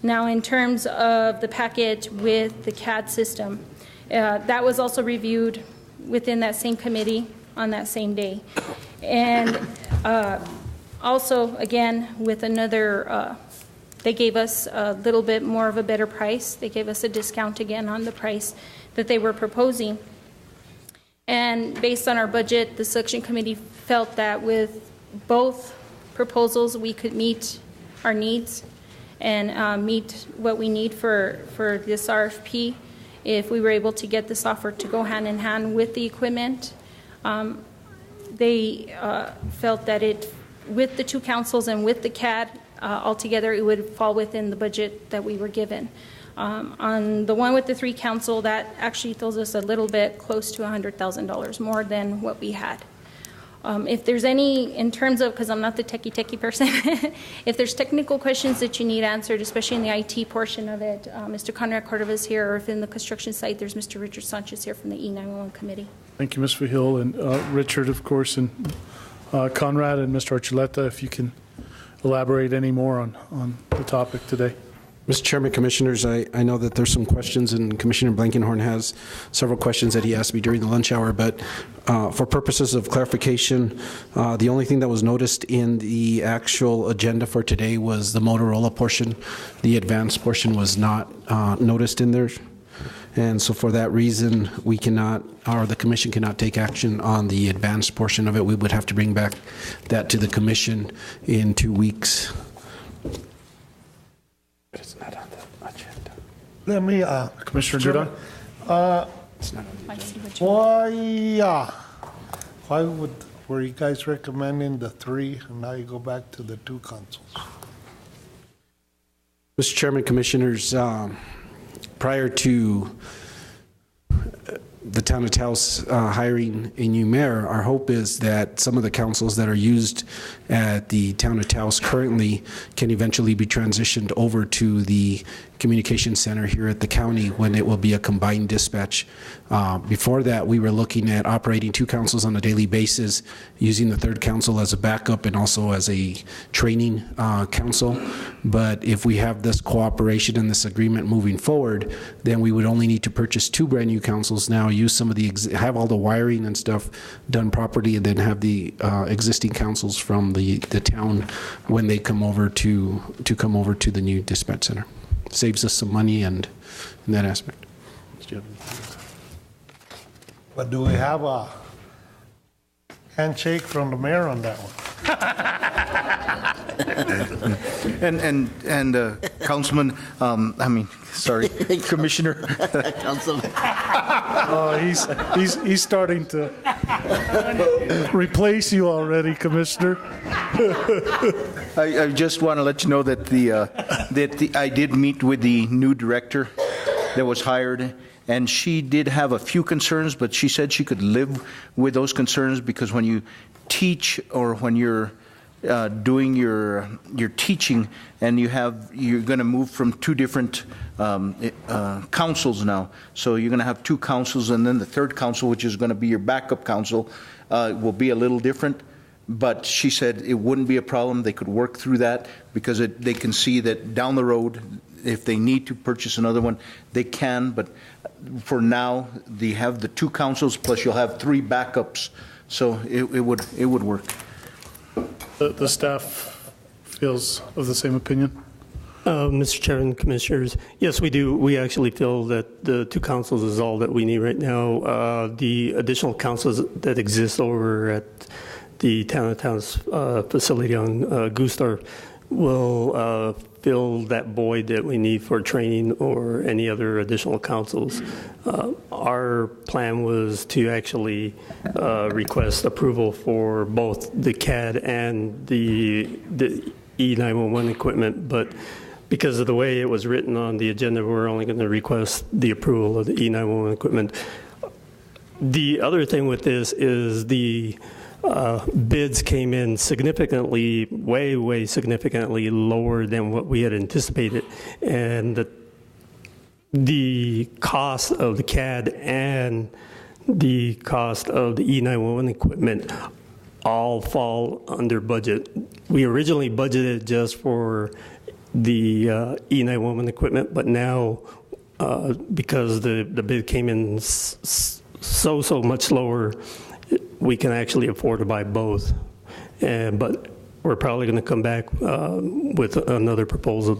Now, in terms of the packet with the CAD system, that was also reviewed within that same committee on that same day. And also, again, with another, they gave us a little bit more of a better price. They gave us a discount again on the price that they were proposing. And based on our budget, the selection committee felt that with both proposals, we could meet our needs and meet what we need for this RFP if we were able to get the software to go hand in hand with the equipment. They felt that with the 2 councils and with the CAD altogether, it would fall within the budget that we were given. On the one with the 3 council, that actually throws us a little bit close to $100,000 more than what we had. If there's any, in terms of, because I'm not the techie person, if there's technical questions that you need answered, especially in the IT portion of it, Mr. Conrad Cordova is here, or if in the construction site, there's Mr. Richard Sanchez here from the E911 committee. Thank you, Ms. Vihil, and Richard, of course, and Conrad and Mr. Archuleta, if you can elaborate any more on the topic today. Mr. Chairman, Commissioners, I know that there's some questions, and Commissioner Blankenhorn has several questions that he asked me during the lunch hour, but for purposes of clarification, the only thing that was noticed in the actual agenda for today was the Motorola portion. The advanced portion was not noticed in there. And so for that reason, we cannot, or the commission cannot take action on the advanced portion of it. We would have to bring back that to the commission in 2 weeks. But it's not on the agenda. Let me, Commissioner Duran? It's not on the agenda. Why were you guys recommending the 3 and now you go back to the 2 consuls? Mr. Chairman, Commissioners, prior to the town of Taos hiring a new mayor, our hope is that some of the councils that are used at the town of Taos currently can eventually be transitioned over to the communication center here at the county when it will be a combined dispatch. Before that, we were looking at operating 2 councils on a daily basis, using the 3rd council as a backup and also as a training council. But if we have this cooperation and this agreement moving forward, then we would only need to purchase 2 brand new councils now, use some of the, have all the wiring and stuff done properly, and then have the existing councils from the town when they come over to the new dispatch center. Saves us some money and in that aspect. But do we have a handshake from the mayor on that one? and Councilman, sorry, Commissioner. Councilman. Oh, he's starting to replace you already, Commissioner. I just want to let you know that I did meet with the new director that was hired, and she did have a few concerns, but she said she could live with those concerns because when you teach or when you're doing your teaching and you're going to move from 2 different councils now. So you're going to have 2 councils, and then the 3rd council, which is going to be your backup council, will be a little different. But she said it wouldn't be a problem. They could work through that because they can see that down the road, if they need to purchase another one, they can. But for now, they have the 2 councils, plus you'll have 3 backups. So it would work. The staff feels of the same opinion? Mr. Chairman, Commissioners, yes, we do. We actually feel that the 2 councils is all that we need right now. The additional councils that exist over at the town of Taos facility on Gustar will fill that void that we need for training or any other additional councils. Our plan was to actually request approval for both the CAD and the E911 equipment, but because of the way it was written on the agenda, we're only going to request the approval of the E911 equipment. The other thing with this is the bids came in significantly, way significantly lower than what we had anticipated, and the cost of the CAD and the cost of the E911 equipment all fall under budget. We originally budgeted just for the E911 equipment, but now because the bid came in so much lower, we can actually afford to buy both. But we're probably going to come back with another proposal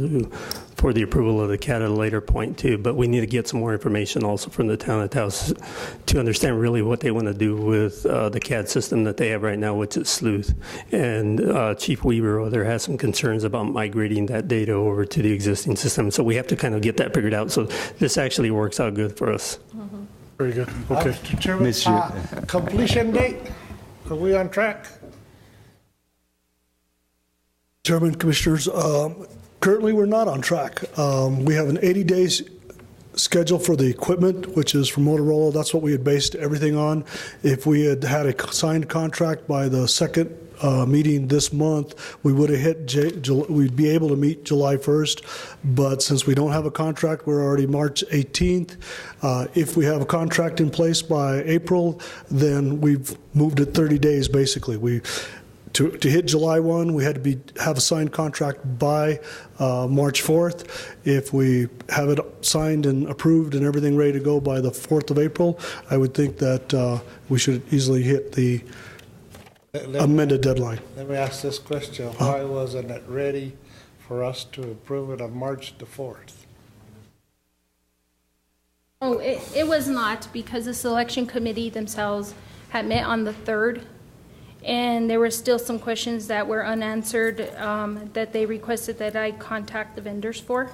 for the approval of the CAD at a later point too. But we need to get some more information also from the town of Taos to understand really what they want to do with the CAD system that they have right now, which is Sleuth. And Chief Weaver there has some concerns about migrating that data over to the existing system. So we have to kind of get that figured out. So this actually works out good for us. Mm-hmm. Very good. Okay. Mr. Chairman, completion date, are we on track? Chairman, Commissioners, currently we're not on track. We have an 80 days schedule for the equipment, which is from Motorola. That's what we had based everything on. If we had had a signed contract by the 2nd meeting this month, we would have hit, we'd be able to meet July 1st. But since we don't have a contract, we're already March 18th. If we have a contract in place by April, then we've moved it 30 days basically. to hit July 1, we had to have a signed contract by March 4th. If we have it signed and approved and everything ready to go by the 4th of April, I would think that we should easily hit the amended deadline. Let me ask this question. Why wasn't it ready for us to approve it on March the 4th? Oh, it was not, because the selection committee themselves had met on the 3rd, and there were still some questions that were unanswered that they requested that I contact the vendors for,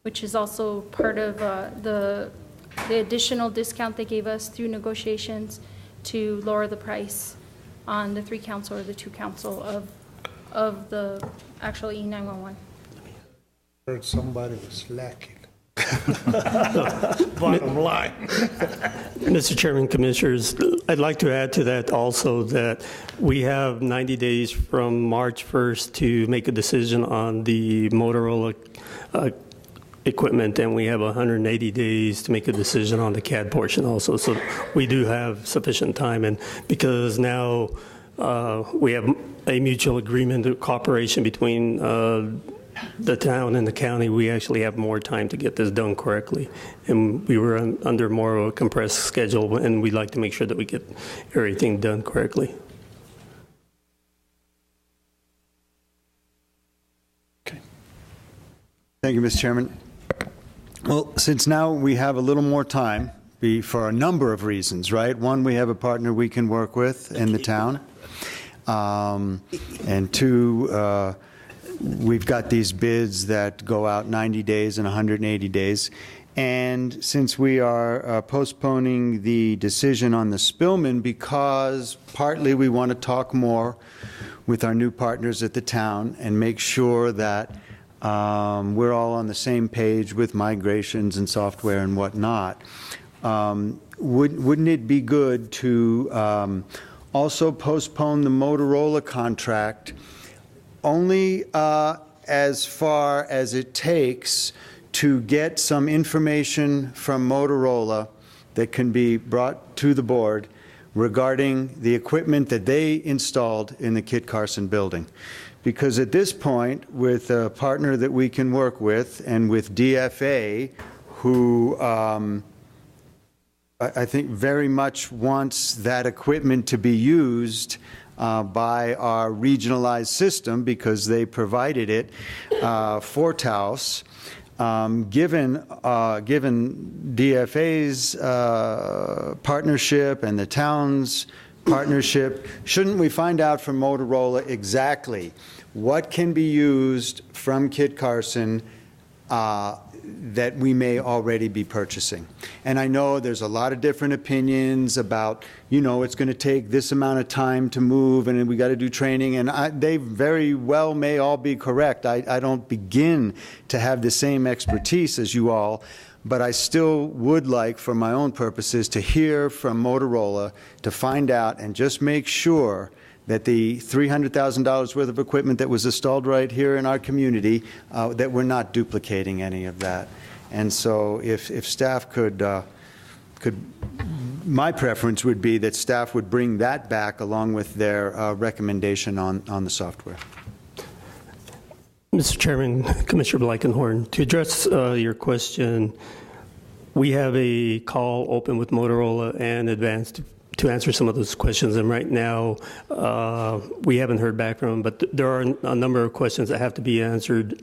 which is also part of the additional discount they gave us through negotiations to lower the price on the 3 council or the 2 council of the actual E911. Heard somebody was slacking. Bottom line. Mr. Chairman, Commissioners, I'd like to add to that also that we have 90 days from March 1st to make a decision on the Motorola equipment, and we have 180 days to make a decision on the CAD portion also. So we do have sufficient time, and because now we have a mutual agreement of cooperation between the town and the county, we actually have more time to get this done correctly. And we were under more of a compressed schedule, and we'd like to make sure that we get everything done correctly. Okay. Thank you, Mr. Chairman. Well, since now we have a little more time, for a number of reasons, right? One, we have a partner we can work with in the town. And 2, we've got these bids that go out 90 days and 180 days. And since we are postponing the decision on the Spillman because partly we want to talk more with our new partners at the town and make sure that we're all on the same page with migrations and software and whatnot, wouldn't it be good to also postpone the Motorola contract only as far as it takes to get some information from Motorola that can be brought to the board regarding the equipment that they installed in the Kit Carson building? Because at this point, with a partner that we can work with and with DFA, who I think very much wants that equipment to be used by our regionalized system because they provided it for Taos. Given DFA's partnership and the town's partnership, shouldn't we find out from Motorola exactly what can be used from Kit Carson that we may already be purchasing? And I know there's a lot of different opinions about, you know, it's going to take this amount of time to move and we got to do training, and they very well may all be correct. I don't begin to have the same expertise as you all, but I still would like, for my own purposes, to hear from Motorola to find out and just make sure that the $300,000 worth of equipment that was installed right here in our community, that we're not duplicating any of that. And so if staff could, my preference would be that staff would bring that back along with their recommendation on the software. Mr. Chairman, Commissioner Blankenhorn, to address your question, we have a call open with Motorola and Advanced to answer some of those questions, and right now we haven't heard back from them, but there are a number of questions that have to be answered.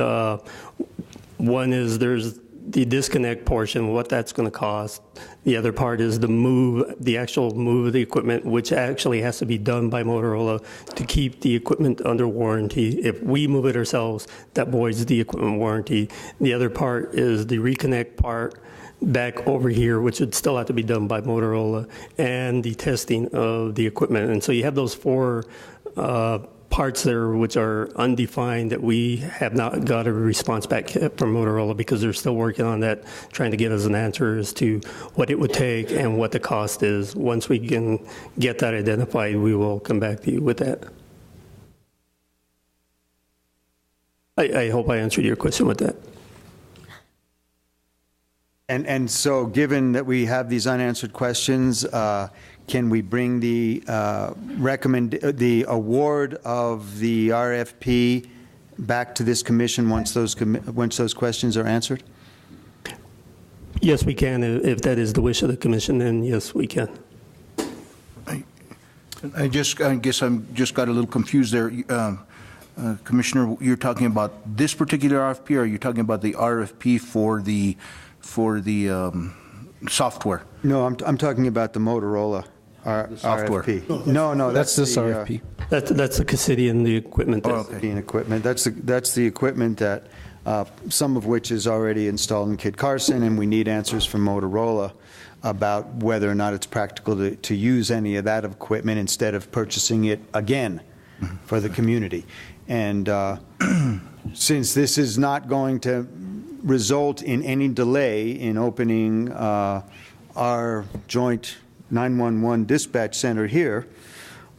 One is there's the disconnect portion, what that's going to cost. The other part is the actual move of the equipment, which actually has to be done by Motorola to keep the equipment under warranty. If we move it ourselves, that voids the equipment warranty. The other part is the reconnect part back over here, which would still have to be done by Motorola, and the testing of the equipment. And so you have those 4 parts there which are undefined that we have not got a response back from Motorola because they're still working on that, trying to get us an answer as to what it would take and what the cost is. Once we can get that identified, we will come back to you with that. I hope I answered your question with that. And so given that we have these unanswered questions, can we bring the the award of the RFP back to this commission once those questions are answered? Yes, we can. If that is the wish of the commission, then yes, we can. I guess I'm just got a little confused there. Commissioner, you're talking about this particular RFP, or are you talking about the RFP for the software? No, I'm talking about the Motorola software. RFP. No, that's this RFP. That's the Cassidy and the equipment. Cassidy equipment. That's the equipment that some of which is already installed in Kit Carson, and we need answers from Motorola about whether or not it's practical to use any of that equipment instead of purchasing it again for the community. And since this is not going to result in any delay in opening our joint 911 dispatch center here,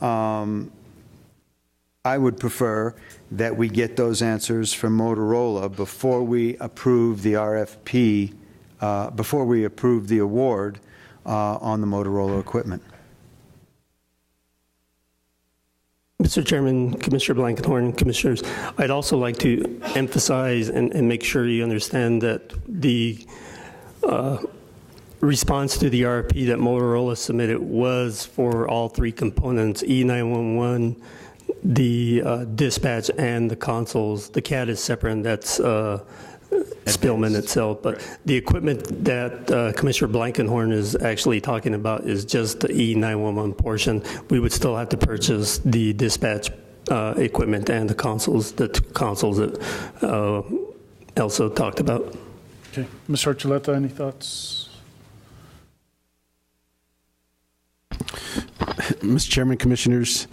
I would prefer that we get those answers from Motorola before we approve the RFP, before we approve the award on the Motorola equipment. Mr. Chairman, Commissioner Blankenhorn, Commissioners, I'd also like to emphasize and make sure you understand that the response to the RFP that Motorola submitted was for all three components, E911, the dispatch, and the consoles. The CAD is separate, and that's Spillman itself. But the equipment that Commissioner Blankenhorn is actually talking about is just the E911 portion. We would still have to purchase the dispatch equipment and the consoles that Elsa talked about. Okay. Ms. Archuleta, any thoughts? Mr. Chairman, Commissioners,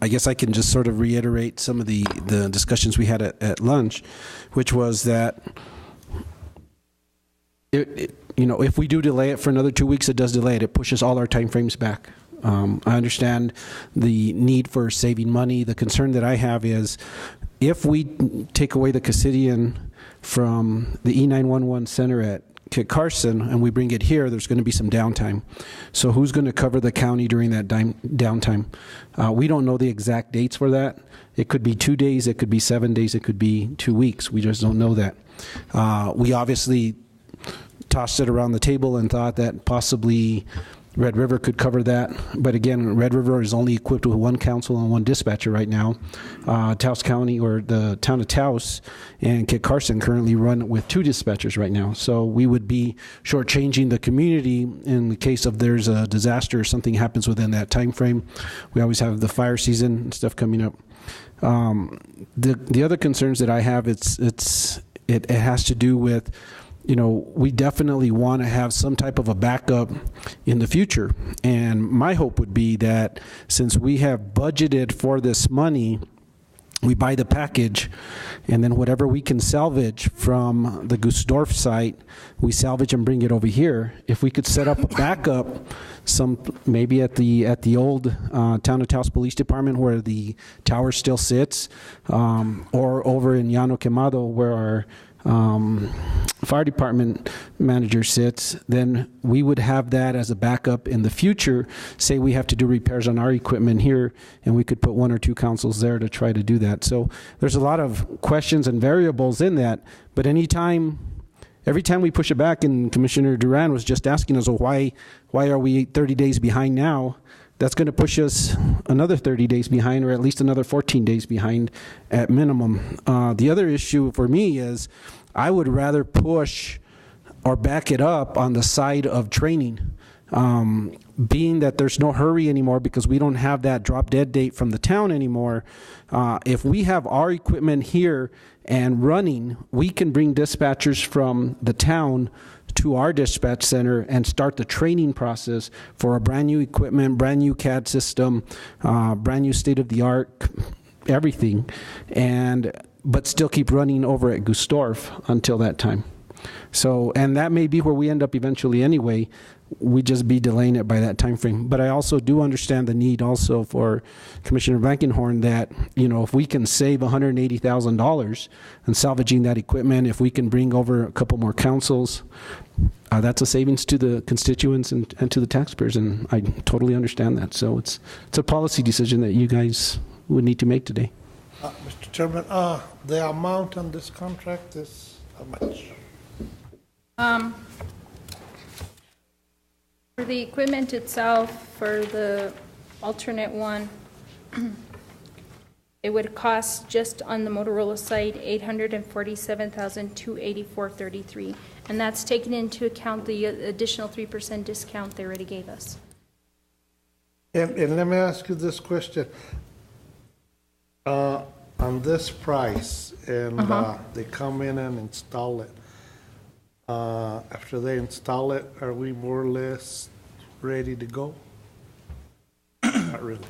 I guess I can just sort of reiterate some of the discussions we had at lunch, which was that if we do delay it for another 2 weeks, it does delay it. It pushes all our timeframes back. I understand the need for saving money. The concern that I have is if we take away the Cassidian from the E911 center at Kit Carson and we bring it here, there's going to be some downtime. So who's going to cover the county during that downtime? We don't know the exact dates for that. It could be 2 days, it could be 7 days, it could be 2 weeks. We just don't know that. We obviously tossed it around the table and thought that possibly Red River could cover that, but again, Red River is only equipped with one council and one dispatcher right now. Taos County, or the town of Taos, and Kit Carson currently run with 2 dispatchers right now. So we would be shortchanging the community in the case of there's a disaster or something happens within that time frame. We always have the fire season and stuff coming up. The other concerns that I have, it has to do with, we definitely want to have some type of a backup in the future. And my hope would be that since we have budgeted for this money, we buy the package, and then whatever we can salvage from the Gusdorf site, we salvage and bring it over here. If we could set up a backup, maybe at the old Town of Taos Police Department where the tower still sits, or over in Llano Quemado where our fire department manager sits, then we would have that as a backup in the future. Say we have to do repairs on our equipment here, and we could put 1 or 2 councils there to try to do that. So there's a lot of questions and variables in that, but every time we push it back, and Commissioner Duran was just asking us, well, why are we 30 days behind now? That's going to push us another 30 days behind, or at least another 14 days behind at minimum. The other issue for me is I would rather push or back it up on the side of training, being that there's no hurry anymore because we don't have that drop dead date from the town anymore. If we have our equipment here and running, we can bring dispatchers from the town to our dispatch center and start the training process for a brand new equipment, brand new CAD system, brand new state-of-the-art everything, but still keep running over at Gusdorf until that time. So, and that may be where we end up eventually anyway. We just be delaying it by that time frame. But I also do understand the need also for Commissioner Blankenhorn that, you know, if we can save $180,000 and salvaging that equipment, if we can bring over a couple more councils, that's a savings to the constituents and to the taxpayers, and I totally understand that. So it's a policy decision that you guys would need to make today. Mr. Chairman, the amount on this contract is how much? For the equipment itself, for the alternate one, it would cost just on the Motorola site $847,284.33, and that's taken into account the additional 3% discount they already gave us. And let me ask you this question. On this price, and they come in and install it, after they install it, are we more or less ready to go? Not really.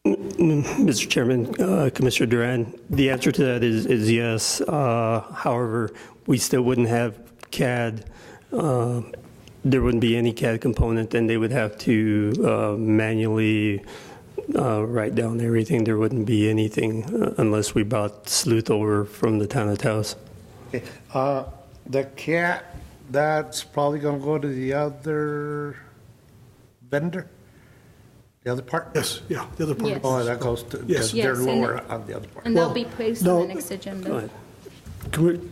Mr. Chairman, Commissioner Duran, the answer to that is yes. However, we still wouldn't have CAD. There wouldn't be any CAD component, and they would have to manually write down everything. There wouldn't be anything unless we brought Sleuth over from the town of Taos. Okay. The CAD, that's probably going to go to the other vendor? The other part? Yes, yeah, the other part. Yes. Oh, that goes to, because they're lower on the other part. And they'll be placed on the next agenda.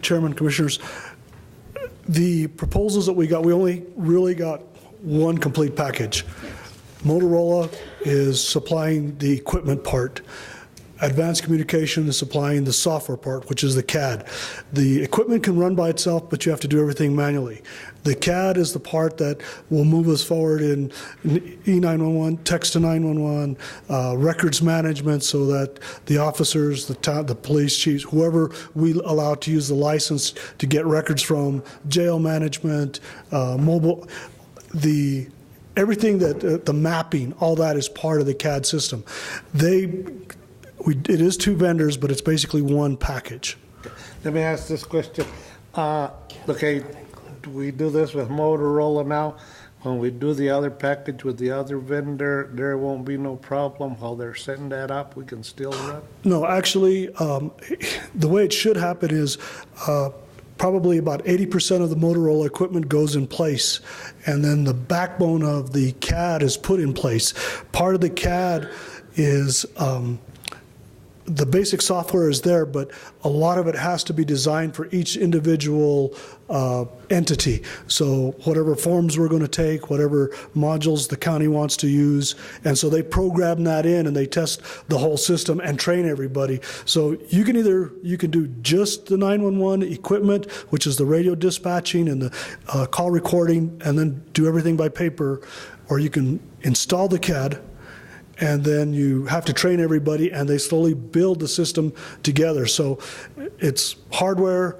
Chairman, Commissioners, the proposals that we got, we only really got one complete package. Motorola is supplying the equipment part. Advanced Communication is supplying the software part, which is the CAD. The equipment can run by itself, but you have to do everything manually. The CAD is the part that will move us forward in E911, text to 911, records management, so that the officers, the police chiefs, whoever we allow to use the license to get records from, jail management, mobile, everything that the mapping, all that is part of the CAD system. It is two vendors, but it's basically one package. Let me ask this question. Okay, we do this with Motorola now. When we do the other package with the other vendor, there won't be no problem while they're setting that up. We can still run. No, actually, the way it should happen is probably about 80% of the Motorola equipment goes in place, and then the backbone of the CAD is put in place. Part of the CAD is the basic software is there, but a lot of it has to be designed for each individual entity. So whatever forms we're going to take, whatever modules the county wants to use, and so they program that in and they test the whole system and train everybody. So you can do just the 911 equipment, which is the radio dispatching and the call recording, and then do everything by paper, or you can install the CAD, and then you have to train everybody, and they slowly build the system together. So it's hardware,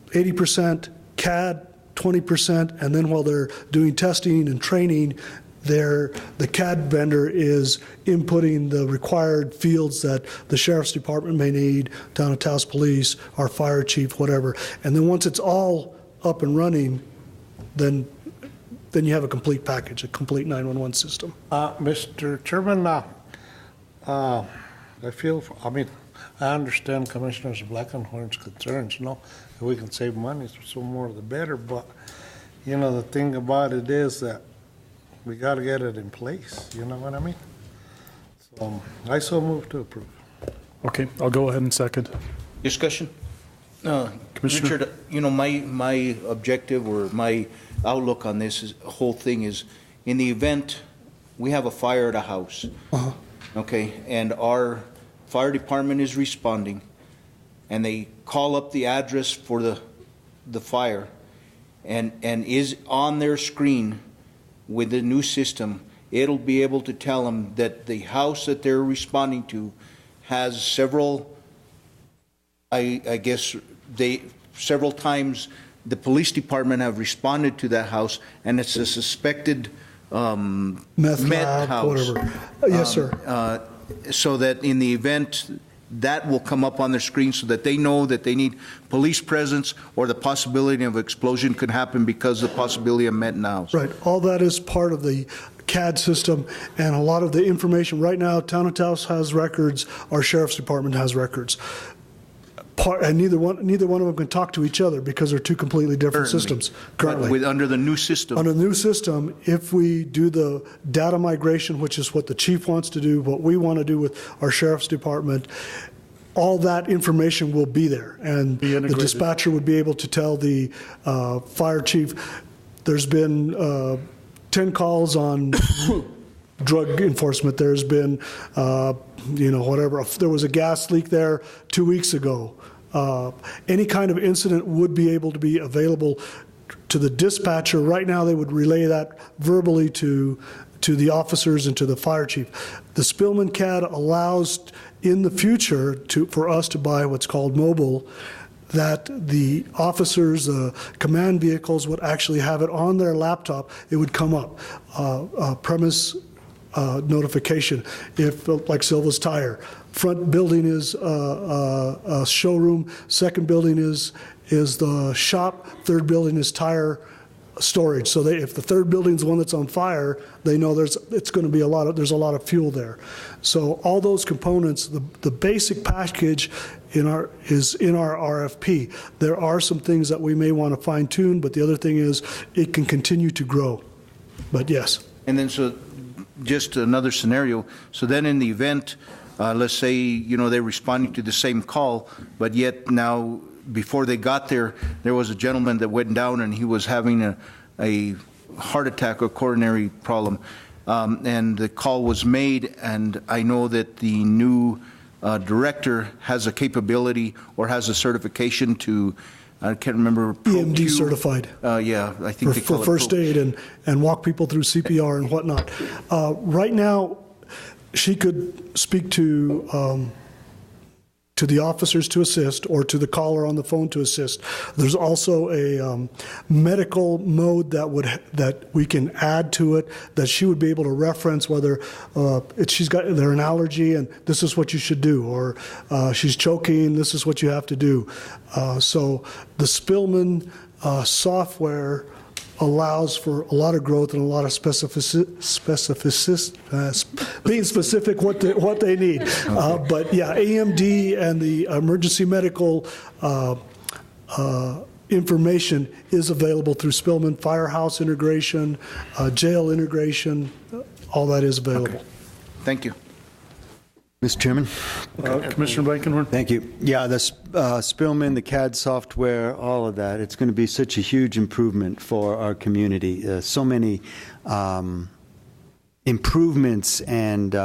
80%, CAD, 20%, and then while they're doing testing and training, the CAD vendor is inputting the required fields that the Sheriff's Department may need, Town of Taos Police, our fire chief, whatever. And then once it's all up and running, then you have a complete package, a complete 911 system. Mr. Chairman, I understand Commissioner Blankenhorn's concerns, if we can save money, so more the better, but, the thing about it is that we got to get it in place, you know what I mean? So I so move to approve. Okay, I'll go ahead and second. Discussion? Commissioner? Richard, my objective or my outlook on this whole thing is, in the event we have a fire at a house, okay, and our fire department is responding, and they call up the address for the fire, and is on their screen with the new system, it'll be able to tell them that the house that they're responding to has several, I guess several times the police department have responded to that house, and it's a suspected meth house. Whatever. Yes, sir. So that in the event that will come up on their screen so that they know that they need police presence or the possibility of explosion could happen because of the possibility of Menton House. Right. All that is part of the CAD system, and a lot of the information right now, Town of Taos has records, our Sheriff's Department has records. And neither one of them can talk to each other because they're two completely different systems currently. Under the new system. Under the new system, if we do the data migration, which is what the chief wants to do, what we want to do with our Sheriff's Department, all that information will be there. And the dispatcher would be able to tell the fire chief, there's been 10 calls on drug enforcement. There's been, whatever. There was a gas leak there 2 weeks ago. Any kind of incident would be able to be available to the dispatcher. Right now, they would relay that verbally to the officers and to the fire chief. The Spillman CAD allows in the future for us to buy what's called mobile, that the officers, command vehicles would actually have it on their laptop. It would come up, premise notification, if like Silva's Tire. Front building is a showroom, second building is the shop, third building is tire storage. So if the third building is the one that's on fire, they know there's a lot of fuel there. So all those components, the basic package is in our RFP. There are some things that we may want to fine tune, but the other thing is it can continue to grow. But yes. And then so just another scenario. So then in the event, let's say, they're responding to the same call, but yet now before they got there, there was a gentleman that went down and he was having a heart attack or coronary problem. And the call was made, and I know that the new director has a capability or has a certification to, I can't remember. EMD certified. Yeah, I think they call for it first aid and walk people through CPR and whatnot. Right now, she could speak to the officers to assist, or to the caller on the phone to assist. There's also a medical mode that we can add to it, that she would be able to reference whether she's got an allergy and this is what you should do, or she's choking, this is what you have to do. So the Spillman software allows for a lot of growth and a lot of being specific what they need. Okay. But yeah, AMD and the emergency medical information is available through Spillman. Firehouse integration, jail integration, all that is available. Okay. Thank you. Mr. Chairman. Commissioner Blankenhorn. Thank you. Yeah, the Spillman, the CAD software, all of that, it's going to be such a huge improvement for our community. So many improvements and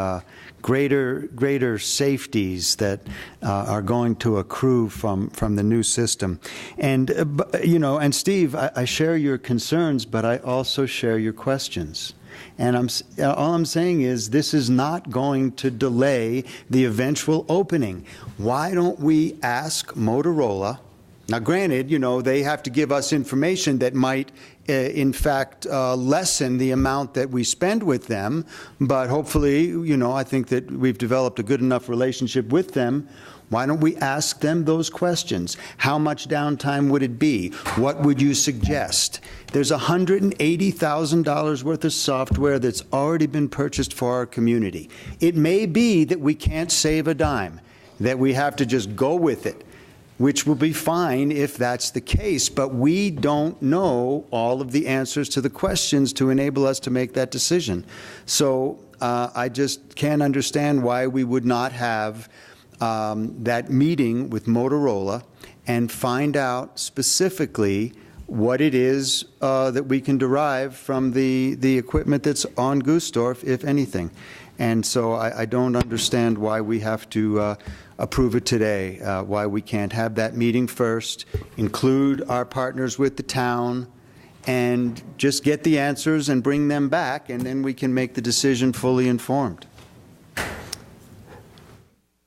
greater safeties that are going to accrue from the new system. And, and Steve, I share your concerns, but I also share your questions. And all I'm saying is this is not going to delay the eventual opening. Why don't we ask Motorola? Now, granted, they have to give us information that might, in fact, lessen the amount that we spend with them. But hopefully, I think that we've developed a good enough relationship with them. Why don't we ask them those questions? How much downtime would it be? What would you suggest? There's $180,000 worth of software that's already been purchased for our community. It may be that we can't save a dime, that we have to just go with it, which will be fine if that's the case, but we don't know all of the answers to the questions to enable us to make that decision. So I just can't understand why we would not have that meeting with Motorola and find out specifically what it is that we can derive from the equipment that's on Gustorf, if anything. And so I don't understand why we have to approve it today, why we can't have that meeting first, include our partners with the town, and just get the answers and bring them back, and then we can make the decision fully informed.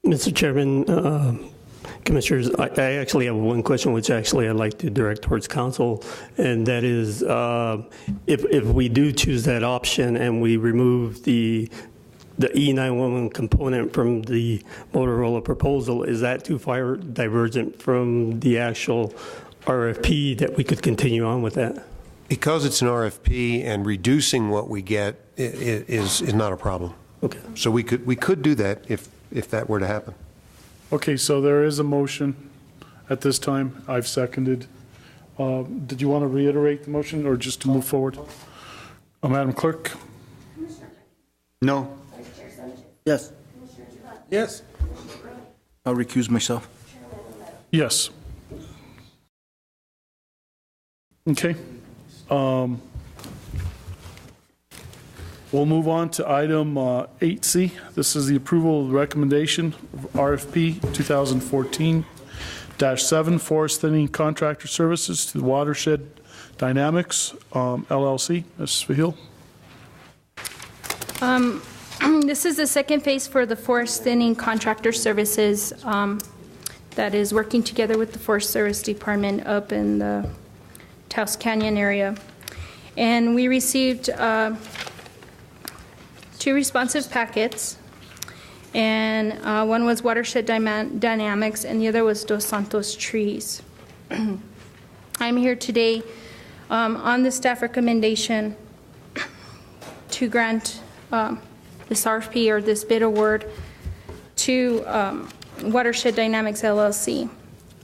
Mr. Chairman, Commissioners, I actually have one question which actually I'd like to direct towards council, and that is if we do choose that option and we remove the the E911 component from the Motorola proposal, is that too far divergent from the actual RFP that we could continue on with that? Because it's an RFP and reducing what we get is not a problem. Okay. So we could do that if that were to happen. Okay, so there is a motion at this time. I've seconded. Did you want to reiterate the motion or just to move forward? Madam Clerk? No. Yes. Yes. I'll recuse myself. Yes. Okay. We'll move on to item 8C. This is the approval of the recommendation of RFP 2014-7 Forest Thinning Contractor Services to the Watershed Dynamics LLC. Ms. Fahil. This is the second phase for the forest thinning contractor services that is working together with the Forest Service Department up in the Taos Canyon area. And we received 2 responsive packets, and one was Watershed Dynamics and the other was Dos Santos Trees. I'm here today on the staff recommendation to grant this RFP or this bid award to Watershed Dynamics LLC.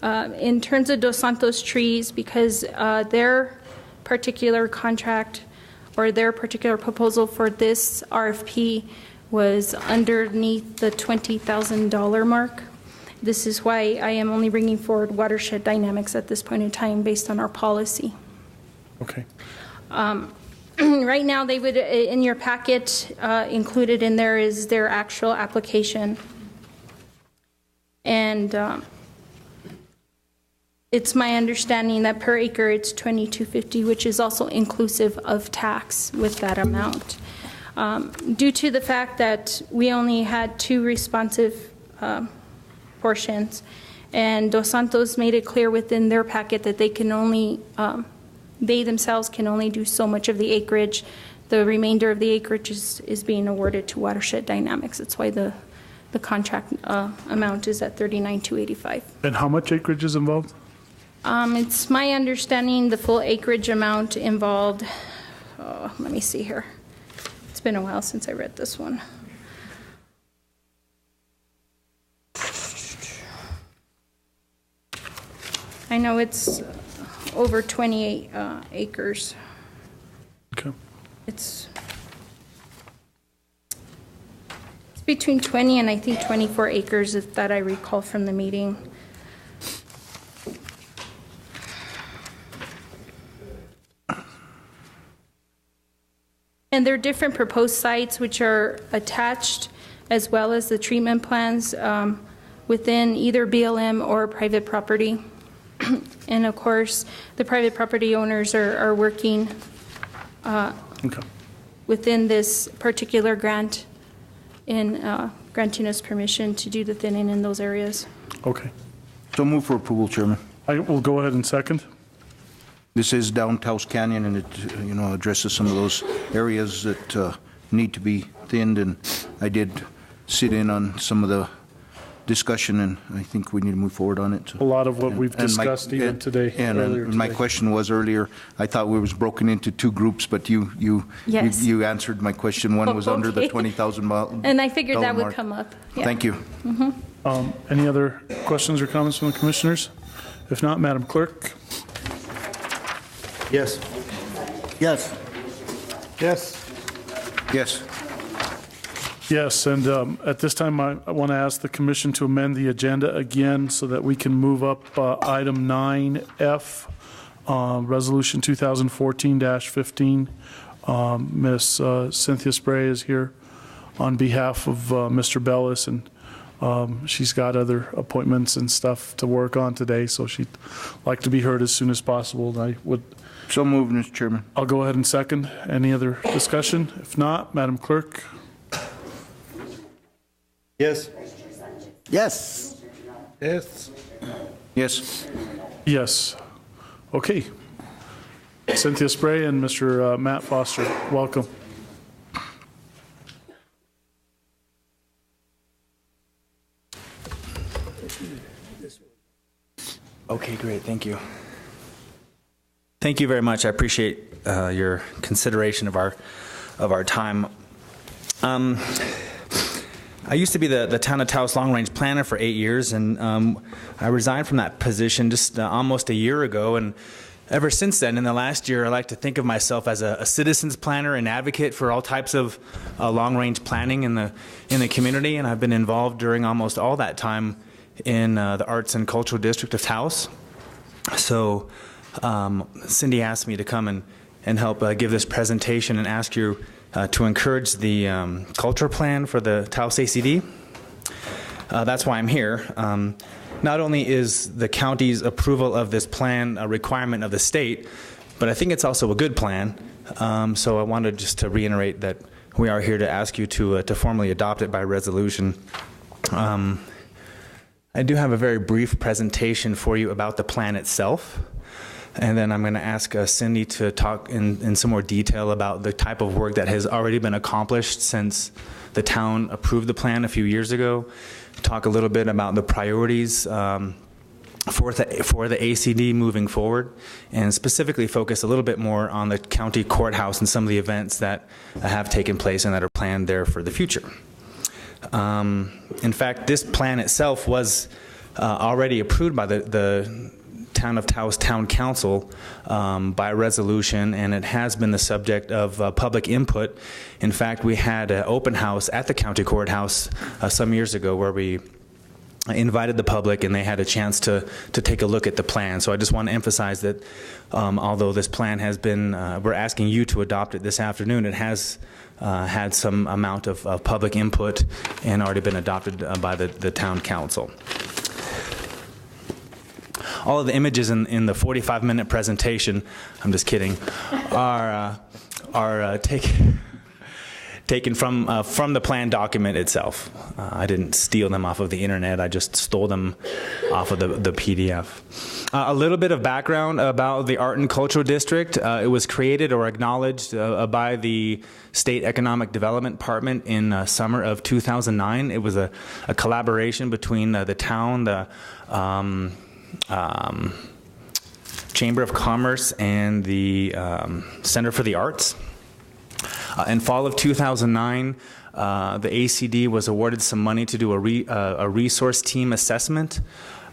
In terms of Dos Santos Trees, because their particular contract or their particular proposal for this RFP was underneath the $20,000 mark. This is why I am only bringing forward Watershed Dynamics at this point in time based on our policy. Okay. Right now, they would, in your packet, included in there is their actual application. And it's my understanding that per acre it's $22.50, which is also inclusive of tax with that amount. Due to the fact that we only had 2 responsive portions, and Dos Santos made it clear within their packet that they can only, they themselves can only do so much of the acreage. The remainder of the acreage is being awarded to Watershed Dynamics. That's why the contract amount is at $39,285. And how much acreage is involved? It's my understanding the full acreage amount involved, let me see here. It's been a while since I read this one. I know it's over 28 acres. Okay. It's between 20 and I think 24 acres, if that I recall from the meeting. And there are different proposed sites which are attached, as well as the treatment plans within either BLM or private property. And of course, the private property owners are working within this particular grant in granting us permission to do the thinning in those areas. Okay. So move for approval, Chairman. I will go ahead and second. This is down Taos Canyon, and it, addresses some of those areas that need to be thinned, and I did sit in on some of the discussion, and I think we need to move forward on it. A lot of what we've discussed even today. And my question was earlier, I thought we was broken into 2 groups, but you answered my question. One was under the 20,000 mile. And I figured that would mark. come up. Yeah. Thank you. Any other questions or comments from the commissioners? If not, Madam Clerk. Yes. Yes. Yes. Yes. Yes, and at this time, I want to ask the commission to amend the agenda again so that we can move up item 9F, Resolution 2014-15. Ms. Cynthia Spray is here on behalf of Mr. Bellis, and she's got other appointments and stuff to work on today, so she'd like to be heard as soon as possible. And I would. So moved, Mr. Chairman. I'll go ahead and second. Any other discussion? If not, Madam Clerk. Yes. Yes. Yes. Yes. Yes. Okay. Cynthia Spray and Mr. Matt Foster, welcome. Okay, great. Thank you. Thank you very much. I appreciate your consideration of our time. I used to be the Town of Taos long-range planner for 8 years, and I resigned from that position just almost a year ago. And ever since then, in the last year, I like to think of myself as a citizens planner and advocate for all types of long-range planning in the community. And I've been involved during almost all that time in the Arts and Cultural District of Taos. So Cindy asked me to come and help give this presentation and ask you to encourage the culture plan for the Taos ACD. That's why I'm here. Not only is the county's approval of this plan a requirement of the state, but I think it's also a good plan. So I wanted just to reiterate that we are here to ask you to formally adopt it by resolution. I do have a very brief presentation for you about the plan itself. And then I'm going to ask Cindy to talk in some more detail about the type of work that has already been accomplished since the town approved the plan a few years ago. Talk a little bit about the priorities for the ACD moving forward, and specifically focus a little bit more on the county courthouse and some of the events that have taken place and that are planned there for the future. In fact, this plan itself was already approved by the Town of Taos Town Council by resolution, and it has been the subject of public input. In fact, we had an open house at the county courthouse some years ago where we invited the public and they had a chance to take a look at the plan. So I just want to emphasize that although this plan has been, we're asking you to adopt it this afternoon, it has had some amount of public input and already been adopted by the Town Council. All of the images in the 45-minute presentation, I'm just kidding, are taken from the plan document itself. I didn't steal them off of the internet. I just stole them off of the PDF. A little bit of background about the Art and Cultural District. It was created or acknowledged by the State Economic Development Department in summer of 2009. It was a collaboration between the town, the Chamber of Commerce, and the Center for the Arts. In fall of 2009, the ACD was awarded some money to do a resource team assessment.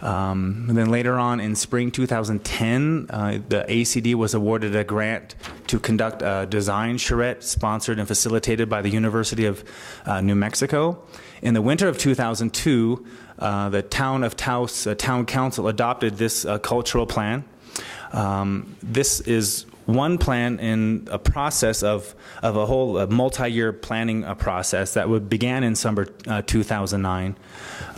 And then later on in spring 2010, the ACD was awarded a grant to conduct a design charrette sponsored and facilitated by the University of New Mexico. In the winter of 2002, the Town of Taos Town Council adopted this cultural plan. This is one plan in a process of a whole multi-year planning process that began in summer 2009.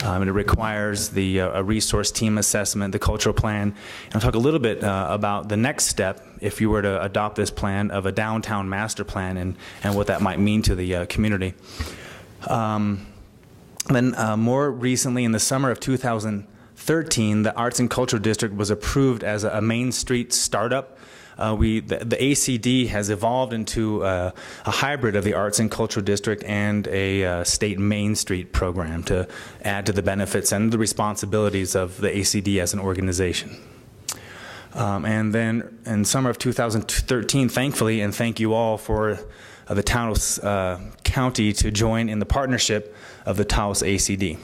And it requires the resource team assessment, the cultural plan. And I'll talk a little bit about the next step if you were to adopt this plan of a downtown master plan and what that might mean to the community. Then more recently, in the summer of 2013, the Arts and Cultural District was approved as a Main Street startup. The ACD has evolved into a hybrid of the Arts and Cultural District and a state Main Street program to add to the benefits and the responsibilities of the ACD as an organization. And then in summer of 2013, thankfully, and thank you all for the Taos County to join in the partnership of the Taos ACD.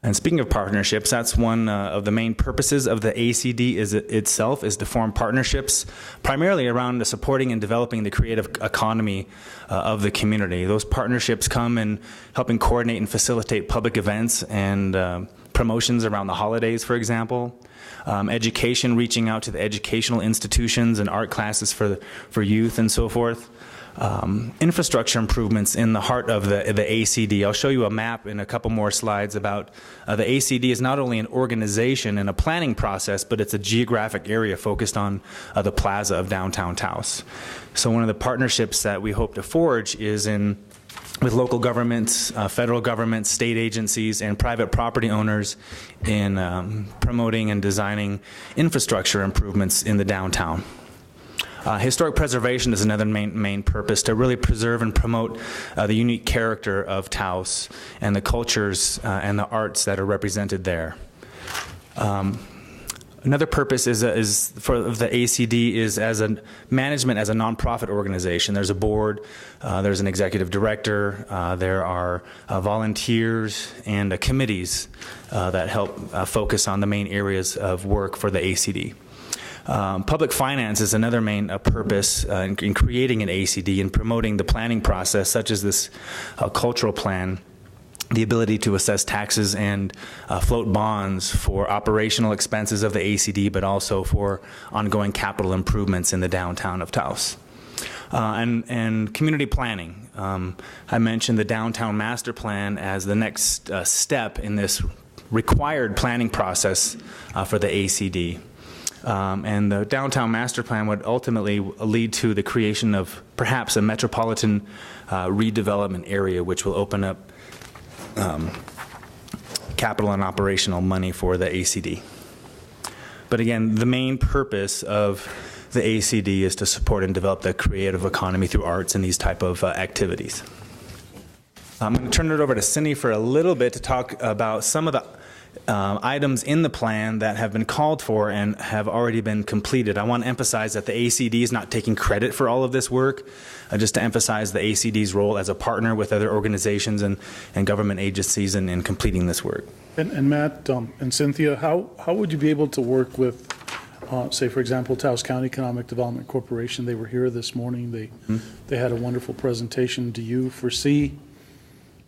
And speaking of partnerships, that's one of the main purposes of the ACD itself is to form partnerships primarily around the supporting and developing the creative economy of the community. Those partnerships come in helping coordinate and facilitate public events and promotions around the holidays, for example. Education, reaching out to the educational institutions and art classes for youth and so forth. Infrastructure improvements in the heart of the ACD. I'll show you a map in a couple more slides about the ACD is not only an organization and a planning process, but it's a geographic area focused on the plaza of downtown Taos. So one of the partnerships that we hope to forge is with local governments, federal governments, state agencies, and private property owners in promoting and designing infrastructure improvements in the downtown. Historic preservation is another main purpose, to really preserve and promote the unique character of Taos and the cultures and the arts that are represented there. Another purpose is for the ACD is as a management as a nonprofit organization. There's a board, there's an executive director, there are volunteers and committees that help focus on the main areas of work for the ACD. Public finance is another main purpose in creating an ACD and promoting the planning process, such as this cultural plan. The ability to assess taxes and float bonds for operational expenses of the ACD, but also for ongoing capital improvements in the downtown of Taos. And community planning. I mentioned the downtown master plan as the next step in this required planning process for the ACD. And the downtown master plan would ultimately lead to the creation of perhaps a metropolitan redevelopment area, which will open up capital and operational money for the ACD. But again, the main purpose of the ACD is to support and develop the creative economy through arts and these type of activities. I'm going to turn it over to Cindy for a little bit to talk about some of the items in the plan that have been called for and have already been completed. I want to emphasize that the ACD is not taking credit for all of this work, just to emphasize the ACD's role as a partner with other organizations and government agencies in completing this work. And Matt and Cynthia, how would you be able to work with, say, for example, Taos County Economic Development Corporation? They were here this morning. They had a wonderful presentation. Do you foresee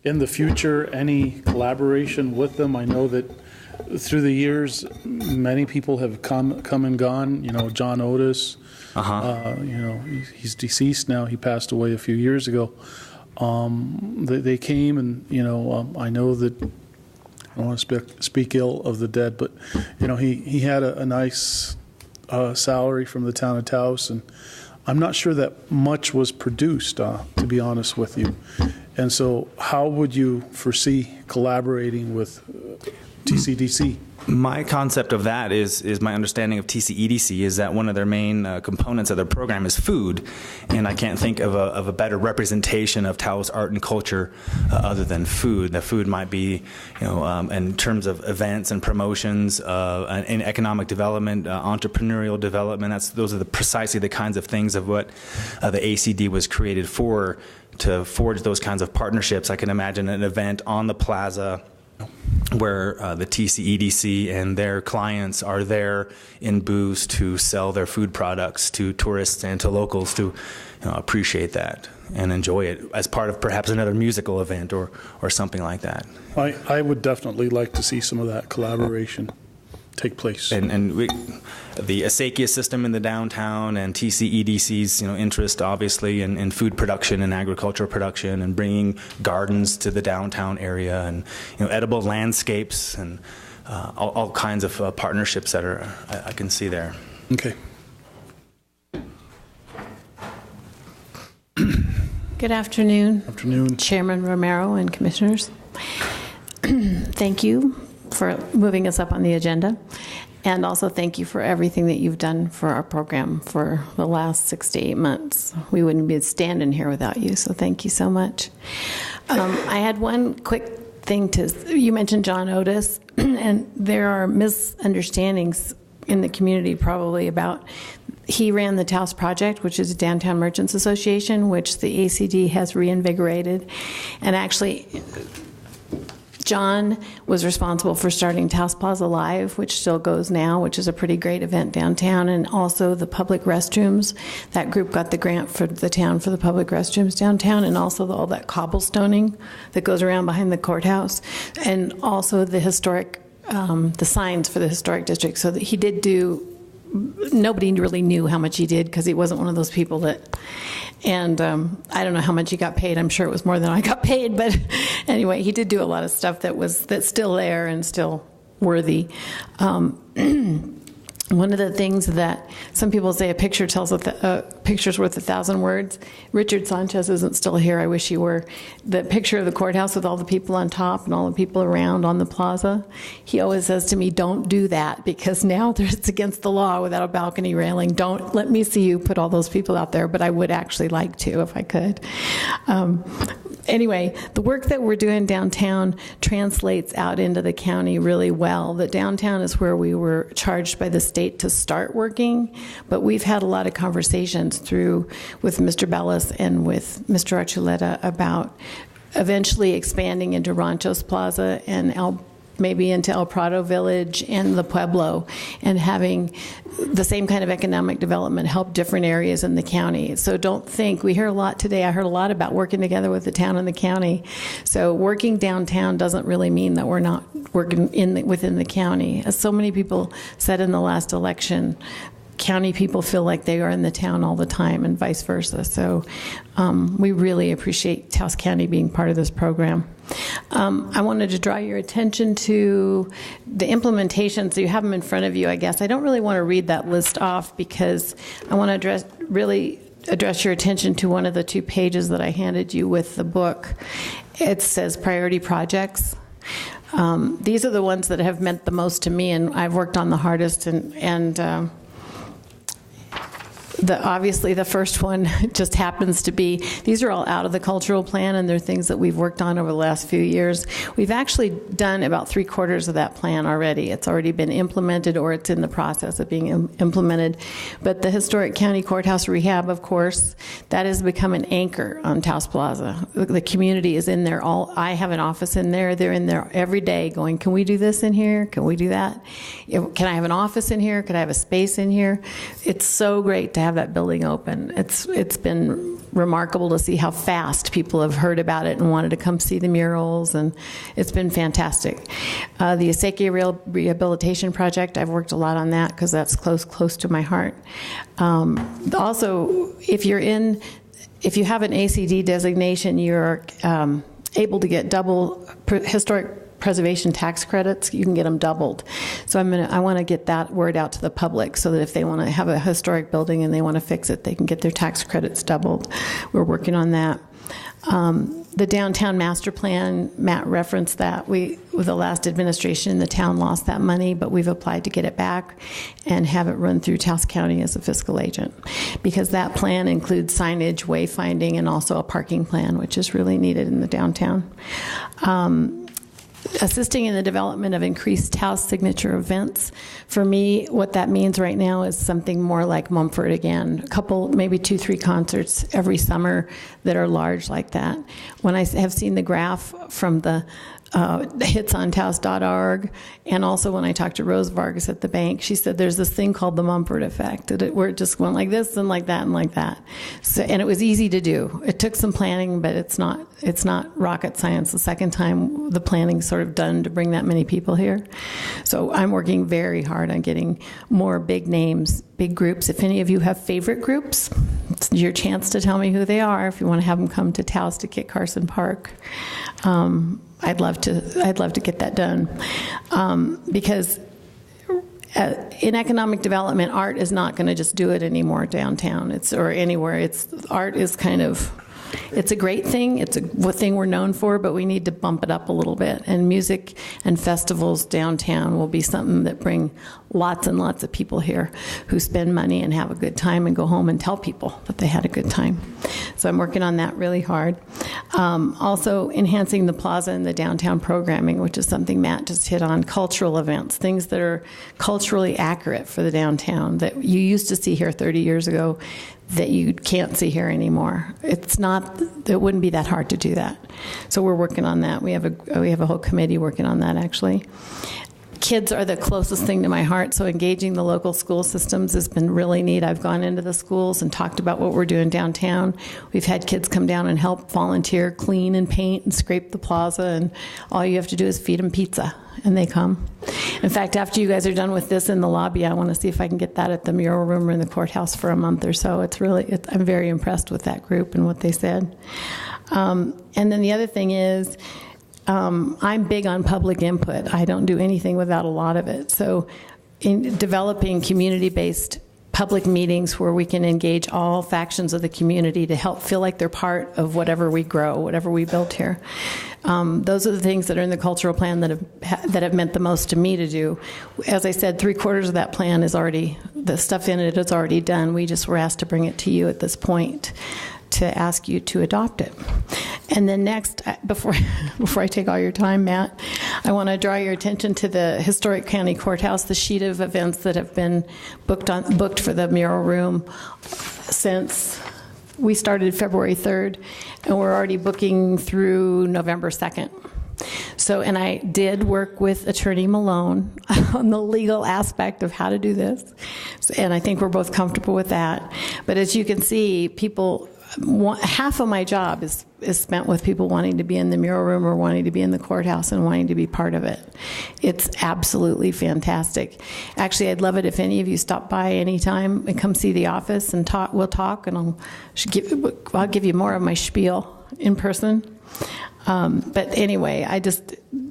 in the future any collaboration with them? I know that through the years, many people have come and gone. You know, John Otis. You know, he's deceased now. He passed away a few years ago. They came, and you know, I know that I don't want to speak ill of the dead, but you know, he had a nice salary from the town of Taos, and I'm not sure that much was produced, to be honest with you. And so, how would you foresee collaborating with TCDC? My concept of that is my understanding of TCEDC is that one of their main components of their program is food, and I can't think of a better representation of Taos art and culture other than food. The food might be, you know, in terms of events and promotions, in economic development, entrepreneurial development. Those are precisely the kinds of things of what the ACD was created for, to forge those kinds of partnerships. I can imagine an event on the plaza where the TCEDC and their clients are there in booths to sell their food products to tourists and to locals to, you know, appreciate that and enjoy it as part of perhaps another musical event or something like that. I would definitely like to see some of that collaboration take place. And the Acequia system in the downtown and TCEDC's, you know, interest obviously in food production and agricultural production and bringing gardens to the downtown area and, you know, edible landscapes and all kinds of partnerships that I can see there. Okay. Good afternoon. Afternoon. Chairman Romero and Commissioners. Thank you for moving us up on the agenda. And also thank you for everything that you've done for our program for the last 6 to 8 months. We wouldn't be standing here without you, so thank you so much. I had one quick thing you mentioned John Otis, and there are misunderstandings in the community probably about, he ran the Taos Project, which is a Downtown Merchants Association, which the ACD has reinvigorated. And actually, John was responsible for starting Taos Plaza Live, which still goes now, which is a pretty great event downtown, and also the public restrooms. That group got the grant for the town for the public restrooms downtown, and also all that cobblestoning that goes around behind the courthouse, and also the historic, the signs for the historic district. So that he did do, nobody really knew how much he did because he wasn't one of those people that, and I don't know how much he got paid. I'm sure it was more than I got paid, but anyway, he did do a lot of stuff that's still there and still worthy. One of the things that some people say a picture tells a picture's worth 1,000 words. Richard Sanchez isn't still here. I wish he were. The picture of the courthouse with all the people on top and all the people around on the plaza. He always says to me, "Don't do that because now it's against the law without a balcony railing. Don't let me see you put all those people out there." But I would actually like to if I could. anyway, the work that we're doing downtown translates out into the county really well. The downtown is where we were charged by the state to start working, but we've had a lot of conversations with Mr. Bellis and with Mr. Archuleta about eventually expanding into Ranchos Plaza and maybe into El Prado Village and the Pueblo, and having the same kind of economic development help different areas in the county. So don't think, we hear a lot today, I heard a lot about working together with the town and the county. So working downtown doesn't really mean that we're not working within the county. As so many people said in the last election, county people feel like they are in the town all the time and vice versa. So we really appreciate Taos County being part of this program. I wanted to draw your attention to the implementation, so you have them in front of you, I guess. I don't really want to read that list off because I want to address your attention to one of the 2 pages that I handed you with the book. It says priority projects. These are the ones that have meant the most to me, and I've worked on the hardest, and obviously the first one just happens to be, these are all out of the cultural plan, and they're things that we've worked on over the last few years. We've actually done about 3/4 of that plan already. It's already been implemented, or it's in the process of being implemented. But the historic county courthouse rehab, of course, that has become an anchor on Taos Plaza. The community is in there. I have an office in there. They're in there every day going, can we do this in here? Can we do that? Can I have an office in here? Could I have a space in here? It's so great to have that building open. It's been remarkable to see how fast people have heard about it and wanted to come see the murals, and it's been fantastic. The Acequia Rehabilitation Project, I've worked a lot on that because that's close to my heart. Also, if you have an ACD designation, you're able to get double historic preservation tax credits. You can get them doubled. So I want to get that word out to the public so that if they want to have a historic building and they want to fix it, they can get their tax credits doubled. We're working on that. The downtown master plan, Matt referenced that. With the last administration, the town lost that money, but we've applied to get it back and have it run through Taos County as a fiscal agent, because that plan includes signage, wayfinding, and also a parking plan, which is really needed in the downtown. Assisting in the development of increased Taos signature events. For me, what that means right now is something more like Mumford again. A couple, maybe 2-3 concerts every summer that are large like that. When I have seen the graph from the hitsontaos.org, and also when I talked to Rose Vargas at the bank, she said there's this thing called the Mumford effect, where it just went like this and like that and like that. So, and it was easy to do. It took some planning, but it's not rocket science. The second time the planning's sort of done to bring that many people here. So I'm working very hard on getting more big names, big groups. If any of you have favorite groups, it's your chance to tell me who they are if you want to have them come to Taos to Kit Carson Park. I'd love to get that done, because in economic development, art is not going to just do it anymore downtown. Or anywhere. Art is kind of. It's a great thing. It's a thing we're known for, but we need to bump it up a little bit. And music and festivals downtown will be something that bring lots and lots of people here who spend money and have a good time and go home and tell people that they had a good time. So I'm working on that really hard. Also enhancing the plaza and the downtown programming, which is something Matt just hit on. Cultural events, things that are culturally accurate for the downtown that you used to see here 30 years ago that you can't see here anymore. It wouldn't be that hard to do that. So we're working on that. We have a whole committee working on that, actually. Kids are the closest thing to my heart, so engaging the local school systems has been really neat. I've gone into the schools and talked about what we're doing downtown. We've had kids come down and help volunteer, clean and paint and scrape the plaza, and all you have to do is feed them pizza, and they come. In fact, after you guys are done with this in the lobby, I want to see if I can get that at the mural room or in the courthouse for a month or so. I'm very impressed with that group and what they said. And then the other thing is, I'm big on public input. I don't do anything without a lot of it. So in developing community-based public meetings where we can engage all factions of the community to help feel like they're part of whatever we grow, whatever we build here. Those are the things that are in the cultural plan that have meant the most to me to do. As I said, 3/4 of that plan is already, the stuff in it is already done. We just were asked to bring it to you at this point to ask you to adopt it. And then next, before I take all your time, Matt, I want to draw your attention to the Historic County Courthouse, the sheet of events that have been booked for the mural room since we started February 3rd, and we're already booking through November 2nd. So, and I did work with Attorney Malone on the legal aspect of how to do this, and I think we're both comfortable with that. But as you can see, people, half of my job is spent with people wanting to be in the mural room or wanting to be in the courthouse and wanting to be part of it. It's absolutely fantastic. Actually, I'd love it if any of you stop by anytime and come see the office and talk. We'll talk, and I'll give you more of my spiel in person. But anyway,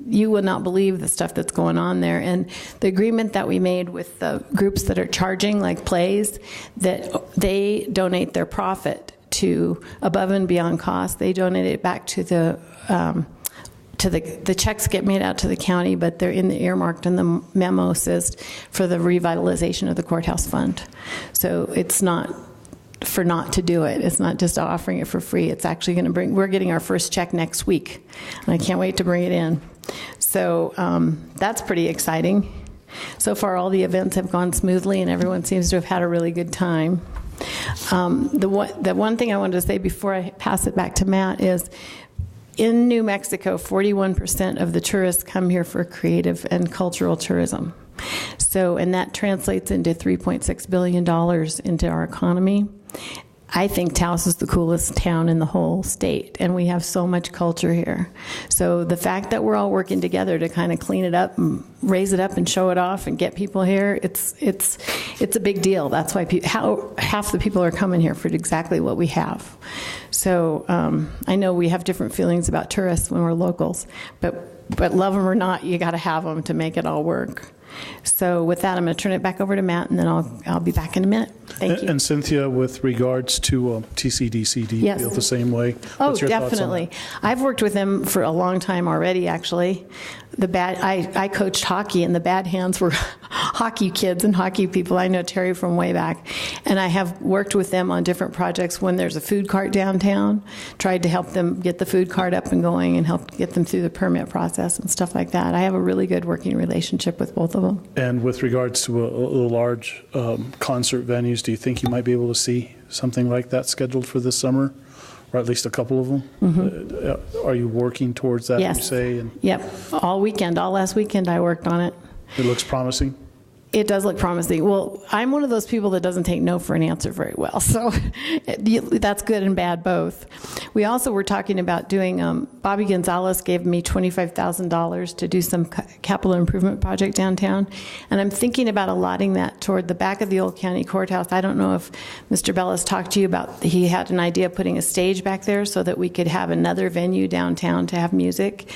you will not believe the stuff that's going on there. And the agreement that we made with the groups that are charging, like plays, that they donate their profit to above and beyond cost. They donate it back to the checks get made out to the county, but they're earmarked, and the memo says for the revitalization of the courthouse fund. So it's not for not to do it. It's not just offering it for free. It's actually going to we're getting our first check next week, and I can't wait to bring it in. So that's pretty exciting. So far, all the events have gone smoothly, and everyone seems to have had a really good time. The one thing I wanted to say before I pass it back to Matt is, in New Mexico, 41% of the tourists come here for creative and cultural tourism. So, and that translates into $3.6 billion into our economy. I think Taos is the coolest town in the whole state, and we have so much culture here. So the fact that we're all working together to kind of clean it up and raise it up and show it off and get people here, it's a big deal. That's why half the people are coming here for exactly what we have. So I know we have different feelings about tourists when we're locals, but love them or not, you got to have them to make it all work. So with that, I'm going to turn it back over to Matt, and then I'll be back in a minute. Thank you. And Cynthia, with regards to TCDC, do you feel the same way? Oh, What's your definitely. thoughts on I've worked with them for a long time already, actually. I coached hockey, and the Bad Hands were hockey kids and hockey people. I know Terry from way back. And I have worked with them on different projects when there's a food cart downtown, tried to help them get the food cart up and going and help get them through the permit process and stuff like that. I have a really good working relationship with both of them. And with regards to a large concert venues, do you think you might be able to see something like that scheduled for this summer, or at least a couple of them? Mm-hmm. Are you working towards that, yes. You say? Yep. All last weekend I worked on it. It looks promising? It does look promising. Well, I'm one of those people that doesn't take no for an answer very well, so that's good and bad both. We also were talking about doing, Bobby Gonzalez gave me $25,000 to do some capital improvement project downtown, and I'm thinking about allotting that toward the back of the old county courthouse. I don't know if Mr. Bellis talked to you about, he had an idea of putting a stage back there so that we could have another venue downtown to have music,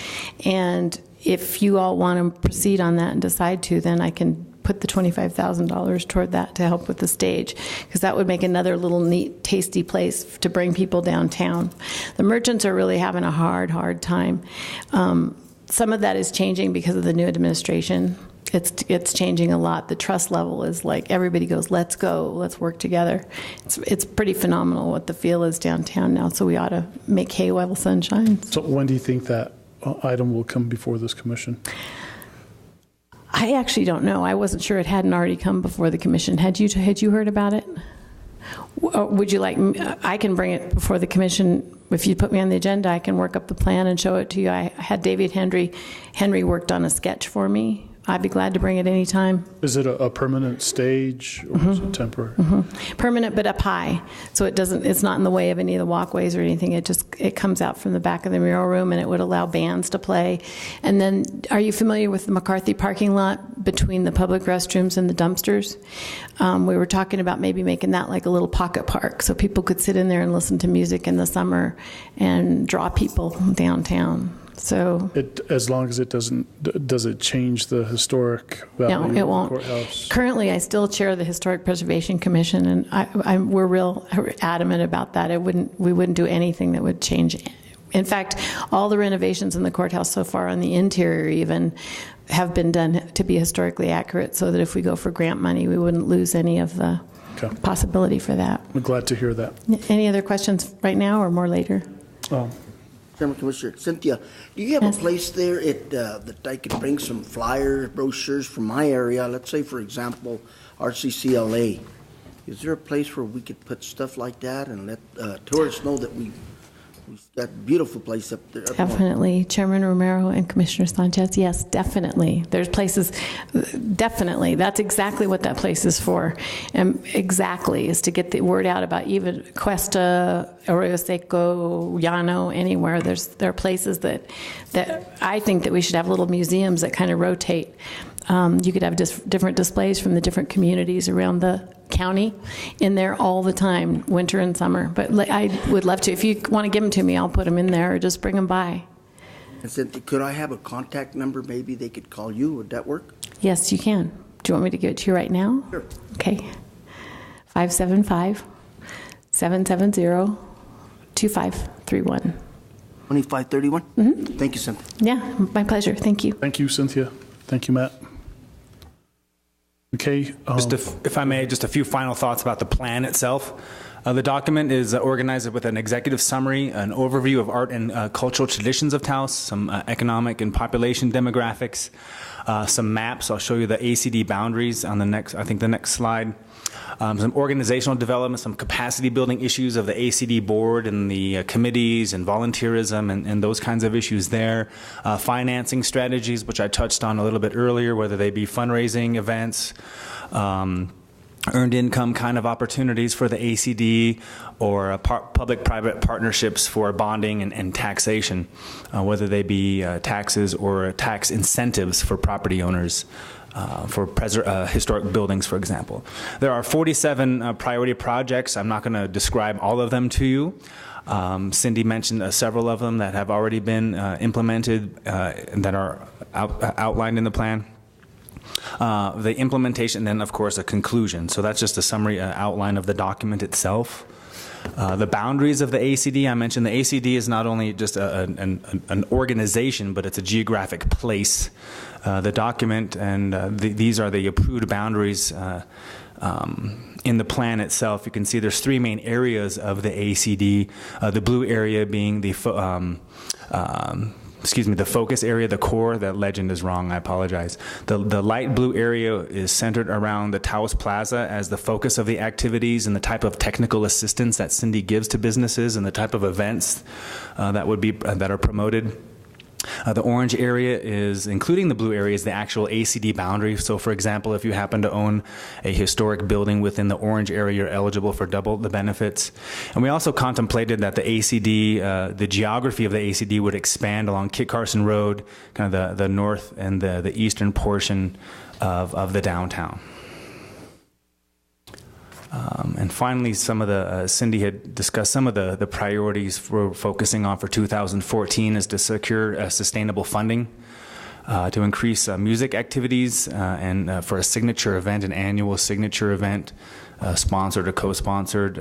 and if you all want to proceed on that and decide to, then I can put the $25,000 toward that to help with the stage, because that would make another little neat, tasty place to bring people downtown. The merchants are really having a hard time. Some of that is changing because of the new administration. It's changing a lot. The trust level is like everybody goes, let's go, let's work together. It's pretty phenomenal what the feel is downtown now, so we ought to make hay while the sun shines. So when do you think that item will come before this commission? I actually don't know. I wasn't sure it hadn't already come before the commission. Had you heard about it? Would you like, I can bring it before the commission. If you put me on the agenda, I can work up the plan and show it to you. I had David Henry worked on a sketch for me. I'd be glad to bring it anytime. Is it a permanent stage, or is it temporary? Mm-hmm. Permanent, but up high, so it's not in the way of any of the walkways or anything. It comes out from the back of the mural room, and it would allow bands to play. And then, are you familiar with the McCarthy parking lot between the public restrooms and the dumpsters? We were talking about maybe making that like a little pocket park, so people could sit in there and listen to music in the summer and draw people downtown. So as long as it doesn't, does it change the historic value no, it won't. of the courthouse? Currently, I still chair the Historic Preservation Commission, and we're real adamant about that. We wouldn't do anything that would change. In fact, all the renovations in the courthouse so far on the interior even have been done to be historically accurate, so that if we go for grant money, we wouldn't lose any of the Okay. possibility for that. I'm glad to hear that. Any other questions right now or more later? Chairman Commissioner, Cynthia, do you have a place there that I could bring some flyers, brochures from my area? Let's say, for example, RCCLA. Is there a place where we could put stuff like that and let tourists know that we've got a beautiful place up there? Definitely. Chairman Romero and Commissioner Sanchez, yes, definitely. There's places, definitely. That's exactly what that place is for. And exactly, is to get the word out about even Cuesta, Arroyo Seco, Llano, anywhere. There are places that I think that we should have little museums that kind of rotate. You could have different displays from the different communities around the county in there all the time, winter and summer. But I would love to. If you want to give them to me, I'll put them in there or just bring them by. Could I have a contact number? Maybe they could call you. Would that work? Yes, you can. Do you want me to give it to you right now? Sure. Okay. 575-770-2531. 2531? Mm-hmm. Thank you, Cynthia. Yeah, my pleasure. Thank you. Thank you, Cynthia. Thank you, Matt. Okay. If I may, just a few final thoughts about the plan itself. The document is organized with an executive summary, an overview of art and cultural traditions of Taos, some economic and population demographics, some maps. I'll show you the ACD boundaries on the next slide. Some organizational development, some capacity building issues of the ACD board and the committees and volunteerism and those kinds of issues there. Financing strategies, which I touched on a little bit earlier, whether they be fundraising events, earned income kind of opportunities for the ACD, or public-private partnerships for bonding and taxation, whether they be taxes or tax incentives for property owners. For historic buildings, for example. There are 47 priority projects. I'm not going to describe all of them to you. Cindy mentioned several of them that have already been implemented and that are outlined in the plan. The implementation, then, of course, a conclusion. So that's just a summary outline of the document itself. The boundaries of the ACD, I mentioned the ACD is not only just an organization, but it's a geographic place. The document and these are the approved boundaries in the plan itself. You can see there's three main areas of the ACD, the blue area being the focus area, the core. That legend is wrong, I apologize. The light blue area is centered around the Taos Plaza as the focus of the activities and the type of technical assistance that Cindy gives to businesses and the type of events that are promoted. The orange area is, including the blue area, is the actual ACD boundary. So, for example, if you happen to own a historic building within the orange area, you're eligible for double the benefits. And we also contemplated that the ACD, the geography of the ACD would expand along Kit Carson Road, kind of the north and the eastern portion of the downtown. And finally, some of the Cindy had discussed some of the priorities we're focusing on for 2014 is to secure sustainable funding, to increase music activities, and for a signature event, an annual signature event, sponsored or co-sponsored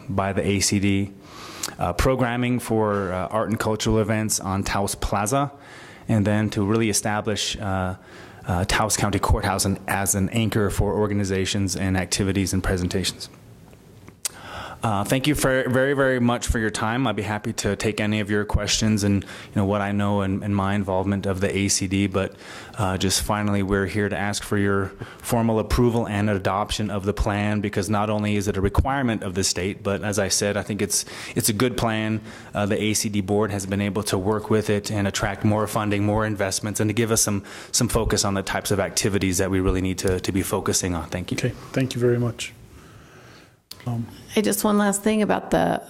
by the ACD, programming for art and cultural events on Taos Plaza, and then to really establish Taos County Courthouse as an anchor for organizations and activities and presentations. Thank you very, very much for your time. I'd be happy to take any of your questions and what I know and my involvement of the ACD. But just finally, we're here to ask for your formal approval and adoption of the plan, because not only is it a requirement of the state, but as I said, I think it's a good plan. The ACD board has been able to work with it and attract more funding, more investments, and to give us some focus on the types of activities that we really need to be focusing on. Thank you. Okay, thank you very much. Just one last thing about the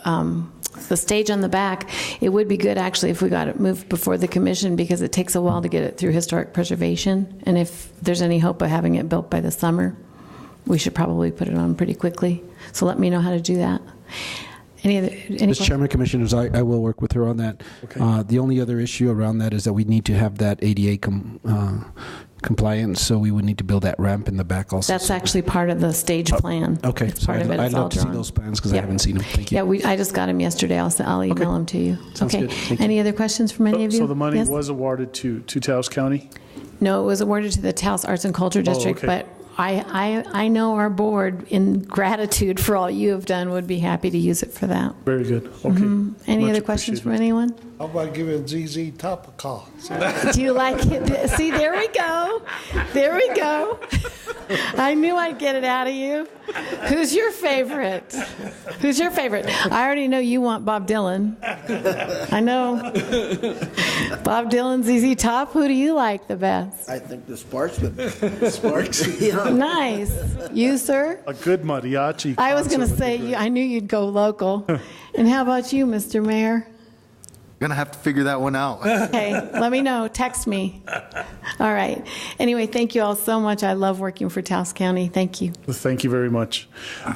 stage on the back. It would be good, actually, if we got it moved before the commission, because it takes a while to get it through historic preservation. And if there's any hope of having it built by the summer, we should probably put it on pretty quickly. So let me know how to do that. Mr. Chairman, Commissioners, I will work with her on that. Okay. The only other issue around that is that we need to have that ADA compliance, so we would need to build that ramp in the back also. That's actually part of the stage plan. Okay, it's part of it. I'd love to see those plans because I haven't seen them. Thank you. Yeah, I just got them yesterday. I'll email them to you. Sounds okay. Good. Any other questions from any of you? So the money was awarded to Taos County? No, it was awarded to the Taos Arts and Culture District, but I know our board, in gratitude for all you have done, would be happy to use it for that. Very good. Okay. Any Much other questions from appreciated. anyone? How about giving ZZ Top a call? Do you like it? See, there we go. There we go. I knew I'd get it out of you. Who's your favorite? Who's your favorite? I already know you want Bob Dylan. I know. Bob Dylan, ZZ Top. Who do you like the best? I think the Sparks, but Sparks. Yeah. Nice. You, sir? A good mariachi. I was going to concert would be say, great. I knew you'd go local. And how about you, Mr. Mayor? Gonna have to figure that one out. Okay, let me know. Text me. All right. Anyway, thank you all so much. I love working for Taos County. Thank you. Thank you very much.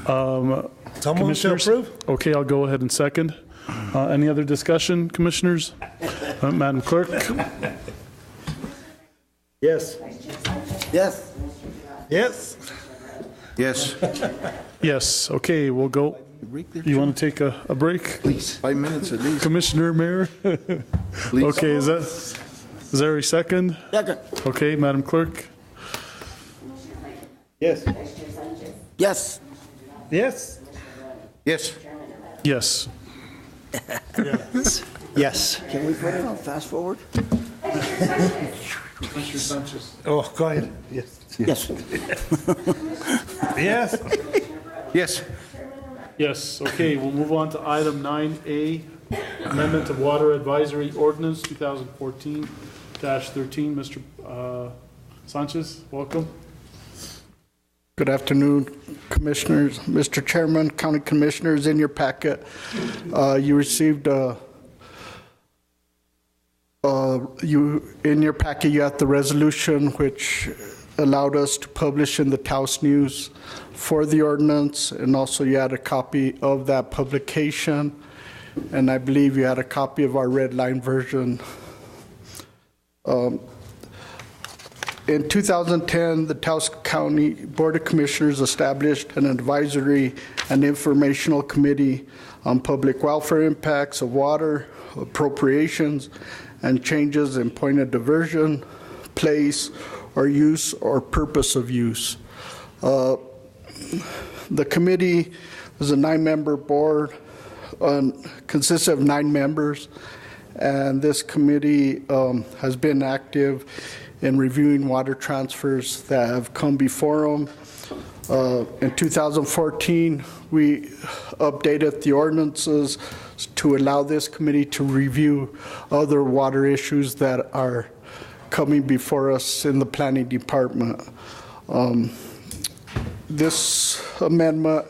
Someone to Commissioners? approve? Okay, I'll go ahead and second. Any other discussion, Commissioners? Madam Clerk? Yes. Yes. Yes. Yes. Yes, okay, we'll go. You want to take a break? Please, 5 minutes at least. Commissioner, Mayor? Okay, is there a second? Second. Okay, Madam Clerk? Yes. Yes. Yes. Yes. Yes. Yes. Can we put it on fast forward? Commissioner Sanchez. Oh, go ahead. Yes. Yes. Yes. Yes. Yes, okay, we'll move on to item 9A, Amendment to Water Advisory Ordinance 2014-13. Mr. Sanchez, welcome. Good afternoon, Commissioners. Mr. Chairman, County Commissioners, in your packet, you received in your packet, you had the resolution which allowed us to publish in the Taos News for the ordinance, and also you had a copy of that publication, and I believe you had a copy of our red line version. In 2010, the Taos County Board of Commissioners established an advisory and informational committee on public welfare impacts of water, appropriations, and changes in point of diversion, place, or use or purpose of use. The committee was a 9-member board, consists of 9 members, and this committee has been active in reviewing water transfers that have come before them. In 2014, we updated the ordinances to allow this committee to review other water issues that are coming before us in the planning department. This amendment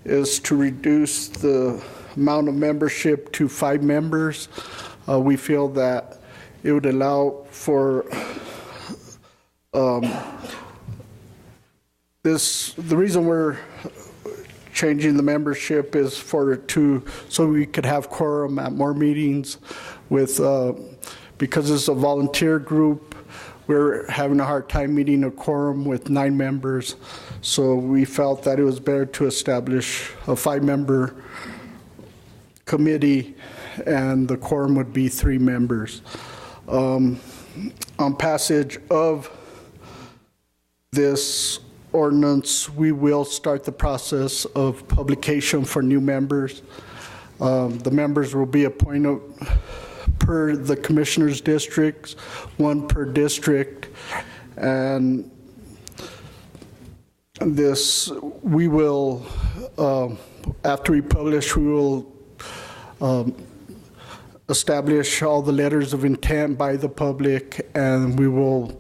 is to reduce the amount of membership to 5 members. We feel that it would allow for the reason we're changing the membership is so we could have quorum at more meetings with, because it's a volunteer group, we're having a hard time meeting a quorum with 9 members. So we felt that it was better to establish a 5-member committee, and the quorum would be 3 members. On passage of this ordinance, we will start the process of publication for new members. The members will be appointed per the commissioner's districts, 1 per district, and this, we will, after we publish, we will establish all the letters of intent by the public, and we will,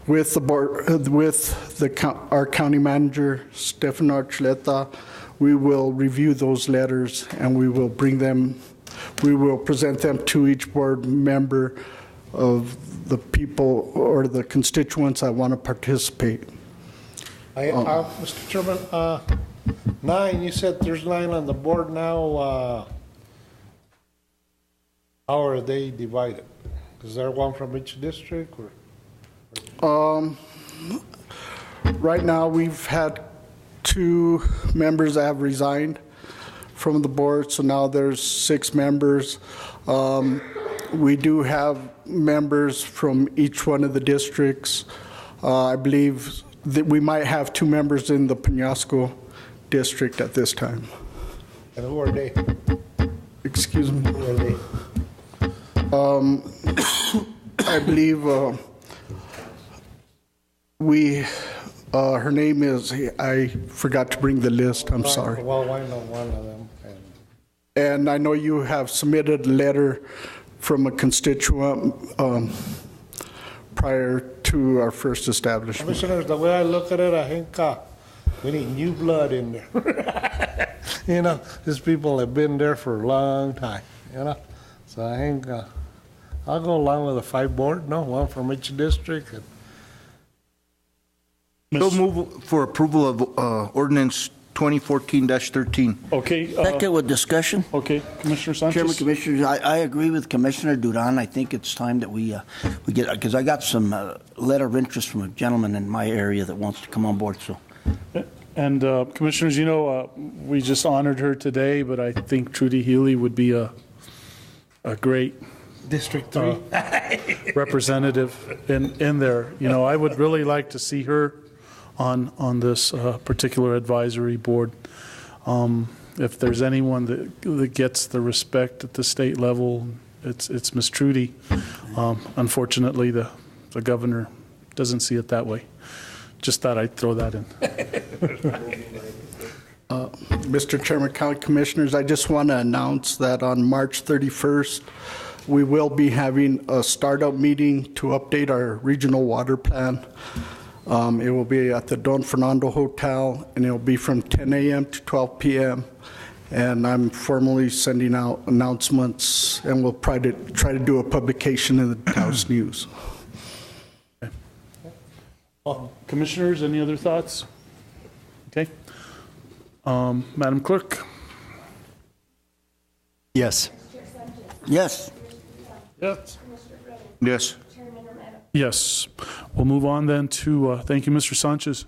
with the board, with our county manager, Stefano Archuleta, we will review those letters, and we will bring them, we will present them to each board member of the people or the constituents that want to participate. Mr. Chairman, 9, you said there's 9 on the board now. How are they divided? Is there one from each district? Or? Right now, we've had 2 members that have resigned from the board, so now there's 6 members. We do have members from each one of the districts. I believe that we might have 2 members in the Peñasco district at this time. And who are they? Excuse me. Who are they? I believe her name is, I forgot to bring the list, I'm sorry. Well, I know one of them. And I know you have submitted a letter from a constituent prior to our first establishment. Commissioners, the way I look at it, I think we need new blood in there. You know, these people have been there for a long time, you know. So I think I'll go along with a 5-board, no, 1 from each district. So move for approval of ordinance 2014-13. Okay. Second with discussion. Okay, Commissioner Sanchez. Chairman, Commissioners, I agree with Commissioner Duran. I think it's time that we get, because I got some letter of interest from a gentleman in my area that wants to come on board, so. And Commissioners, you know, we just honored her today, but I think Trudy Healy would be a great District 3 representative in there. You know, I would really like to see her on this particular advisory board. If there's anyone that gets the respect at the state level, it's Miss Trudy. Unfortunately, the governor doesn't see it that way. Just thought I'd throw that in. Mr. Chairman, County Commissioners, I just want to announce that on March 31st, we will be having a startup meeting to update our regional water plan. It will be at the Don Fernando Hotel, and it will be from 10 a.m. to 12 p.m. And I'm formally sending out announcements, and we'll try to do a publication in the Taos News. Okay. Commissioners, any other thoughts? Okay. Madam Clerk. Yes. Yes. Yes. Yes. Yes. We'll move on then to, thank you, Mr. Sanchez.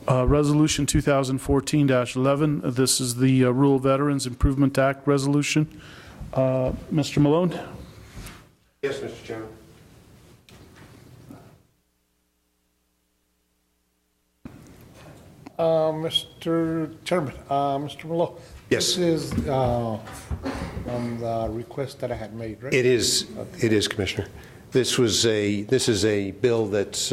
Resolution 2014-11. This is the Rural Veterans Improvement Act resolution. Mr. Malone? Yes, Mr. Chairman. Mr. Chairman, Mr. Malone. Yes. This is on the request that I had made, right? It is. Okay. It is, Commissioner. This is a bill that's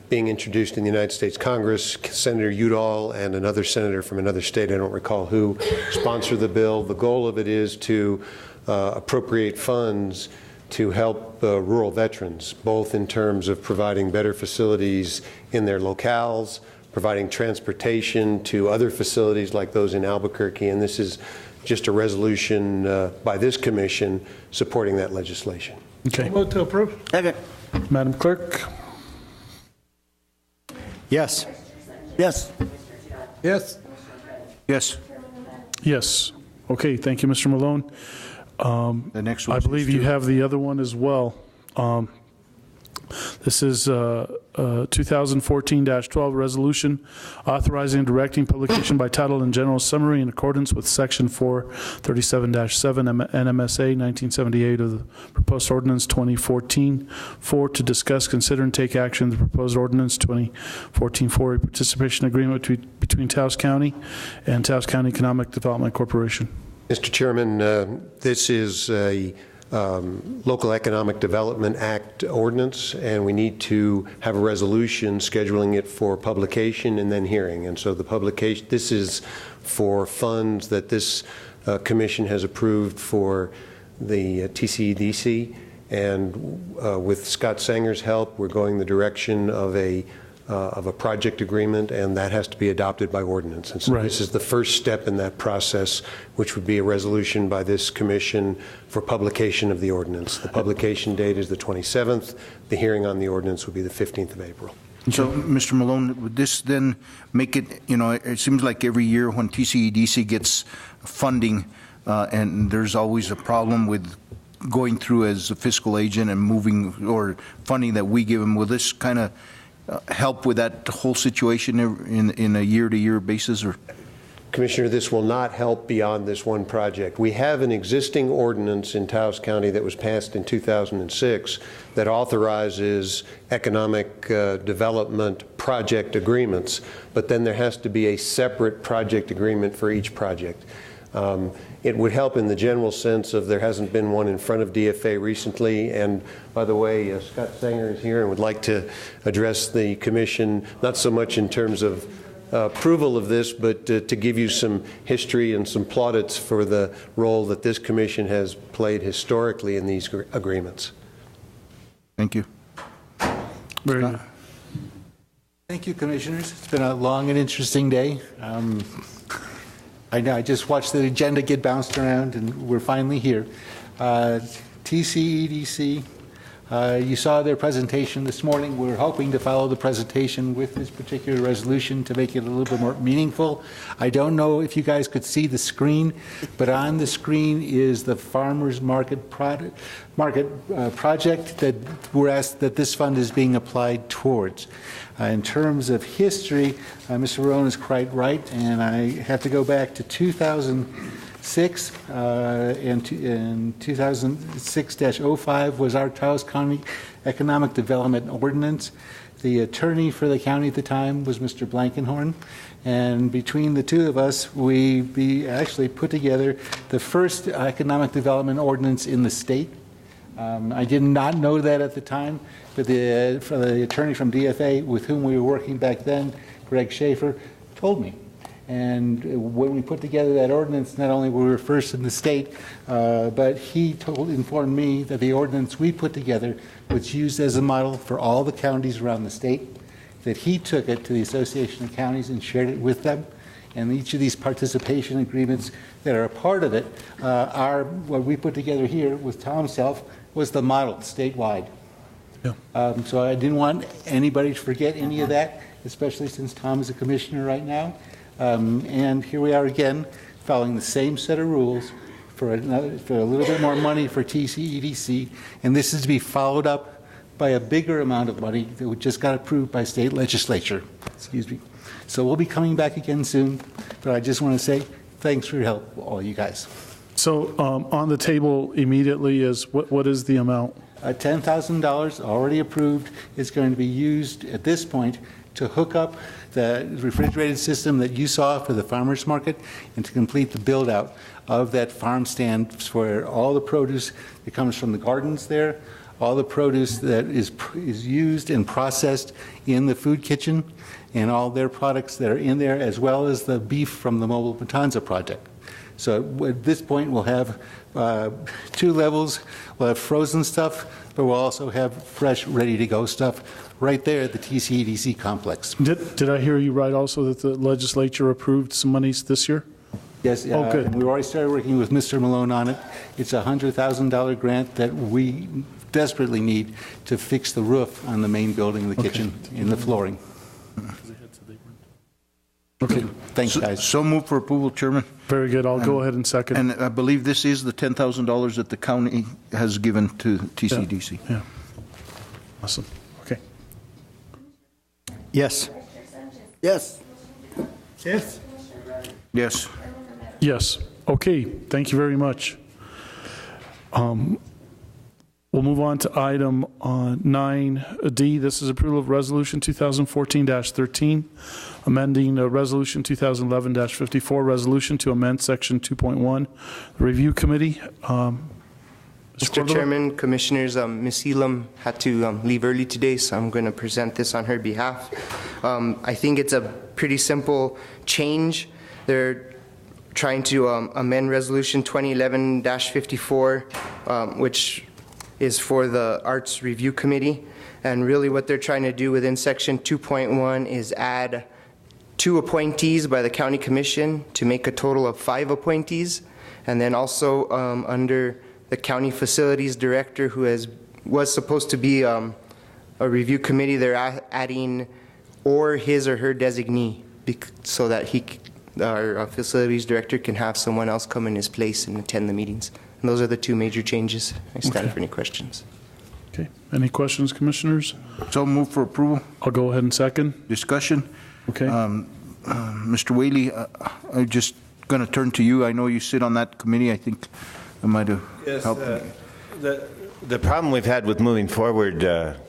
being introduced in the United States Congress. Senator Udall and another senator from another state, I don't recall who, sponsored the bill. The goal of it is to appropriate funds to help rural veterans, both in terms of providing better facilities in their locales, providing transportation to other facilities like those in Albuquerque, and this is just a resolution by this commission supporting that legislation. Okay. Move to approve. Second. Madam Clerk? Yes. Yes. Yes. Yes. Yes. Okay, thank you, Mr. Malone. The next one. I believe you have the other one as well. This is 2014-12 resolution authorizing and directing publication by title and general summary in accordance with section 437-7 NMSA 1978 of the proposed ordinance 2014. 4, to discuss, consider, and take action on the proposed ordinance 2014-4, a participation agreement between Taos County and Taos County Economic Development Corporation. Mr. Chairman, this is a Local Economic Development Act ordinance, and we need to have a resolution scheduling it for publication and then hearing. And so the publication, this is for funds that this commission has approved for the TCEDC, and with Scott Sanger's help, we're going the direction of a project agreement, and that has to be adopted by ordinance. And so This is the first step in that process, which would be a resolution by this commission for publication of the ordinance. The publication date is the 27th. The hearing on the ordinance would be the 15th of April. So, Mr. Malone, would this then make it, you know, it seems like every year when TCEDC gets funding, and there's always a problem with going through as a fiscal agent and moving or funding that we give them, will this kind of help with that whole situation in a year-to-year basis? Or Commissioner, this will not help beyond this one project. We have an existing ordinance in Taos County that was passed in 2006 that authorizes economic development project agreements, but then there has to be a separate project agreement for each project. It would help in the general sense of there hasn't been one in front of DFA recently. And by the way, Scott Sanger is here and would like to address the commission, not so much in terms of approval of this, but to give you some history and some plaudits for the role that this commission has played historically in these agreements. Thank you. Very good. Thank you, Commissioners. It's been a long and interesting day. I know, I just watched the agenda get bounced around, and we're finally here. TCEDC, you saw their presentation this morning. We're hoping to follow the presentation with this particular resolution to make it a little bit more meaningful. I don't know if you guys could see the screen, but on the screen is the farmers market project that we're asked that this fund is being applied towards. In terms of history, Mr. Barone is quite right, and I have to go back to 2006, and 2006-05 was our Taos County Economic Development Ordinance. The attorney for the county at the time was Mr. Blankenhorn, and between the two of us, we actually put together the first economic development ordinance in the state. I did not know that at the time, but the attorney from DFA with whom we were working back then, Greg Schaefer, told me. And when we put together that ordinance, not only were we first in the state, but he informed me that the ordinance we put together was used as a model for all the counties around the state, that he took it to the Association of Counties and shared it with them. And each of these participation agreements that are a part of it what we put together here with Tom's help was the model statewide. Yeah. So I didn't want anybody to forget any of that, especially since Tom is a commissioner right now. And here we are again, following the same set of rules for a little bit more money for TCEDC, and this is to be followed up by a bigger amount of money that just got approved by state legislature. Excuse me. So we'll be coming back again soon, but I just want to say thanks for your help, all you guys. So on the table immediately is, what is the amount? $10,000 already approved is going to be used at this point to hook up the refrigerated system that you saw for the farmers market and to complete the build out of that farm stand for all the produce that comes from the gardens there, all the produce that is used and processed in the food kitchen, and all their products that are in there, as well as the beef from the Mobile Matanza project. So at this point, we'll have 2 levels. We'll have frozen stuff, but we'll also have fresh, ready-to-go stuff right there at the TCEDC complex. Did I hear you right also that the legislature approved some monies this year? Yes, oh, good. We've already started working with Mr. Malone on it. It's a $100,000 grant that we desperately need to fix the roof on the main building, the kitchen, and the flooring. Okay. Thanks, guys. So move for approval, Chairman. Very good. I'll go ahead and second. And I believe this is the $10,000 that the county has given to TCDC. Yeah. Awesome. Okay. Yes. Yes. Yes. Yes. Yes. Okay. Thank you very much. We'll move on to item 9D. This is approval of Resolution 2014-13, amending Resolution 2011-54, resolution to amend Section 2.1. The Review Committee. Mr. Chairman, Commissioners, Ms. Elam had to leave early today, so I'm going to present this on her behalf. I think it's a pretty simple change. They're trying to amend Resolution 2011-54, which is for the Arts Review Committee. And really what they're trying to do within Section 2.1 is add 2 appointees by the County Commission to make a total of 5 appointees. And then also under the County Facilities Director, who was supposed to be a review committee, they're adding or his or her designee so that our Facilities Director can have someone else come in his place and attend the meetings. And those are the 2 major changes. I stand for any questions. Okay. Any questions, Commissioners? So move for approval. I'll go ahead and second. Discussion. Okay. Mr. Whaley, I'm just going to turn to you. I know you sit on that committee. I think I might have helped. The problem we've had with moving forward,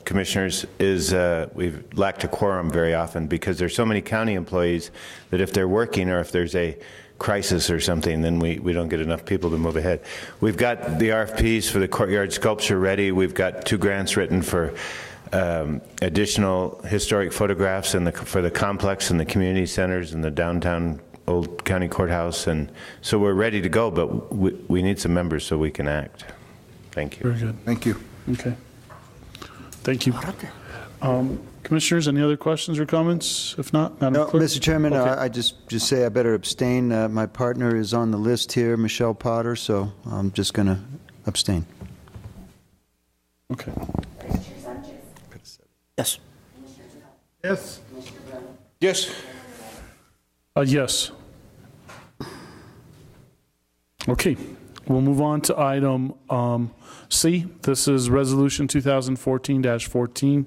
commissioners, is we've lacked a quorum very often because there's so many county employees that if they're working or if there's a crisis or something, then we don't get enough people to move ahead. We've got the RFPs for the courtyard sculpture ready. We've got 2 grants written for additional historic photographs for the complex and the community centers and the downtown Old County Courthouse, and so we're ready to go, but we need some members so we can act. Thank you. Very good. Thank you. Okay. Thank you. Commissioners, any other questions or comments? If not, Madam Clerk? Mr. Chairman, Okay. I just say I better abstain. My partner is on the list here, Michelle Potter, so I'm just going to abstain. Okay. Yes. Yes. Yes. Yes. Okay. We'll move on to item C. This is Resolution 2014-14.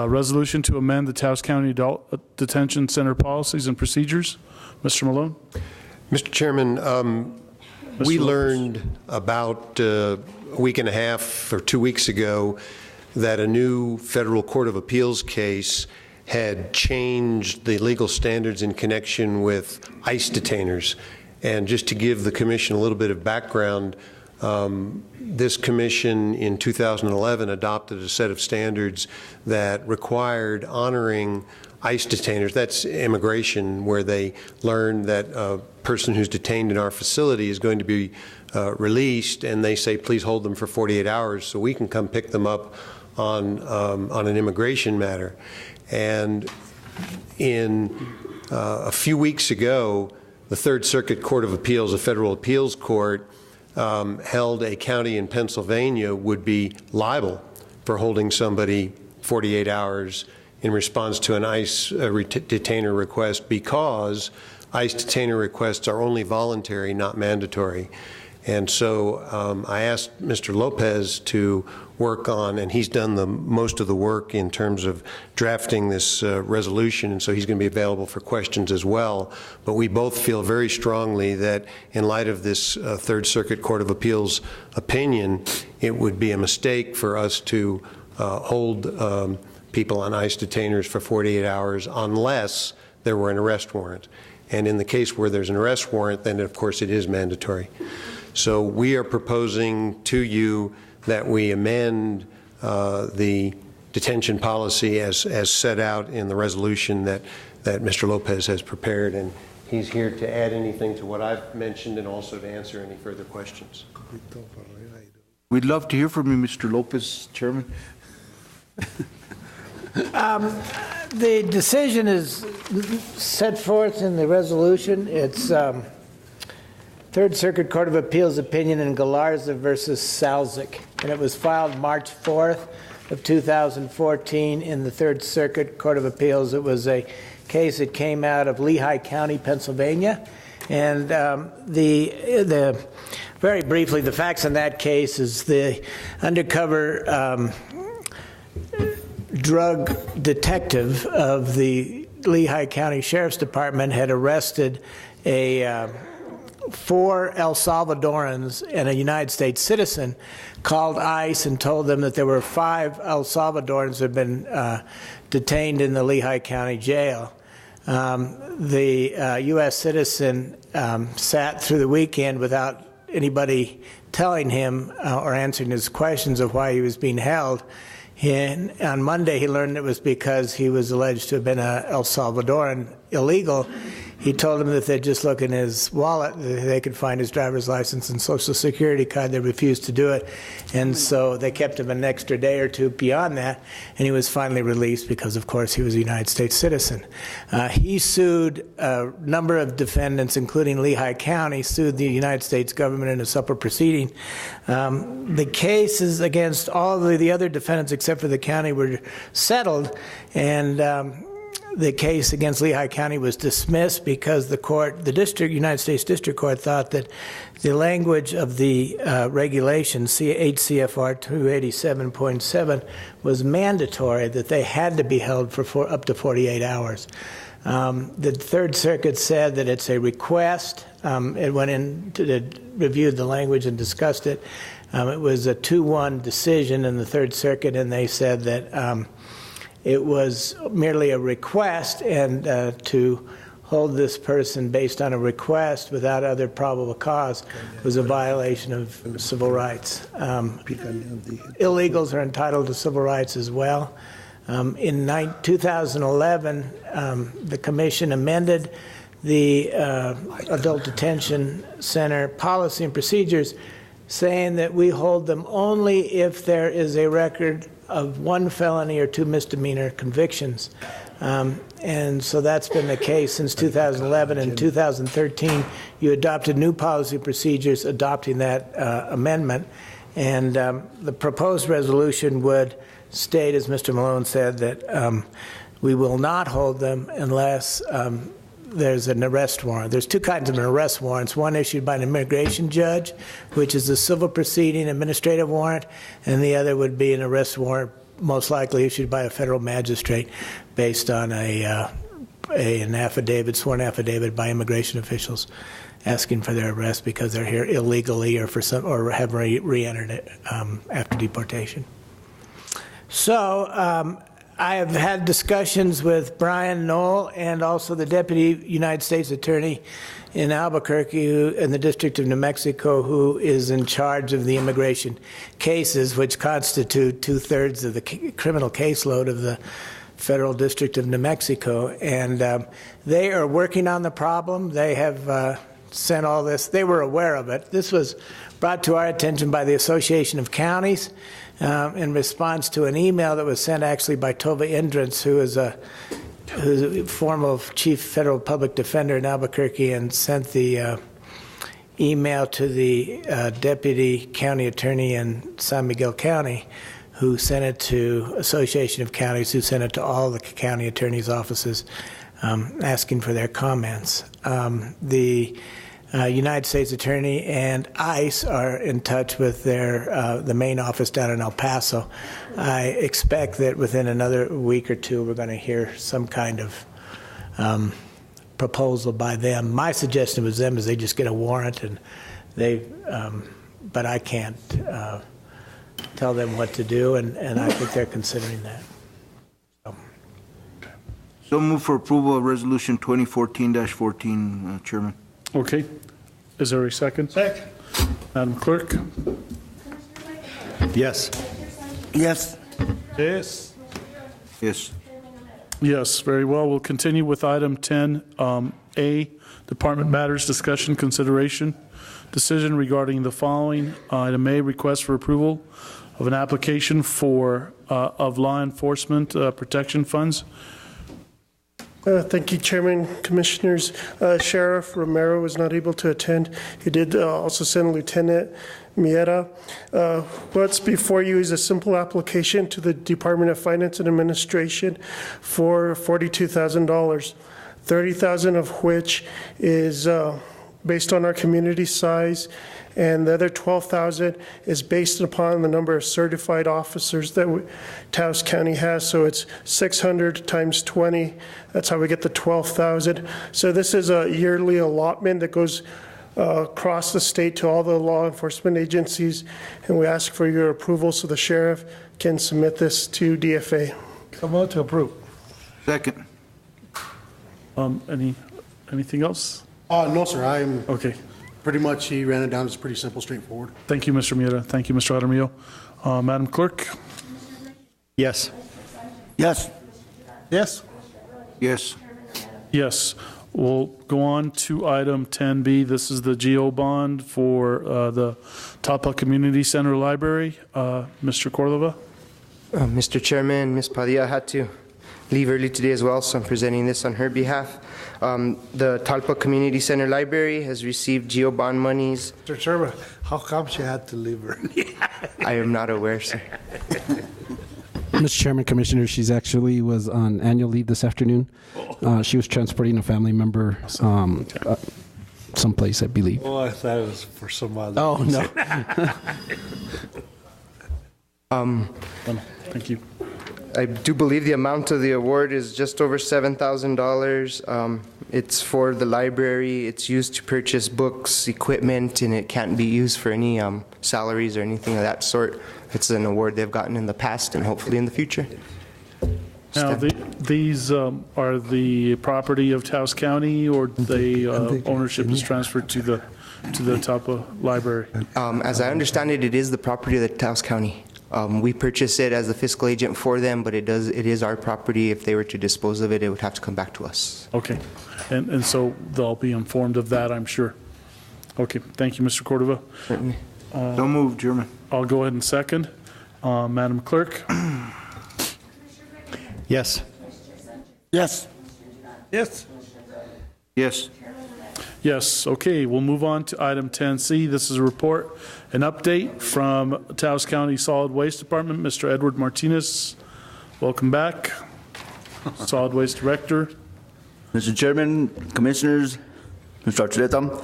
Resolution to amend the Taos County Adult Detention Center policies and procedures. Mr. Malone. Mr. Chairman, we learned about a week and a half or 2 weeks ago that a new federal court of appeals case had changed the legal standards in connection with ICE detainers. And just to give the commission a little bit of background, this commission in 2011 adopted a set of standards that required honoring ICE detainers. That's immigration, where they learn that a person who's detained in our facility is going to be released, and they say, please hold them for 48 hours so we can come pick them up on an immigration matter. And in a few weeks ago, the Third Circuit Court of Appeals, a federal appeals court, held a county in Pennsylvania would be liable for holding somebody 48 hours in response to an ICE detainer request, because ICE detainer requests are only voluntary, not mandatory. And so I asked Mr. Lopez to work on, and he's done most of the work in terms of drafting this resolution, and so he's going to be available for questions as well. But we both feel very strongly that in light of this Third Circuit Court of Appeals opinion, it would be a mistake for us to hold people on ICE detainers for 48 hours unless there were an arrest warrant. And in the case where there's an arrest warrant, then of course it is mandatory. So we are proposing to you that we amend the detention policy as set out in the resolution that Mr. Lopez has prepared, and he's here to add anything to what I've mentioned and also to answer any further questions. We'd love to hear from you, Mr. Lopez, Chairman. The decision is set forth in the resolution. It's Third Circuit Court of Appeals opinion in Galarza versus Salzik, and it was filed March 4th of 2014 in the Third Circuit Court of Appeals. It was a case that came out of Lehigh County, Pennsylvania, and very briefly, the facts in that case is the undercover drug detective of the Lehigh County Sheriff's Department had arrested 4 El Salvadorans and a United States citizen, called ICE and told them that there were 5 El Salvadorans that had been detained in the Lehigh County jail. The U.S. citizen sat through the weekend without anybody telling him or answering his questions of why he was being held. And on Monday, he learned it was because he was alleged to have been an El Salvadoran illegal. He told them that if they'd just look in his wallet, they could find his driver's license and Social Security card. They refused to do it. And so they kept him an extra day or two beyond that, and he was finally released because, of course, he was a United States citizen. He sued a number of defendants, including Lehigh County, sued the United States government in a separate proceeding. The cases against all of the other defendants except for the county were settled, and the case against Lehigh County was dismissed because the United States District Court thought that the language of the regulation, 8 CFR 287.7, was mandatory, that they had to be held for up to 48 hours. The Third Circuit said that it's a request. It went in, reviewed the language and discussed it. It was a 2-1 decision in the Third Circuit, and they said that it was merely a request, and to hold this person based on a request without other probable cause was a violation of civil rights. Illegals are entitled to civil rights as well. In 2011, the Commission amended the Adult Detention Center policy and procedures, saying that we hold them only if there is a record of 1 felony or 2 misdemeanor convictions. And so that's been the case since 2011. In 2013, you adopted new policy procedures adopting that amendment. And the proposed resolution would state, as Mr. Malone said, that we will not hold them unless there's an arrest warrant. There's 2 kinds of arrest warrants. One issued by an immigration judge, which is a civil proceeding administrative warrant, and the other would be an arrest warrant, most likely issued by a federal magistrate based on an affidavit, sworn affidavit by immigration officials asking for their arrest because they're here illegally or have re-entered it after deportation. So I have had discussions with Brian Knoll and also the Deputy United States Attorney in Albuquerque in the District of New Mexico, who is in charge of the immigration cases, which constitute 2/3 of the criminal caseload of the Federal District of New Mexico. And they are working on the problem. They have sent all this. They were aware of it. This was brought to our attention by the Association of Counties in response to an email that was sent actually by Tova Indrance, who is a former chief federal public defender in Albuquerque, and sent the email to the deputy county attorney in San Miguel County, who sent it to Association of Counties, who sent it to all the county attorneys' offices, asking for their comments. The United States Attorney and ICE are in touch with the main office down in El Paso. I expect that within another week or 2, we're going to hear some kind of proposal by them. My suggestion with them is they just get a warrant, and but I can't tell them what to do, and I think they're considering that. So move for approval of Resolution 2014-14, Chairman. Okay. Is there a second? Second. Madam Clerk? Yes. Yes. Yes. Yes. Yes, very well. We'll continue with item 10A, Department Matters Discussion Consideration. Decision regarding the following. Item A, request for approval of an application of law enforcement protection funds. Thank you, Chairman, Commissioners. Sheriff Romero was not able to attend. He did also send Lieutenant Miera. What's before you is a simple application to the Department of Finance and Administration for $42,000, $30,000 of which is based on our community size, and the other $12,000 is based upon the number of certified officers that Taos County has. So it's 600 times 20. That's how we get the $12,000. So this is a yearly allotment that goes across the state to all the law enforcement agencies, and we ask for your approval so the sheriff can submit this to DFA. Come on to approve. Second. Anything else? No, sir. I'm okay. Pretty much, he ran it down. It's pretty simple, straightforward. Thank you, Mr. Miera. Thank you, Mr. Jaramillo. Madam Clerk? Yes. Yes. Yes. Yes. Yes. We'll go on to item 10B. This is the GO bond for the Talpa Community Center Library. Mr. Cordova? Mr. Chairman, Ms. Padilla had to leave early today as well, so I'm presenting this on her behalf. The Talpa Community Center Library has received GO bond monies. Mr. Chairman, how come she had to leave early? I am not aware, sir. Mr. Chairman, Commissioner, she's actually was on annual leave this afternoon. She was transporting a family member someplace, I believe. Oh, I thought it was for some other. Oh, no. Thank you. I do believe the amount of the award is just over $7,000. It's for the library. It's used to purchase books, equipment, and it can't be used for any salaries or anything of that sort. It's an award they've gotten in the past and hopefully in the future. Now, these are the property of Taos County, or the ownership is transferred to the Tapa Library? As I understand it, it is the property of the Taos County. We purchase it as the fiscal agent for them, but it is our property. If they were to dispose of it, it would have to come back to us. Okay, and so they'll be informed of that, I'm sure. Okay, thank you, Mr. Cordova. Certainly. So moved, Chairman. I'll go ahead and second. Madam Clerk? Yes. Yes. Yes. Yes. Yes, okay, we'll move on to item 10C. This is a report, an update from Taos County Solid Waste Department. Mr. Edward Martinez, welcome back. Solid Waste Director. Mr. Chairman, Commissioners, Mr. Archuleta.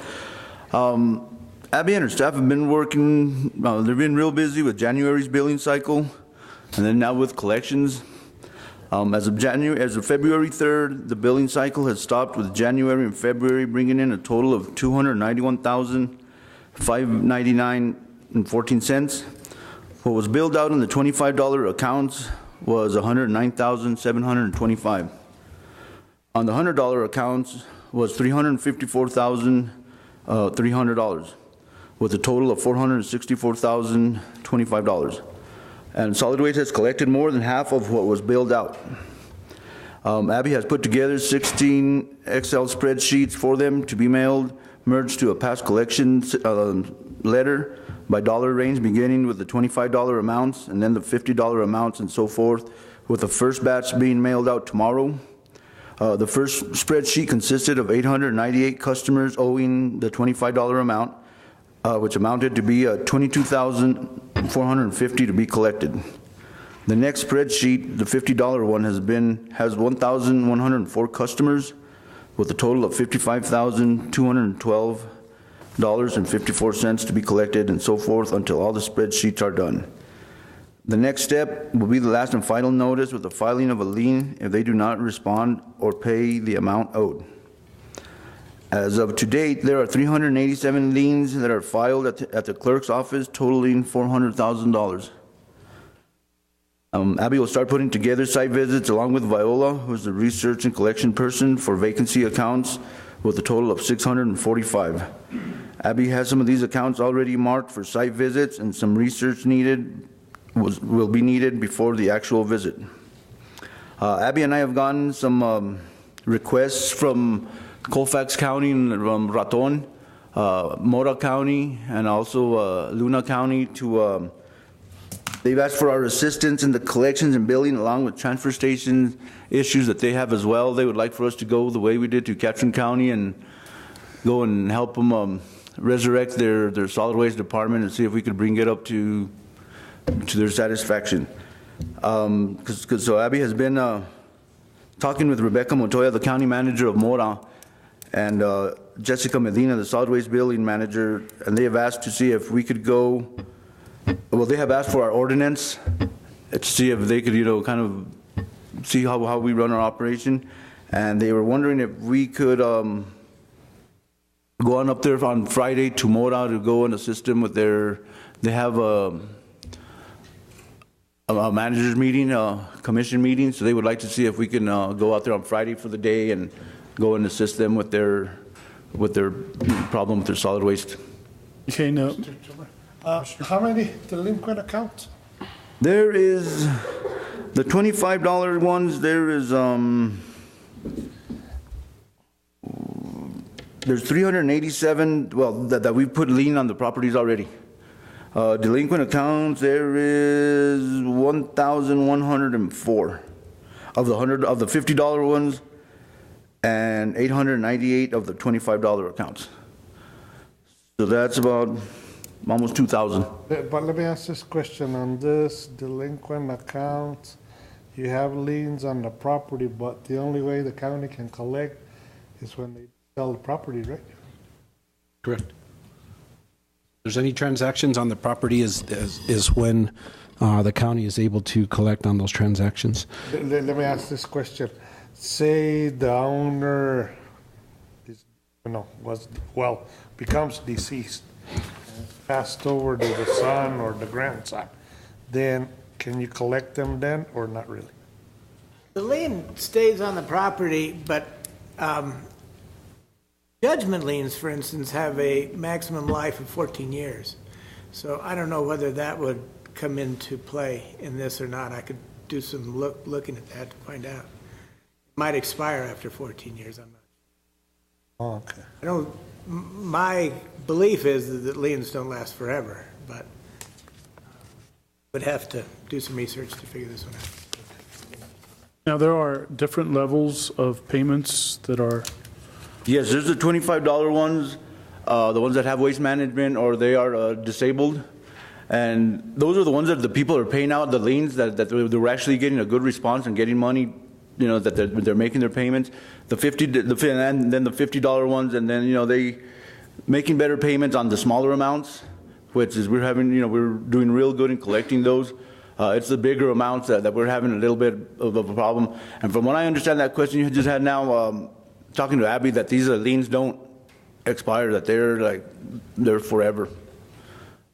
Abby and her staff have been working, they've been real busy with January's billing cycle, and then now with collections. As of February 3rd, the billing cycle has stopped, with January and February bringing in a total of $291,599.14. What was billed out in the $25 accounts was $109,725. On the $100 accounts was $354,300, with a total of $464,025. And solid waste has collected more than half of what was billed out. Abby has put together 16 Excel spreadsheets for them to be mailed, merged to a past collections letter by dollar range, beginning with the $25 amounts and then the $50 amounts and so forth, with the first batch being mailed out tomorrow. The first spreadsheet consisted of 898 customers owing the $25 amount, which amounted to be $22,450 to be collected. The next spreadsheet, the $50 one, has 1,104 customers with a total of $55,212.54 to be collected, and so forth until all the spreadsheets are done. The next step will be the last and final notice with the filing of a lien if they do not respond or pay the amount owed. As of to date, there are 387 liens that are filed at the clerk's office, totaling $400,000. Abby will start putting together site visits along with Viola, who is the research and collection person for vacancy accounts, with a total of 645. Abby has some of these accounts already marked for site visits, and some research will be needed before the actual visit. Abby and I have gotten some requests from Colfax County and Raton, Mora County, and also Luna County to, they've asked for our assistance in the collections and billing, along with transfer station issues that they have as well. They would like for us to go the way we did to Catron County and go and help them resurrect their solid waste department and see if we could bring it up to their satisfaction. So Abby has been talking with Rebecca Montoya, the county manager of Mora, and Jessica Medina, the solid waste building manager, and they have asked to see if we could go, well, they have asked for our ordinance to see if they could, kind of see how we run our operation, and they were wondering if we could go on up there on Friday to Mora to go and assist them with they have a manager's meeting, commission meeting, so they would like to see if we can go out there on Friday for the day and go and assist them with their problem with their solid waste. Okay, no. How many delinquent accounts? There is the $25 ones. There is there's 387. Well, that we put lien on the properties already. Delinquent accounts, there is 1,104 of the $50 ones, and 898 of the $25 accounts. So that's about almost 2,000. But let me ask this question. On this delinquent account, you have liens on the property, but the only way the county can collect is when they sell the property, right? Correct. there's any transactions on the property is when the county is able to collect on those transactions. Let me ask this question. Say the owner becomes deceased, and passed over to the son or the grandson, then can you collect them then or not really? The lien stays on the property, but judgment liens, for instance, have a maximum life of 14 years. So I don't know whether that would come into play in this or not. I could do some looking at that to find out. It might expire after 14 years. I'm not. Okay. My belief is that liens don't last forever, but would have to do some research to figure this one out. Now, there are different levels of payments that are... Yes, there's the $25 ones, the ones that have waste management or they are disabled. And those are the ones that the people are paying out, the liens, that they're actually getting a good response and getting money, that they're making their payments. And then the $50 ones, and then, they making better payments on the smaller amounts, which is we're doing real good in collecting those. It's the bigger amounts that we're having a little bit of a problem. And from what I understand, that question you just had now, talking to Abby, that these liens don't expire, that they're forever.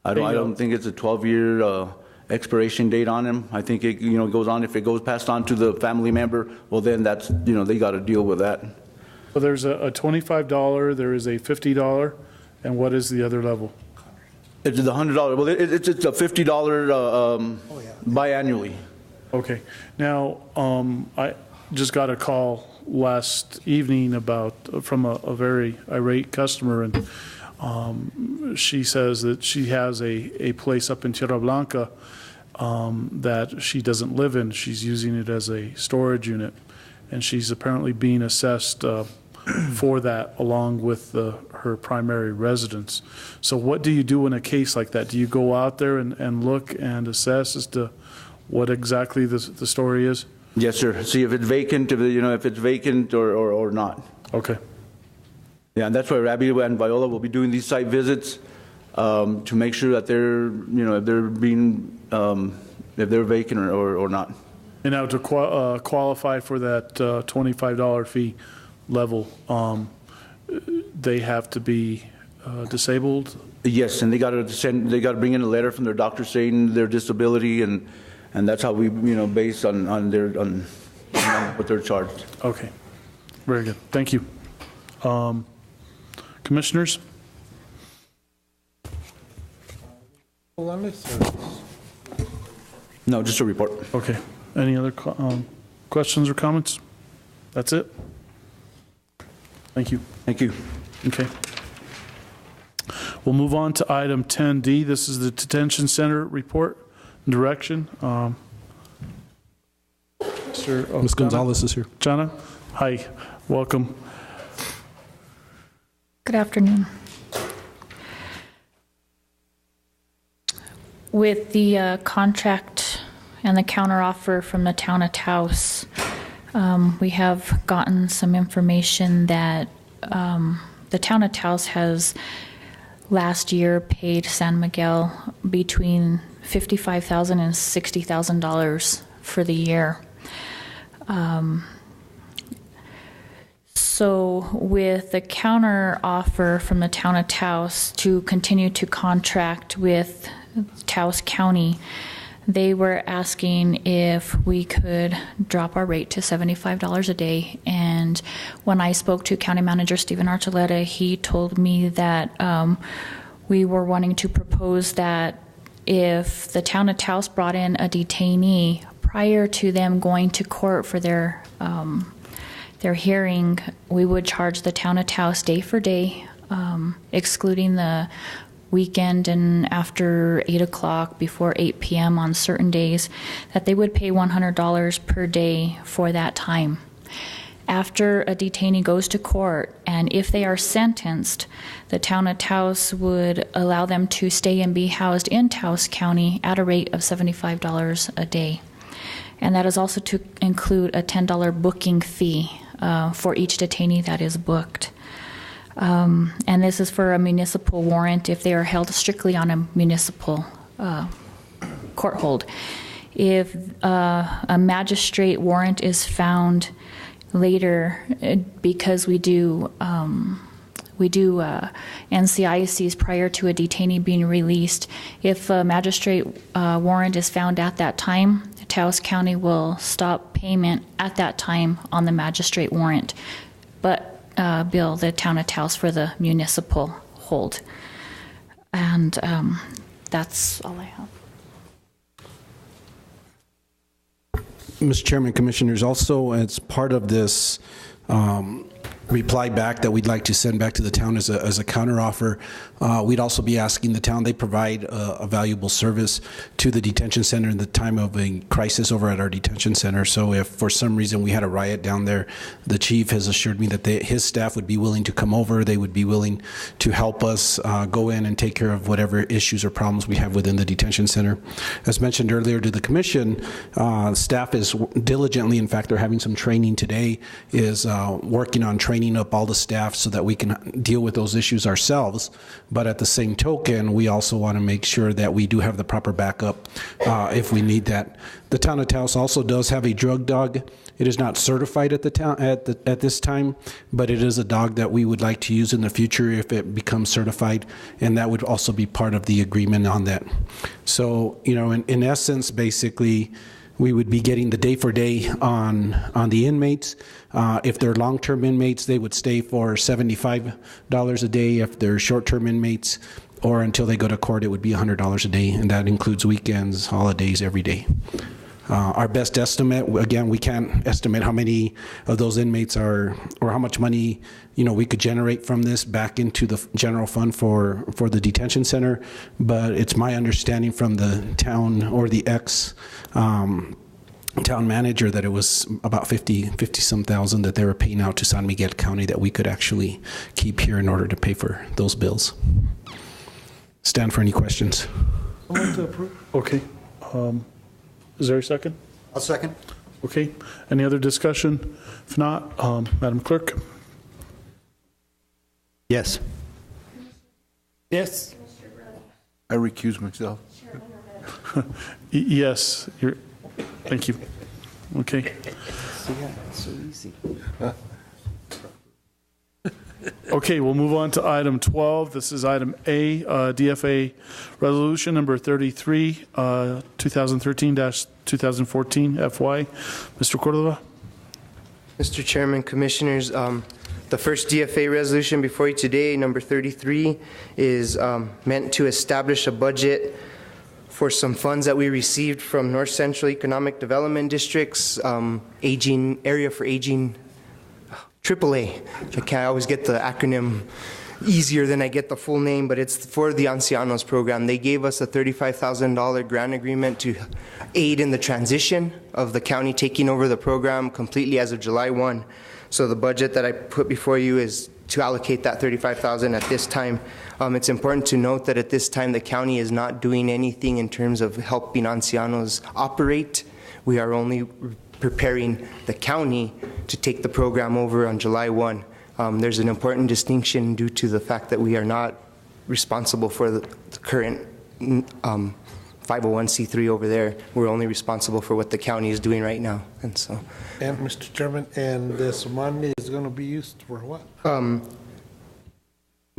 I don't think it's a 12-year expiration date on them. I think it goes on. If it goes passed on to the family member, well then that's they got to deal with that. So there's a $25, there is a $50, and what is the other level? It's the $100. Well, it's a $50 biannually. Okay. Now, I just got a call last evening from a very irate customer, and she says that she has a place up in Tierra Blanca that she doesn't live in. She's using it as a storage unit, and she's apparently being assessed for that along with her primary residence. So what do you do in a case like that? Do you go out there and look and assess as to what exactly the story is? Yes, sir. See if it's vacant, if it's vacant or not. Okay. Yeah, and that's why Rabbi and Viola will be doing these site visits to make sure that they're, if they're being, if they're vacant or not. And now to qualify for that $25 fee level, they have to be disabled? Yes, and they got to bring in a letter from their doctor saying their disability, and that's how we, based on what they're charged. Okay, very good. Thank you. Commissioners? No, just a report. Okay. Any other questions or comments? That's it? Thank you. Thank you. Okay. We'll move on to item 10D. This is the detention center report and direction. Ms. Gonzalez is here. Jana, hi, welcome. Good afternoon. With the contract and the counteroffer from the town of Taos, we have gotten some information that the town of Taos has last year paid San Miguel between $55,000 and $60,000 for the year. So with the counter offer from the town of Taos to continue to contract with Taos County, they were asking if we could drop our rate to $75 a day. And when I spoke to County Manager Stephen Archuleta, he told me that we were wanting to propose that if the town of Taos brought in a detainee prior to them going to court for their hearing, we would charge the town of Taos day for day, excluding the weekend and after 8 o'clock, before 8 p.m. on certain days, that they would pay $100 per day for that time. After a detainee goes to court, and if they are sentenced, the town of Taos would allow them to stay and be housed in Taos County at a rate of $75 a day. And that is also to include a $10 booking fee for each detainee that is booked. And this is for a municipal warrant if they are held strictly on a municipal court hold. If a magistrate warrant is found later, because we do NCICs prior to a detainee being released, if a magistrate warrant is found at that time, Taos County will stop payment at that time on the magistrate warrant, but bill the town of Taos for the municipal hold. And that's all I have. Mr. Chairman, Commissioners, also as part of this reply back that we'd like to send back to the town as a counteroffer, we'd also be asking the town, they provide a valuable service to the detention center in the time of a crisis over at our detention center. So if for some reason we had a riot down there, the chief has assured me that his staff would be willing to come over. They would be willing to help us go in and take care of whatever issues or problems we have within the detention center. As mentioned earlier to the commission, staff is diligently, in fact, they're having some training today, is working on training up all the staff so that we can deal with those issues ourselves. But at the same token, we also want to make sure that we do have the proper backup if we need that. The town of Taos also does have a drug dog. It is not certified at the town at this time, but it is a dog that we would like to use in the future if it becomes certified, and that would also be part of the agreement on that. So, you know, in essence, basically, we would be getting the day for day on the inmates. If they're long-term inmates, they would stay for $75 a day. If they're short-term inmates, or until they go to court, it would be $100 a day, and that includes weekends, holidays, every day. Our best estimate, again, we can't estimate how many of those inmates are, or how much money, you know, we could generate from this back into the general fund for the detention center. But it's my understanding from the town or the town manager that it was about 50 some thousand that they were paying out to San Miguel County that we could actually keep here in order to pay for those bills. Stand for any questions. I'd like to approve. Okay. Is there a second? I'll second. Okay. Any other discussion? If not, Madam Clerk. Yes. Yes. I recuse myself. Yes. Thank you. Okay. So easy. Okay, we'll move on to item 12. This is item A, DFA resolution number 33, 2013-2014 FY. Mr. Cordova. Mr. Chairman, Commissioners, the first DFA resolution before you today, number 33, is meant to establish a budget for some funds that we received from North Central Economic Development District's aging area for aging AAA. I can't always get the acronym easier than I get the full name, but it's for the Ancianos program. They gave us a $35,000 grant agreement to aid in the transition of the county taking over the program completely as of July 1. So the budget that I put before you is to allocate that $35,000 at this time. It's important to note that at this time the county is not doing anything in terms of helping Ancianos operate. We are only preparing the county to take the program over on July 1. There's an important distinction due to the fact that we are not responsible for the current 501c3 over there. We're only responsible for what the county is doing right now. And so, and Mr. Chairman, and this money is going to be used for what?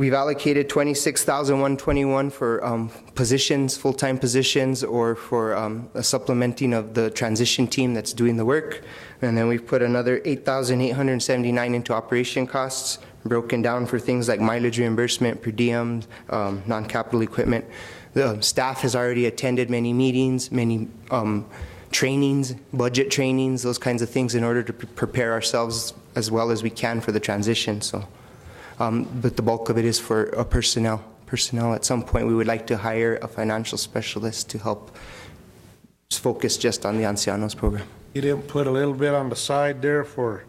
We've allocated $26,121 for positions, full-time positions, or for a supplementing of the transition team that's doing the work. And then we've put another $8,879 into operation costs, broken down for things like mileage reimbursement, per diem, non-capital equipment. The staff has already attended many meetings, many trainings, budget trainings, those kinds of things in order to prepare ourselves as well as we can for the transition. So. But the bulk of it is for personnel. At some point, we would like to hire a financial specialist to help focus just on the Ancianos program. You didn't put a little bit on the side there for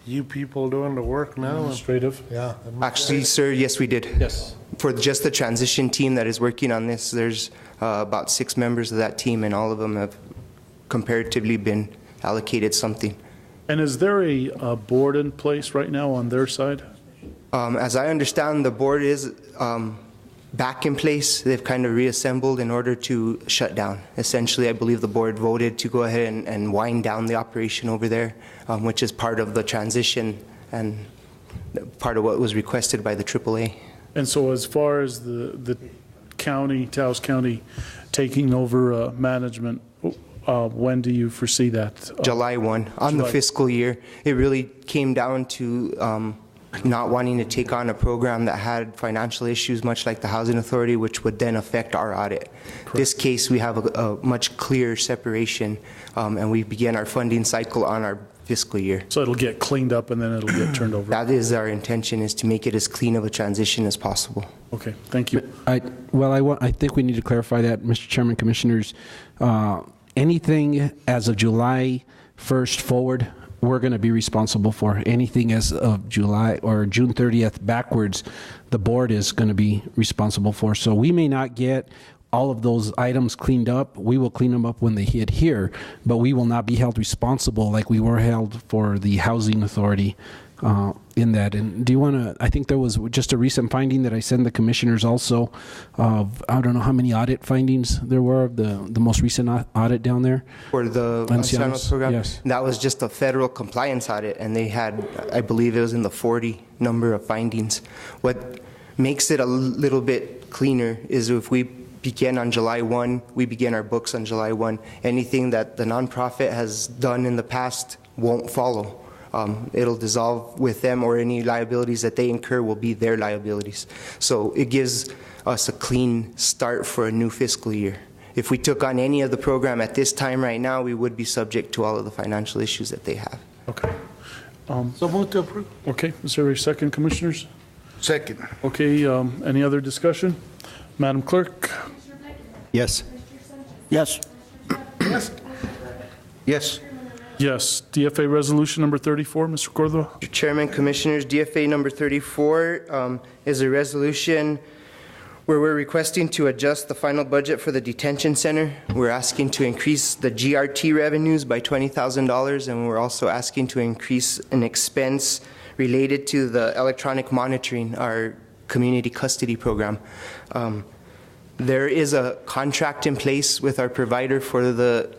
you people doing the work now? Administrative? Yeah. Actually, sir, yes, we did. Yes. For just the transition team that is working on this, there's about 6 members of that team, and all of them have comparatively been allocated something. And is there a board in place right now on their side? As I understand, the board is back in place. They've kind of reassembled in order to shut down. Essentially, I believe the board voted to go ahead and wind down the operation over there, which is part of the transition and part of what was requested by the AAA. And so as far as the county, Taos County, taking over management, when do you foresee that? July 1, on the fiscal year. It really came down to not wanting to take on a program that had financial issues, much like the Housing Authority, which would then affect our audit. Correct. This case, we have a much clearer separation, and we begin our funding cycle on our fiscal year. So it'll get cleaned up and then it'll get turned over? That is our intention, is to make it as clean of a transition as possible. Okay, thank you. I think we need to clarify that, Mr. Chairman, Commissioners. Anything as of July 1st forward, we're going to be responsible for. Anything as of July or June 30th backwards, the board is going to be responsible for. So we may not get all of those items cleaned up. We will clean them up when they hit here, but we will not be held responsible like we were held for the Housing Authority in that. And do you want to, I think there was just a recent finding that I sent the commissioners also of, I don't know how many audit findings there were of the most recent audit down there. For the Ancianos program? Yes. That was just a federal compliance audit, and they had, I believe it was in the 40 number of findings. What makes it a little bit cleaner is if we begin on July 1, we begin our books on July 1. Anything that the nonprofit has done in the past won't follow. It'll dissolve with them, or any liabilities that they incur will be their liabilities. So it gives us a clean start for a new fiscal year. If we took on any of the program at this time right now, we would be subject to all of the financial issues that they have. Okay. So move to approve. Okay, is there a second, Commissioners? Second. Okay, any other discussion? Madam Clerk? Yes. Yes. Yes. Yes. Yes. DFA Resolution number 34, Mr. Cordova. Mr. Chairman, Commissioners, DFA number 34 is a resolution where we're requesting to adjust the final budget for the detention center. We're asking to increase the GRT revenues by $20,000, and we're also asking to increase an expense related to the electronic monitoring, our community custody program. There is a contract in place with our provider for the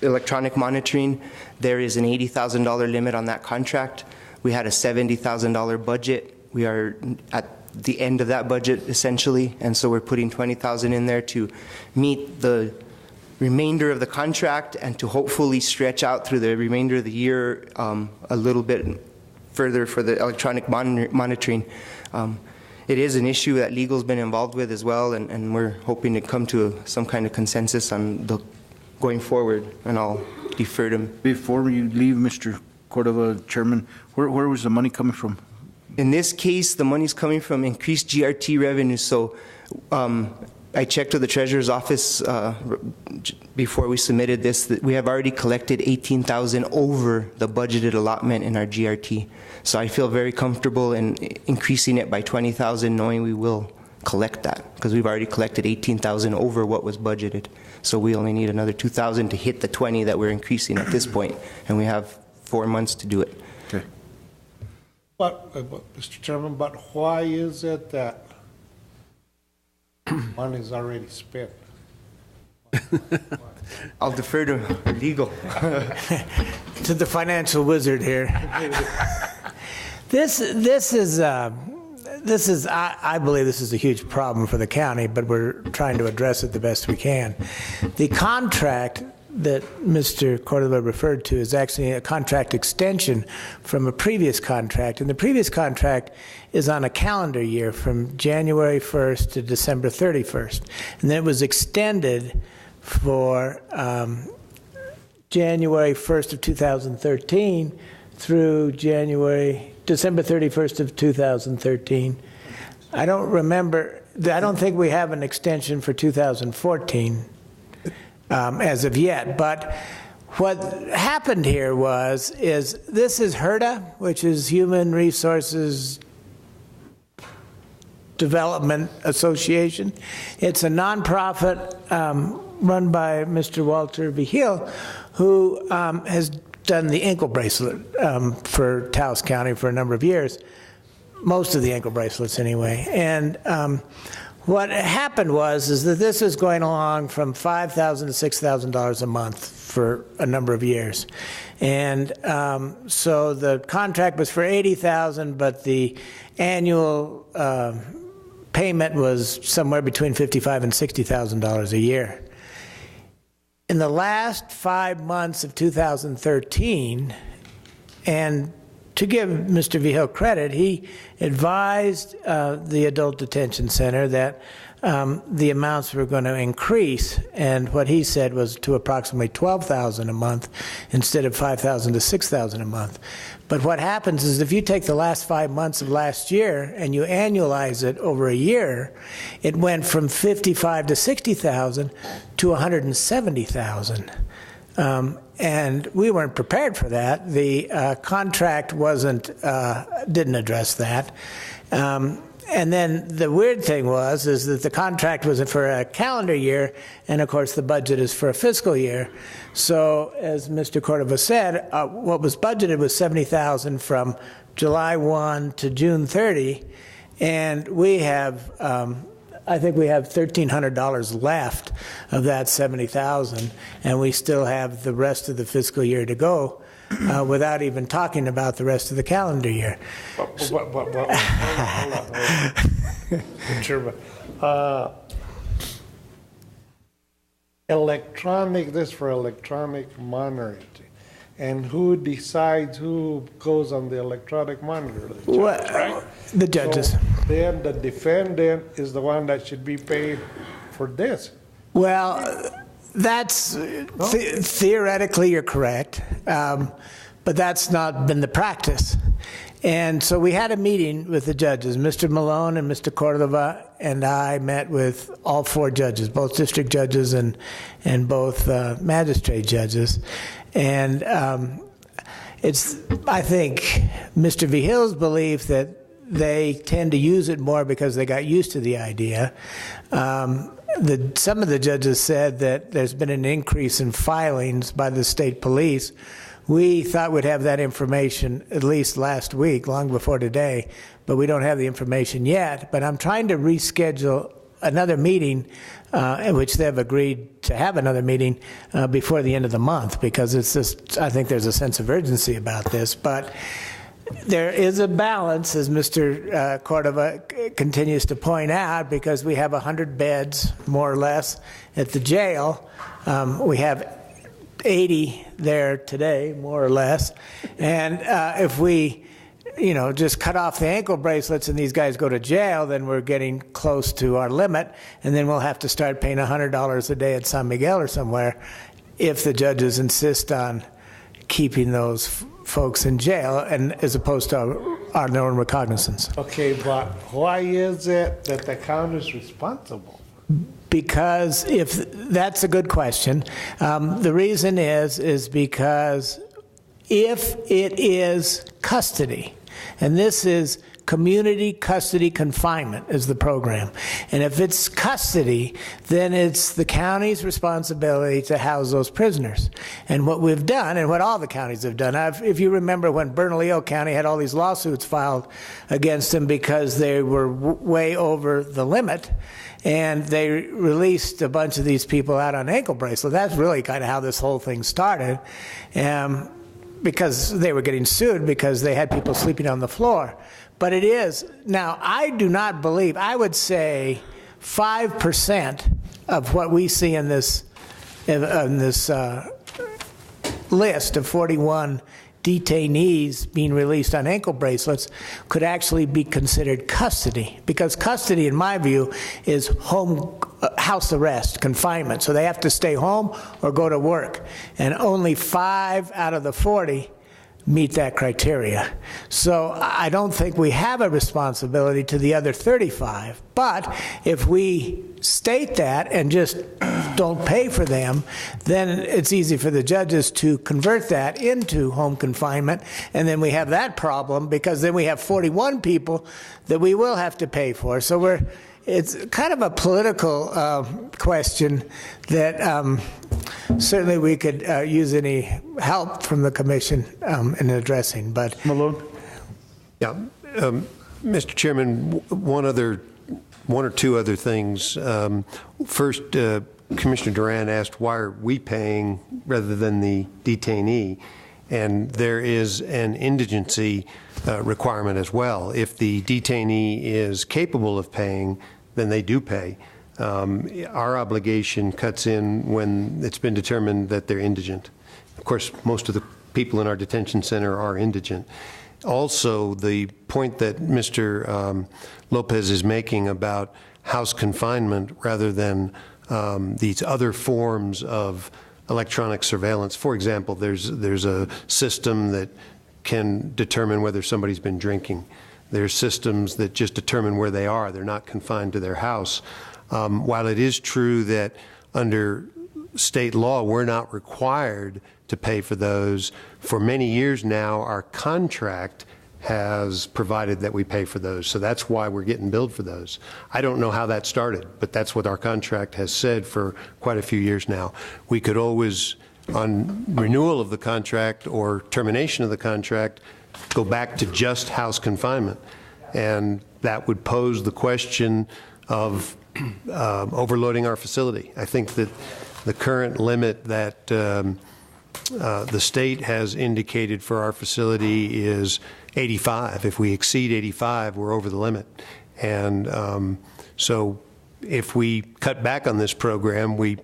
electronic monitoring. There is an $80,000 limit on that contract. We had a $70,000 budget. We are at the end of that budget essentially, and so we're putting $20,000 in there to meet the remainder of the contract and to hopefully stretch out through the remainder of the year a little bit further for the electronic monitoring. It is an issue that legal's been involved with as well, and we're hoping to come to some kind of consensus on the going forward, and I'll defer to him. Before you leave, Mr. Cordova, Chairman, where was the money coming from? In this case, the money's coming from increased GRT revenue. So I checked with the Treasurer's Office before we submitted this, that we have already collected $18,000 over the budgeted allotment in our GRT. So I feel very comfortable in increasing it by $20,000, knowing we will collect that, because we've already collected $18,000 over what was budgeted. So we only need another $2,000 to hit the 20 that we're increasing at this point, and we have 4 months to do it. Okay. But Mr. Chairman, but why is it that money's already spent? I'll defer to legal. To the financial wizard here. This is I believe this is a huge problem for the county, but we're trying to address it the best we can. The contract that Mr. Cordova referred to is actually a contract extension from a previous contract, and the previous contract is on a calendar year from January 1st to December 31st, and then it was extended for January 1st of 2013 through December 31st of 2013. I don't think we have an extension for 2014 as of yet, but what happened here is this is HERDA, which is Human Resources Development Association. It's a nonprofit run by Mr. Walter Vigil, who has done the ankle bracelet for Taos County for a number of years. most of the ankle bracelets anyway. And what happened is that this is going along from $5,000 to $6,000 a month for a number of years. And so the contract was for $80,000, but the annual payment was somewhere between $55,000 and $60,000 a year. In the last 5 months of 2013, and to give Mr. Vigil credit, he advised the Adult Detention Center that the amounts were going to increase, and what he said was to approximately $12,000 a month instead of $5,000 to $6,000 a month. But what happens is if you take the last 5 months of last year and you annualize it over a year, it went from $55,000 to $60,000 to $170,000. And we weren't prepared for that. The contract didn't address that. And then the weird thing is that the contract was for a calendar year, and of course the budget is for a fiscal year. So as Mr. Cordova said, what was budgeted was $70,000 from July 1 to June 30, and we have, I think we have $1,300 left of that $70,000, and we still have the rest of the fiscal year to go. Without even talking about the rest of the calendar year. Hold on. Chairman. This for electronic monitoring. And who decides who goes on the electronic monitor? The judge, right? The judges. So then the defendant is the one that should be paid for this. Well, that's theoretically you're correct, but that's not been the practice. And so we had a meeting with the judges. Mr. Malone and Mr. Cordova and I met with all 4 judges, both district judges and both magistrate judges. And it's, I think, Mr. Vigil's belief that they tend to use it more because they got used to the idea. Some of the judges said that there's been an increase in filings by the state police. We thought we'd have that information at least last week, long before today, but we don't have the information yet. But I'm trying to reschedule another meeting, in which they've agreed to have another meeting before the end of the month, because it's just, I think there's a sense of urgency about this. But there is a balance, as Mr. Cordova continues to point out, because we have 100 beds, more or less, at the jail. We have 80 there today, more or less. And if we, just cut off the ankle bracelets and these guys go to jail, then we're getting close to our limit, and then we'll have to start paying $100 a day at San Miguel or somewhere if the judges insist on keeping those folks in jail, and as opposed to our own recognizance. Okay, but why is it that the county is responsible? Because that's a good question. The reason is because if it is custody, and this is community custody confinement is the program. And if it's custody, then it's the county's responsibility to house those prisoners. And what we've done, and what all the counties have done, if you remember when Bernalillo County had all these lawsuits filed against them because they were way over the limit, and they released a bunch of these people out on ankle bracelets. That's really kind of how this whole thing started, because they were getting sued because they had people sleeping on the floor. But it is. Now, I do not believe, I would say 5% of what we see in this list of 41 detainees being released on ankle bracelets could actually be considered custody, because custody, in my view, is house arrest, confinement. So they have to stay home or go to work. And only 5 out of the 40 meet that criteria. So I don't think we have a responsibility to the other 35. But if we state that and just don't pay for them, then it's easy for the judges to convert that into home confinement, and then we have that problem, because then we have 41 people that we will have to pay for. So it's kind of a political question that certainly we could use any help from the commission in addressing. But Malone? Yeah. Mr. Chairman, one or two other things. First, Commissioner Duran asked, why are we paying rather than the detainee? And there is an indigency requirement as well. If the detainee is capable of paying, then they do pay. Our obligation cuts in when it's been determined that they're indigent. Of course, most of the people in our detention center are indigent. Also, the point that Mr. Lopez is making about house confinement rather than these other forms of electronic surveillance. For example, there's a system that can determine whether somebody's been drinking. There's systems that just determine where they are. They're not confined to their house. While it is true that under state law we're not required to pay for those, for many years now our contract has provided that we pay for those. So that's why we're getting billed for those. I don't know how that started, but that's what our contract has said for quite a few years now. We could always, on renewal of the contract or termination of the contract, go back to just house confinement. And that would pose the question of overloading our facility. I think that the current limit that the state has indicated for our facility is 85. If we exceed 85, we're over the limit. And so if we cut back on this program, we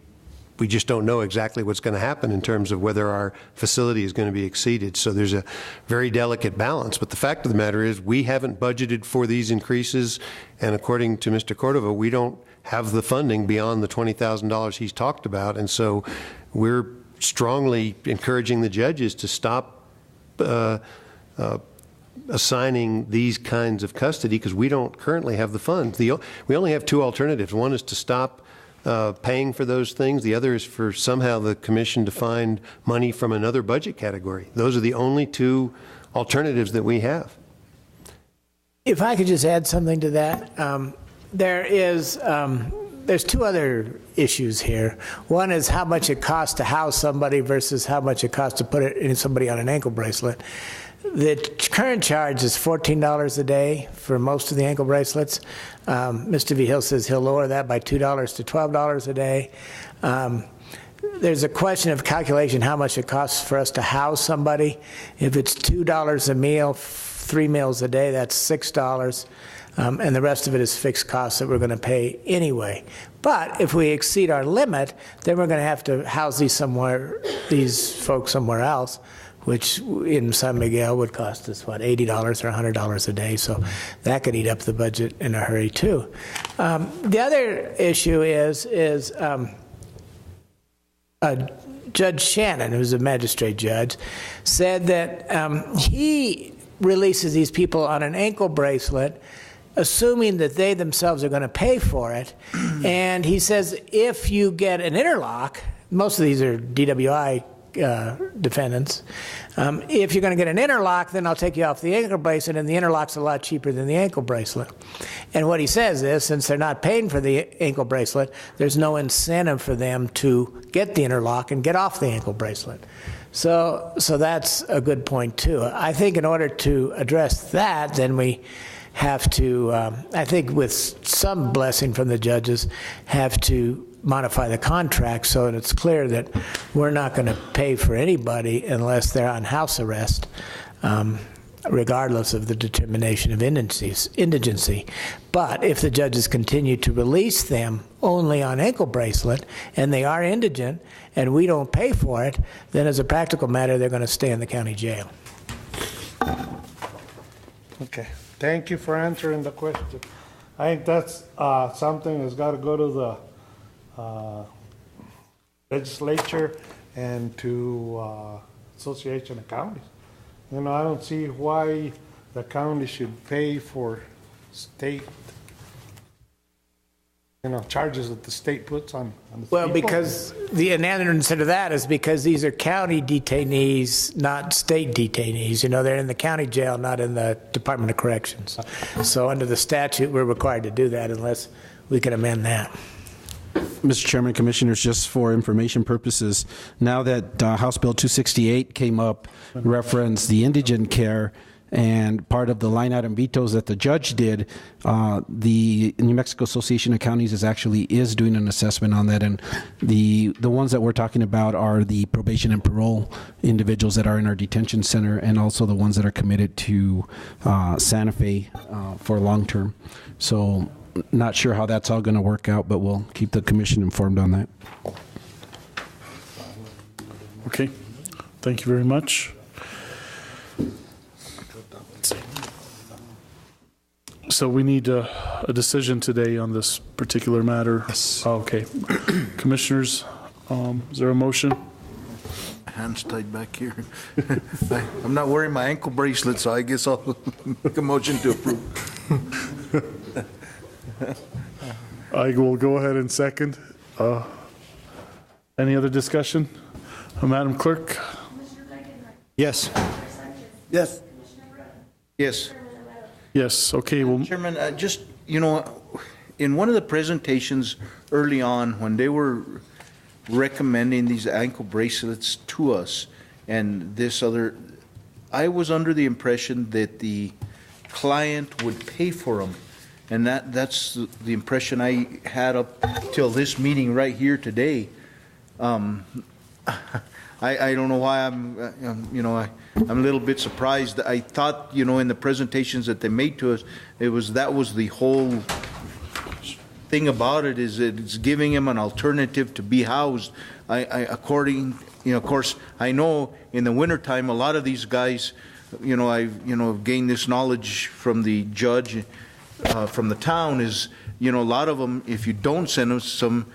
just don't know exactly what's going to happen in terms of whether our facility is going to be exceeded. So there's a very delicate balance. But the fact of the matter is we haven't budgeted for these increases. And according to Mr. Cordova, we don't have the funding beyond the $20,000 he's talked about. And so we're strongly encouraging the judges to stop assigning these kinds of custody because we don't currently have the funds. We only have two alternatives. One is to stop paying for those things. The other is for somehow the commission to find money from another budget category. Those are the only two alternatives that we have. If I could just add something to that, there's two other issues here. One is how much it costs to house somebody versus how much it costs to put it in somebody on an ankle bracelet. The current charge is $14 a day for most of the ankle bracelets. Mr. Vigil says he'll lower that by $2 to $12 a day. There's a question of calculation how much it costs for us to house somebody. If it's $2 a meal, 3 meals a day, that's $6. And the rest of it is fixed costs that we're going to pay anyway. But if we exceed our limit, then we're going to have to house these folks somewhere else, which in San Miguel would cost us, what, $80 or $100 a day. So that could eat up the budget in a hurry, too. The other issue is Judge Shannon, who's a magistrate judge, said that he releases these people on an ankle bracelet assuming that they themselves are going to pay for it. And he says if you get an interlock, most of these are DWI defendants, if you're going to get an interlock, then I'll take you off the ankle bracelet, and the interlock's a lot cheaper than the ankle bracelet. And what he says is, since they're not paying for the ankle bracelet, there's no incentive for them to get the interlock and get off the ankle bracelet. So that's a good point, too. I think in order to address that, then we have to, I think with some blessing from the judges, have to modify the contract so that it's clear that we're not going to pay for anybody unless they're on house arrest, regardless of the determination of indigency. But if the judges continue to release them only on ankle bracelet and they are indigent and we don't pay for it, then as a practical matter, they're going to stay in the county jail. Okay. Thank you for answering the question. I think that's something that's got to go to the legislature and to Association of Counties. You know, I don't see why the county should pay for state, charges that the state puts on the Well, people. because the answer to that is because these are county detainees, not state detainees. They're in the county jail, not in the Department of Corrections. So under the statute, we're required to do that unless we can amend that. Mr. Chairman, Commissioners, just for information purposes, now that House Bill 268 came up, referenced the indigent care, And part of the line item vetoes that the judge did, the New Mexico Association of Counties is doing an assessment on that. And the ones that we're talking about are the probation and parole individuals that are in our detention center, and also the ones that are committed to Santa Fe for long term. So not sure how that's all going to work out, but we'll keep the commission informed on that. Okay, thank you very much. So we need a decision today on this particular matter. Yes. Okay. Commissioners, is there a motion? Hands tied back here. I'm not wearing my ankle bracelet, so I guess I'll make a motion to approve. I will go ahead and second. Any other discussion? Madam Clerk? Yes. Yes. Yes. Yes, okay. Well, Chairman, just, in one of the presentations early on, when they were recommending these ankle bracelets to us and this other, I was under the impression that the client would pay for them. And that's the impression I had up till this meeting right here today. I don't know why I'm a little bit surprised. I thought, in the presentations that they made to us, that was the whole thing about it, is it's giving him an alternative to be housed. Of course, I know in the wintertime, a lot of these guys, I've gained this knowledge from the judge, from the town, is, a lot of them, if you don't send them some,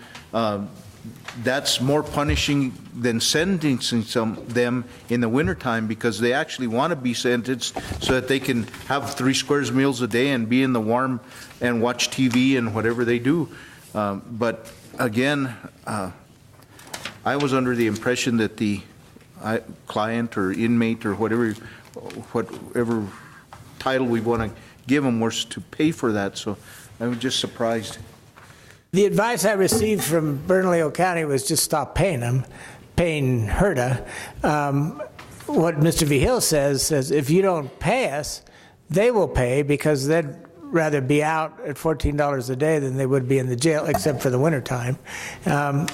that's more punishing than sentencing them in the wintertime, because they actually want to be sentenced so that they can have 3 squares meals a day and be in the warm and watch TV and whatever they do. But again, I was under the impression that the client or inmate or whatever title we want to give them was to pay for that. So I was just surprised. The advice I received from Bernalillo County was just stop paying them, paying HERDA. What Mr. Vigil says if you don't pay us, they will pay, because they'd rather be out at $14 a day than they would be in the jail, except for the wintertime. The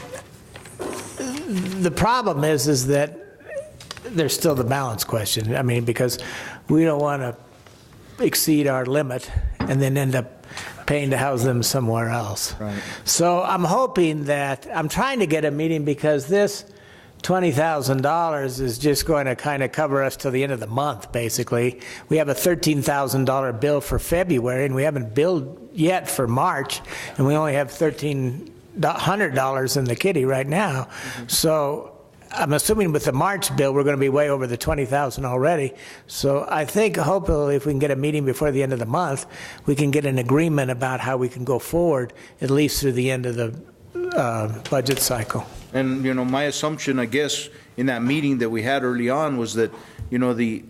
problem is that there's still the balance question. I mean, because we don't want to exceed our limit and then end up paying to house them somewhere else. Right. So I'm hoping that, I'm trying to get a meeting, because this $20,000 is just going to kind of cover us till the end of the month, basically. We have a $13,000 bill for February, and we haven't billed yet for March, and we only have $1,300 in the kitty right now. Mm-hmm. So I'm assuming with the March bill, we're going to be way over the $20,000 already. So I think hopefully if we can get a meeting before the end of the month, we can get an agreement about how we can go forward, at least through the end of the budget cycle. And, my assumption, I guess, in that meeting that we had early on was that, the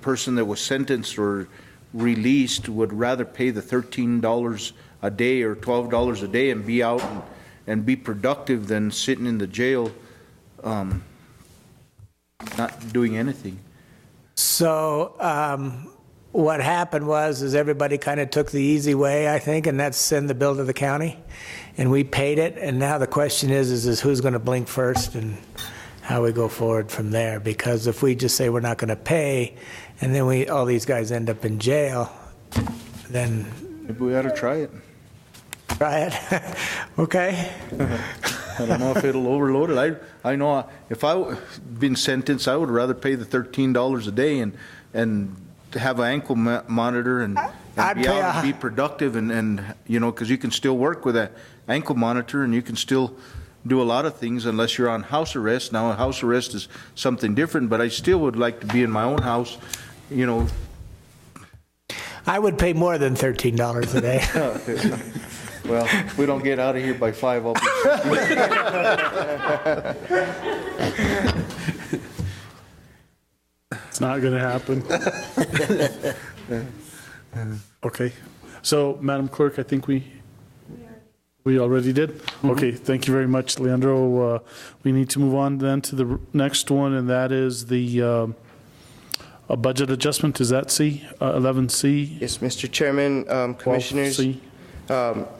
person that was sentenced or released would rather pay the $13 a day or $12 a day and be out and be productive than sitting in the jail not doing anything. So what happened is everybody kind of took the easy way, I think, and that's send the bill to the county, and we paid it. And now the question is who's going to blink first and how we go forward from there. Because if we just say we're not going to pay, and then all these guys end up in jail, then maybe we ought to try it. Try it. Okay. I don't know if it'll overload it. I know if I've been sentenced, I would rather pay the $13 a day and have an ankle monitor and be out and be productive and because you can still work with an ankle monitor and you can still do a lot of things unless you're on house arrest. Now, a house arrest is something different, but I still would like to be in my own house, I would pay more than $13 a day. Well, if we don't get out of here by 5, I'll be... It's not going to happen. Okay. So, Madam Clerk, I think we already did? Mm-hmm. Okay, thank you very much, Leandro. We need to move on then to the next one, and that is the a budget adjustment. Is that C, 11C? Yes, Mr. Chairman, Commissioners. 12C?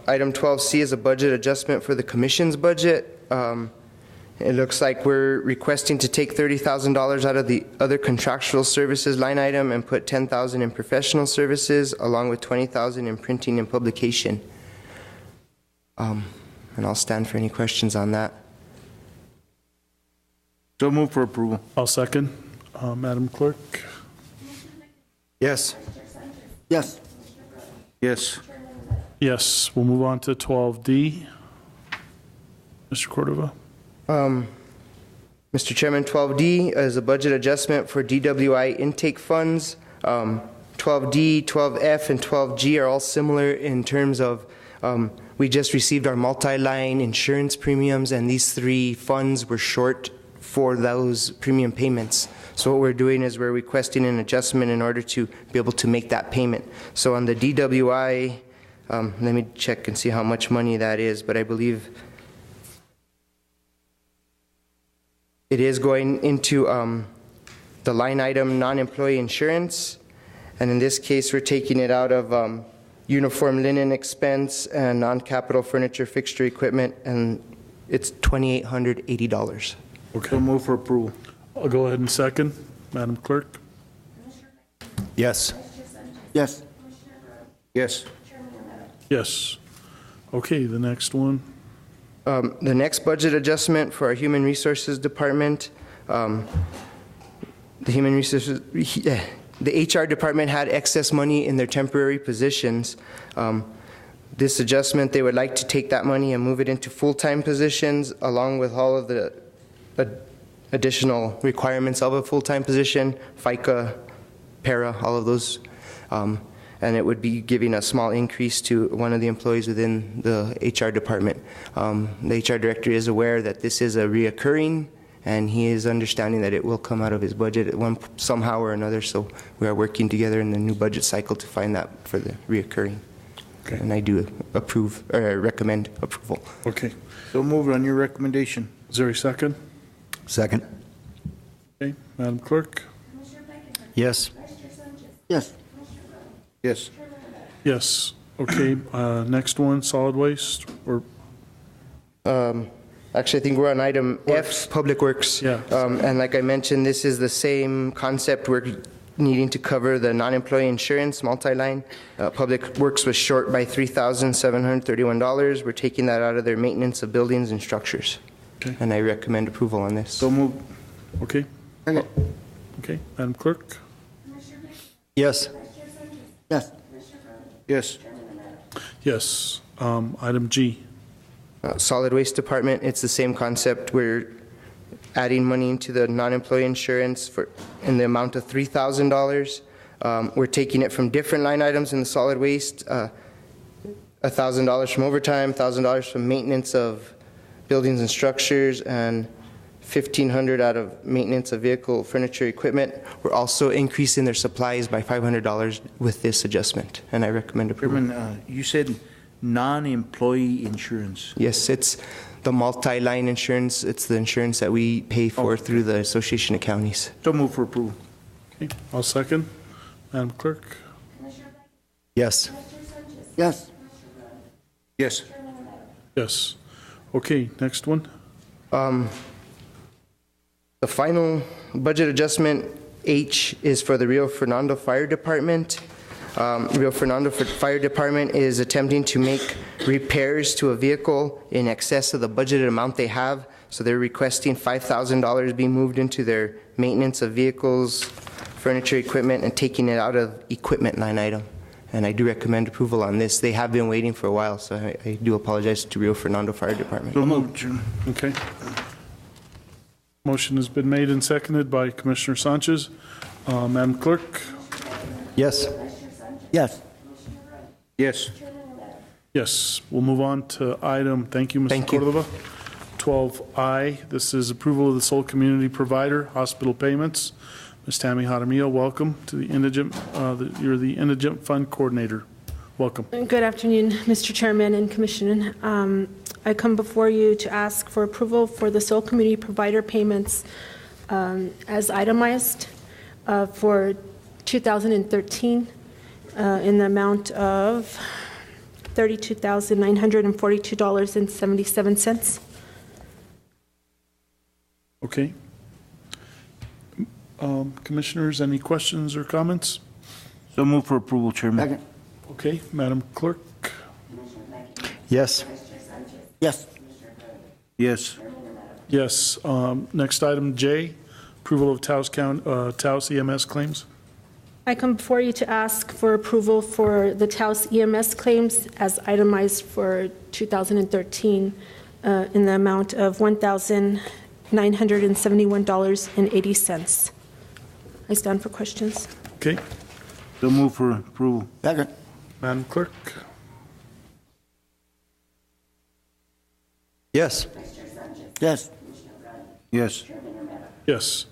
Item 12C is a budget adjustment for the Commission's budget. It looks like we're requesting to take $30,000 out of the other contractual services line item and put $10,000 in professional services, along with $20,000 in printing and publication. And I'll stand for any questions on that. So move for approval. I'll second. Madam Clerk? Yes. Yes. Yes. Yes. We'll move on to 12D. Mr. Cordova? Mr. Chairman, 12D is a budget adjustment for DWI intake funds. 12D, 12F, and 12G are all similar in terms of we just received our multi-line insurance premiums, and these three funds were short for those premium payments. So what we're doing is we're requesting an adjustment in order to be able to make that payment. So on the DWI, let me check and see how much money that is, but I believe it is going into the line item non-employee insurance, and in this case we're taking it out of uniform linen expense and non-capital furniture, fixture, equipment, and it's $2,880. Okay. So move for approval. I'll go ahead and second. Madam Clerk? Yes. Yes. Yes. Yes. Okay, the next one. The next budget adjustment for our Human Resources Department, the HR department had excess money in their temporary positions. This adjustment, they would like to take that money and move it into full-time positions, along with all of the additional requirements of a full-time position, FICA, para, all of those. And it would be giving a small increase to one of the employees within the HR department. The HR director is aware that this is a reoccurring, and he is understanding that it will come out of his budget somehow or another, so we are working together in the new budget cycle to find that for the reoccurring. Okay. And I do approve, or recommend approval. Okay. So move on your recommendation. Is there a second? Second. Okay, Madam Clerk? Yes. Yes. Yes. Yes. Okay, next one, solid waste, or? Actually, I think we're on item F, Public Works. Yeah. And like I mentioned, this is the same concept. We're needing to cover the non-employee insurance multi-line. Public Works was short by $3,731. We're taking that out of their maintenance of buildings and structures. Okay. And I recommend approval on this. So move. Okay. Okay. Okay, Madam Clerk? Yes. Yes. Yes. Yes. Item G. Solid Waste Department, it's the same concept. We're adding money into the non-employee insurance in the amount of $3,000. We're taking it from different line items in the solid waste, $1,000 from overtime, $1,000 from maintenance of buildings and structures, and $1,500 out of maintenance of vehicle, furniture, equipment. We're also increasing their supplies by $500 with this adjustment, and I recommend approval. Chairman, you said non-employee insurance. Yes, it's the multi-line insurance. It's the insurance that we pay for through the Association of Counties. So move for approval. Okay, I'll second. Madam Clerk? Yes. Yes. Yes. Yes. Okay, next one. The final budget adjustment, H, is for the Rio Fernando Fire Department. Rio Fernando Fire Department is attempting to make repairs to a vehicle in excess of the budgeted amount they have. So they're requesting $5,000 be moved into their maintenance of vehicles, furniture, equipment, and taking it out of equipment line item. And I do recommend approval on this. They have been waiting for a while, so I do apologize to Rio Fernando Fire Department. So moved, Chairman. Okay. Motion has been made and seconded by Commissioner Sanchez. Madam Clerk? Yes. Yes. Yes. Yes. We'll move on to item, thank you, Mr. Cordova. 12I, this is approval of the sole community provider hospital payments. Ms. Tammy Jaramillo, welcome to the indigent, you're the indigent fund coordinator. Welcome. Good afternoon, Mr. Chairman and Commissioner. I come before you to ask for approval for the sole community provider payments as itemized. for 2013 in the amount of $32,942.77. Okay. Commissioners, any questions or comments? So move for approval, Chairman. Second. Okay, Madam Clerk? Yes. Yes. Yes. Yes. Next item, J, approval of Taos EMS claims. I come before you to ask for approval for the Taos EMS claims as itemized for 2013 in the amount of $1,971.80. I stand for questions. Okay. So move for approval. Second. Madam Clerk? Yes. Yes. Yes. Yes.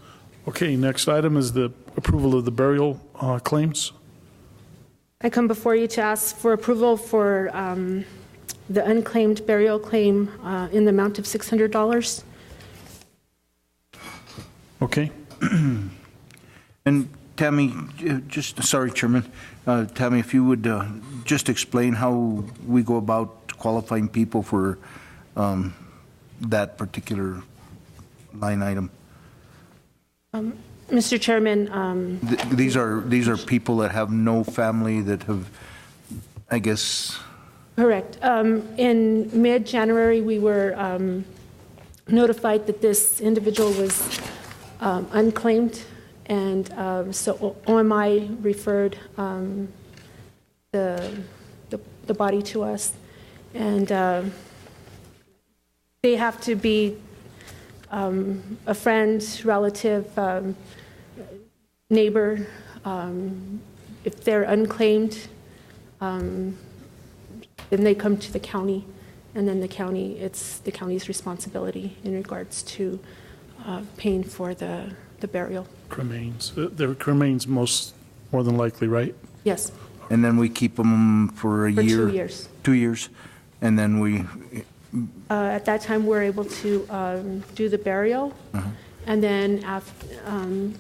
Okay, next item is the approval of the burial claims. I come before you to ask for approval for the unclaimed burial claim in the amount of $600. Okay. And Tammy, sorry, Chairman, Tammy, if you would just explain how we go about qualifying people for that particular line item. Mr. Chairman. These are people that have no family that have, I guess. Correct. In mid-January, we were notified that this individual was unclaimed, and so OMI referred the body to us, and they have to be a friend, relative, neighbor. If they're unclaimed, then they come to the county, and then it's the county's responsibility in regards to paying for the burial. Cremains. They're cremains more than likely, right? Yes. And then we keep them for a year? 2 years. 2 years. And then we... At that time, we're able to do the burial. And then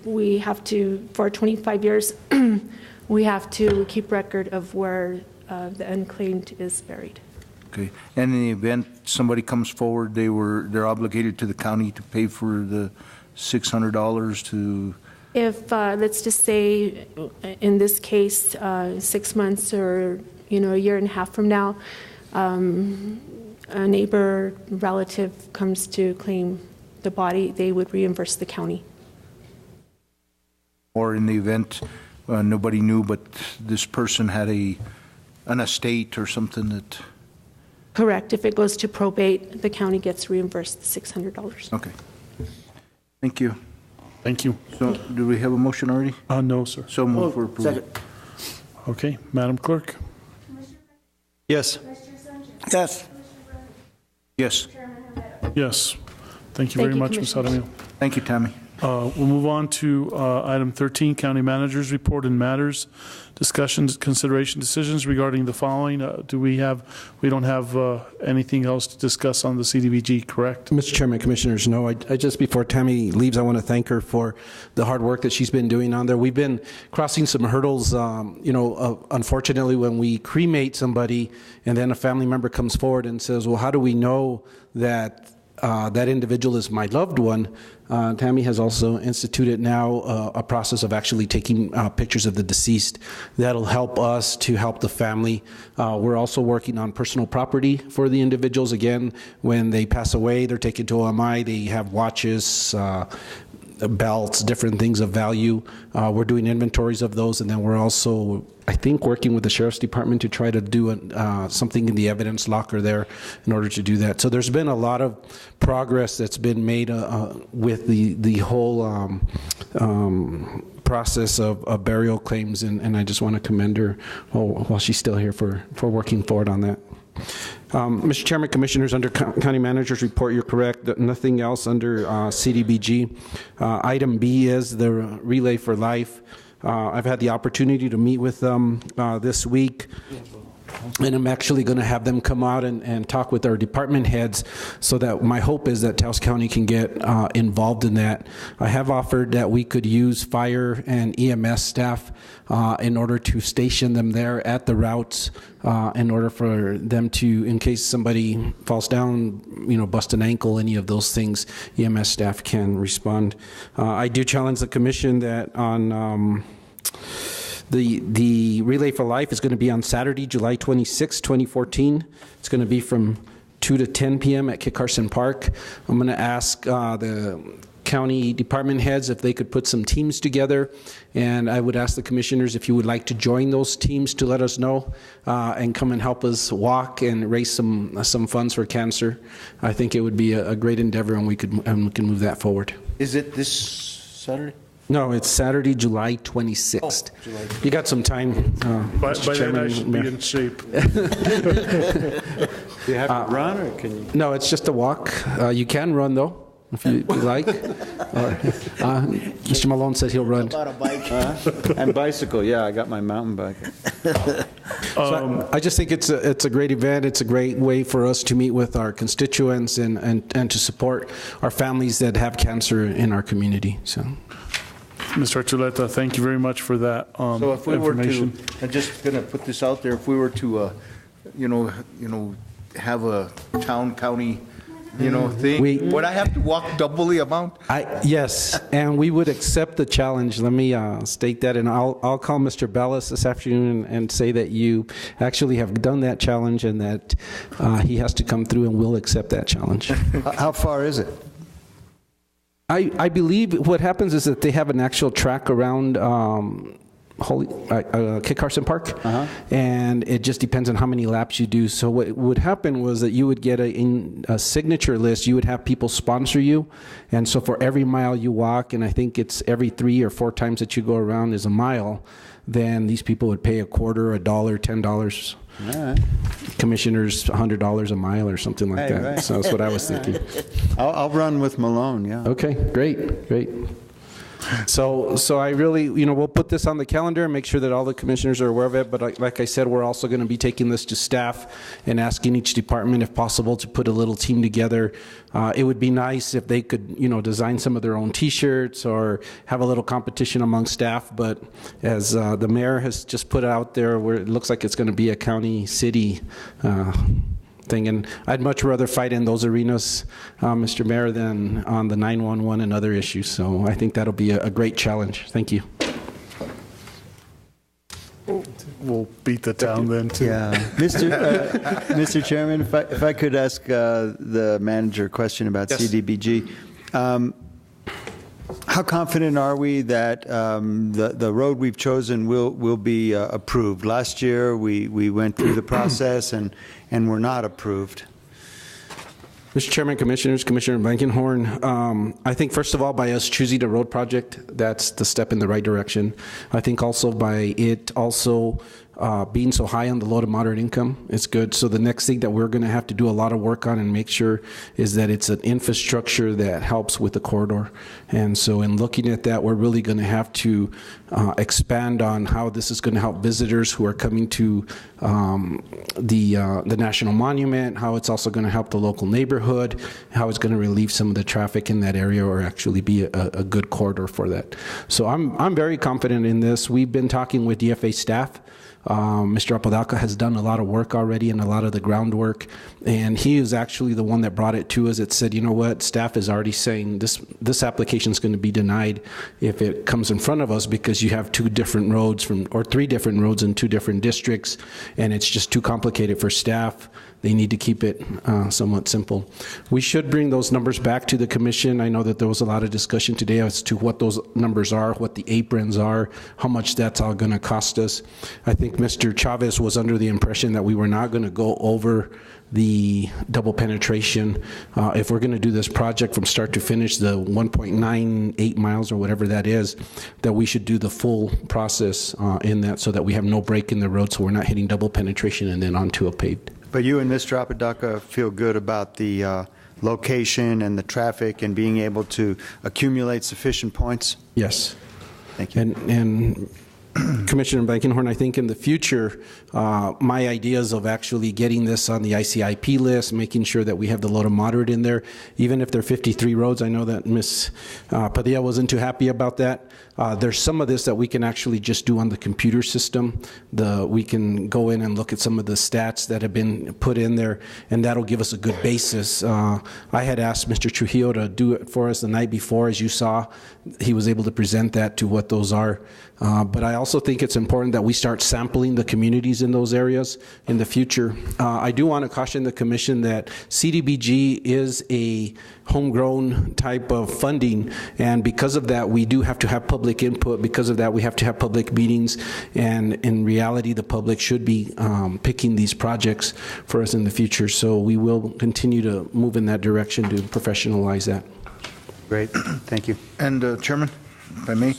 we have to, for 25 years, we have to keep record of where the unclaimed is buried. Okay. And in the event somebody comes forward, they're obligated to the county to pay for the $600 to... If, let's just say, in this case, 6 months or, a year and a half from now, a neighbor, relative comes to claim the body, they would reimburse the county. Or in the event nobody knew, but this person had an estate or something that... Correct. If it goes to probate, the county gets reimbursed the $600. Okay. Thank you. Thank you. So, do we have a motion already? No, sir. So move for approval. Second. Okay, Madam Clerk? Yes. Yes. Yes. Yes. Thank you very much, Ms. Jaramillo. Thank you, Tammy. We'll move on to item 13, County Manager's Report and Matters. Discussions, consideration, decisions regarding the following. We don't have anything else to discuss on the CDBG, correct? Mr. Chairman, Commissioners, no. I just, before Tammy leaves, I want to thank her for the hard work that she's been doing on there. We've been crossing some hurdles, unfortunately, when we cremate somebody and then a family member comes forward and says, well, how do we know that that individual is my loved one? Tammy has also instituted now a process of actually taking pictures of the deceased. That'll help us to help the family. We're also working on personal property for the individuals. Again, when they pass away, they're taken to OMI. They have watches, belts, different things of value. We're doing inventories of those, and then we're also, I think, working with the Sheriff's Department to try to do something in the evidence locker there in order to do that. So there's been a lot of progress that's been made with the whole process of burial claims, and I just want to commend her while she's still here for working forward on that. Mr. Chairman, Commissioners, under County Manager's Report, you're correct. Nothing else under CDBG. Item B is the Relay for Life. I've had the opportunity to meet with them this week. And I'm actually going to have them come out and talk with our department heads, so that my hope is that Taos County can get involved in that. I have offered that we could use fire and EMS staff in order to station them there at the routes, in order for them to, in case somebody falls down, bust an ankle, any of those things, EMS staff can respond. I do challenge the commission that on the Relay for Life is going to be on Saturday, July 26, 2014. It's going to be from 2 to 10 p.m. at Kit Carson Park. I'm going to ask the county department heads if they could put some teams together, and I would ask the commissioners if you would like to join those teams to let us know and come and help us walk and raise some funds for cancer. I think it would be a great endeavor, and we can move that forward. Is it this Saturday? No, it's Saturday, July 26th. Oh, July. You got some time. By then I should be in shape. Do you have to run, or can you? No, it's just a walk. You can run, though, if you like. Mr. Malone said he'll run. About a bike. And bicycle, yeah, I got my mountain bike. So I just think it's a great event. It's a great way for us to meet with our constituents and to support our families that have cancer in our community. So. Mr. Archuleta, thank you very much for that So if we were to, information. I'm just going to put this out there, if we were to, have a town, county, thing, would I have to walk double the amount? Yes, and we would accept the challenge. Let me state that, and I'll call Mr. Bellis this afternoon and say that you actually have done that challenge, and that he has to come through, and we'll accept that challenge. How far is it? I believe what happens is that they have an actual track around Kit Carson Park, and it just depends on how many laps you do. So what would happen was that you would get a signature list. You would have people sponsor you, and so for every mile you walk, and I think it's every 3 or 4 times that you go around is a mile, then these people would pay $0.25, $1, $10. Right. Commissioners $100 a mile or something like that. Right. So that's what I was thinking. I'll run with Malone, yeah. Okay, great. So I really, we'll put this on the calendar and make sure that all the commissioners are aware of it. But like I said, we're also going to be taking this to staff and asking each department, if possible, to put a little team together. It would be nice if they could, design some of their own T-shirts or have a little competition among staff. But as the mayor has just put out there, where it looks like it's going to be a county city thing, and I'd much rather fight in those arenas, Mr. Mayor, than on the 911 and other issues. So I think that'll be a great challenge. Thank you. We'll beat the town then, too. Yeah. Mr. Chairman, if I could ask the manager a question about CDBG. How confident are we that the road we've chosen will be approved? Last year, we went through the process and were not approved. Mr. Chairman, Commissioners, Commissioner Blankenhorn, I think first of all, by us choosing a road project, that's the step in the right direction. I think also by it also being so high on the low to moderate income, it's good. So the next thing that we're going to have to do a lot of work on and make sure is that it's an infrastructure that helps with the corridor. And so in looking at that, we're really going to have to expand on how this is going to help visitors who are coming to the National Monument, how it's also going to help the local neighborhood, how it's going to relieve some of the traffic in that area, or actually be a good corridor for that. So I'm very confident in this. We've been talking with DFA staff. Mr. Apodaca has done a lot of work already and a lot of the groundwork, and he is actually the one that brought it to us. It said, you know what, staff is already saying this application is going to be denied if it comes in front of us, because you have 2 different roads or 3 different roads in 2 different districts, and it's just too complicated for staff. They need to keep it somewhat simple. We should bring those numbers back to the commission. I know that there was a lot of discussion today as to what those numbers are, what the aprons are, how much that's all going to cost us. I think Mr. Chavez was under the impression that we were not going to go over the double penetration. If we're going to do this project from start to finish, the 1.98 miles or whatever that is, that we should do the full process in that, so that we have no break in the road, so we're not hitting double penetration and then onto a paved. But you and Mr. Apodaca feel good about the location and the traffic and being able to accumulate sufficient points? Yes. Thank you. And Commissioner Blankenhorn, I think in the future, my ideas of actually getting this on the ICIP list, making sure that we have the low to moderate in there, even if they're 53 roads. I know that Ms. Padilla wasn't too happy about that. There's some of this that we can actually just do on the computer system. We can go in and look at some of the stats that have been put in there, and that'll give us a good basis. I had asked Mr. Trujillo to do it for us the night before. As you saw, he was able to present that to what those are. But I also think it's important that we start sampling the communities in those areas in the future. I do want to caution the Commission that CDBG is a homegrown type of funding, and because of that, we do have to have public input. Because of that, we have to have public meetings, and in reality, the public should be picking these projects for us in the future. So we will continue to move in that direction to professionalize that. Great, thank you. And Chairman, if I may,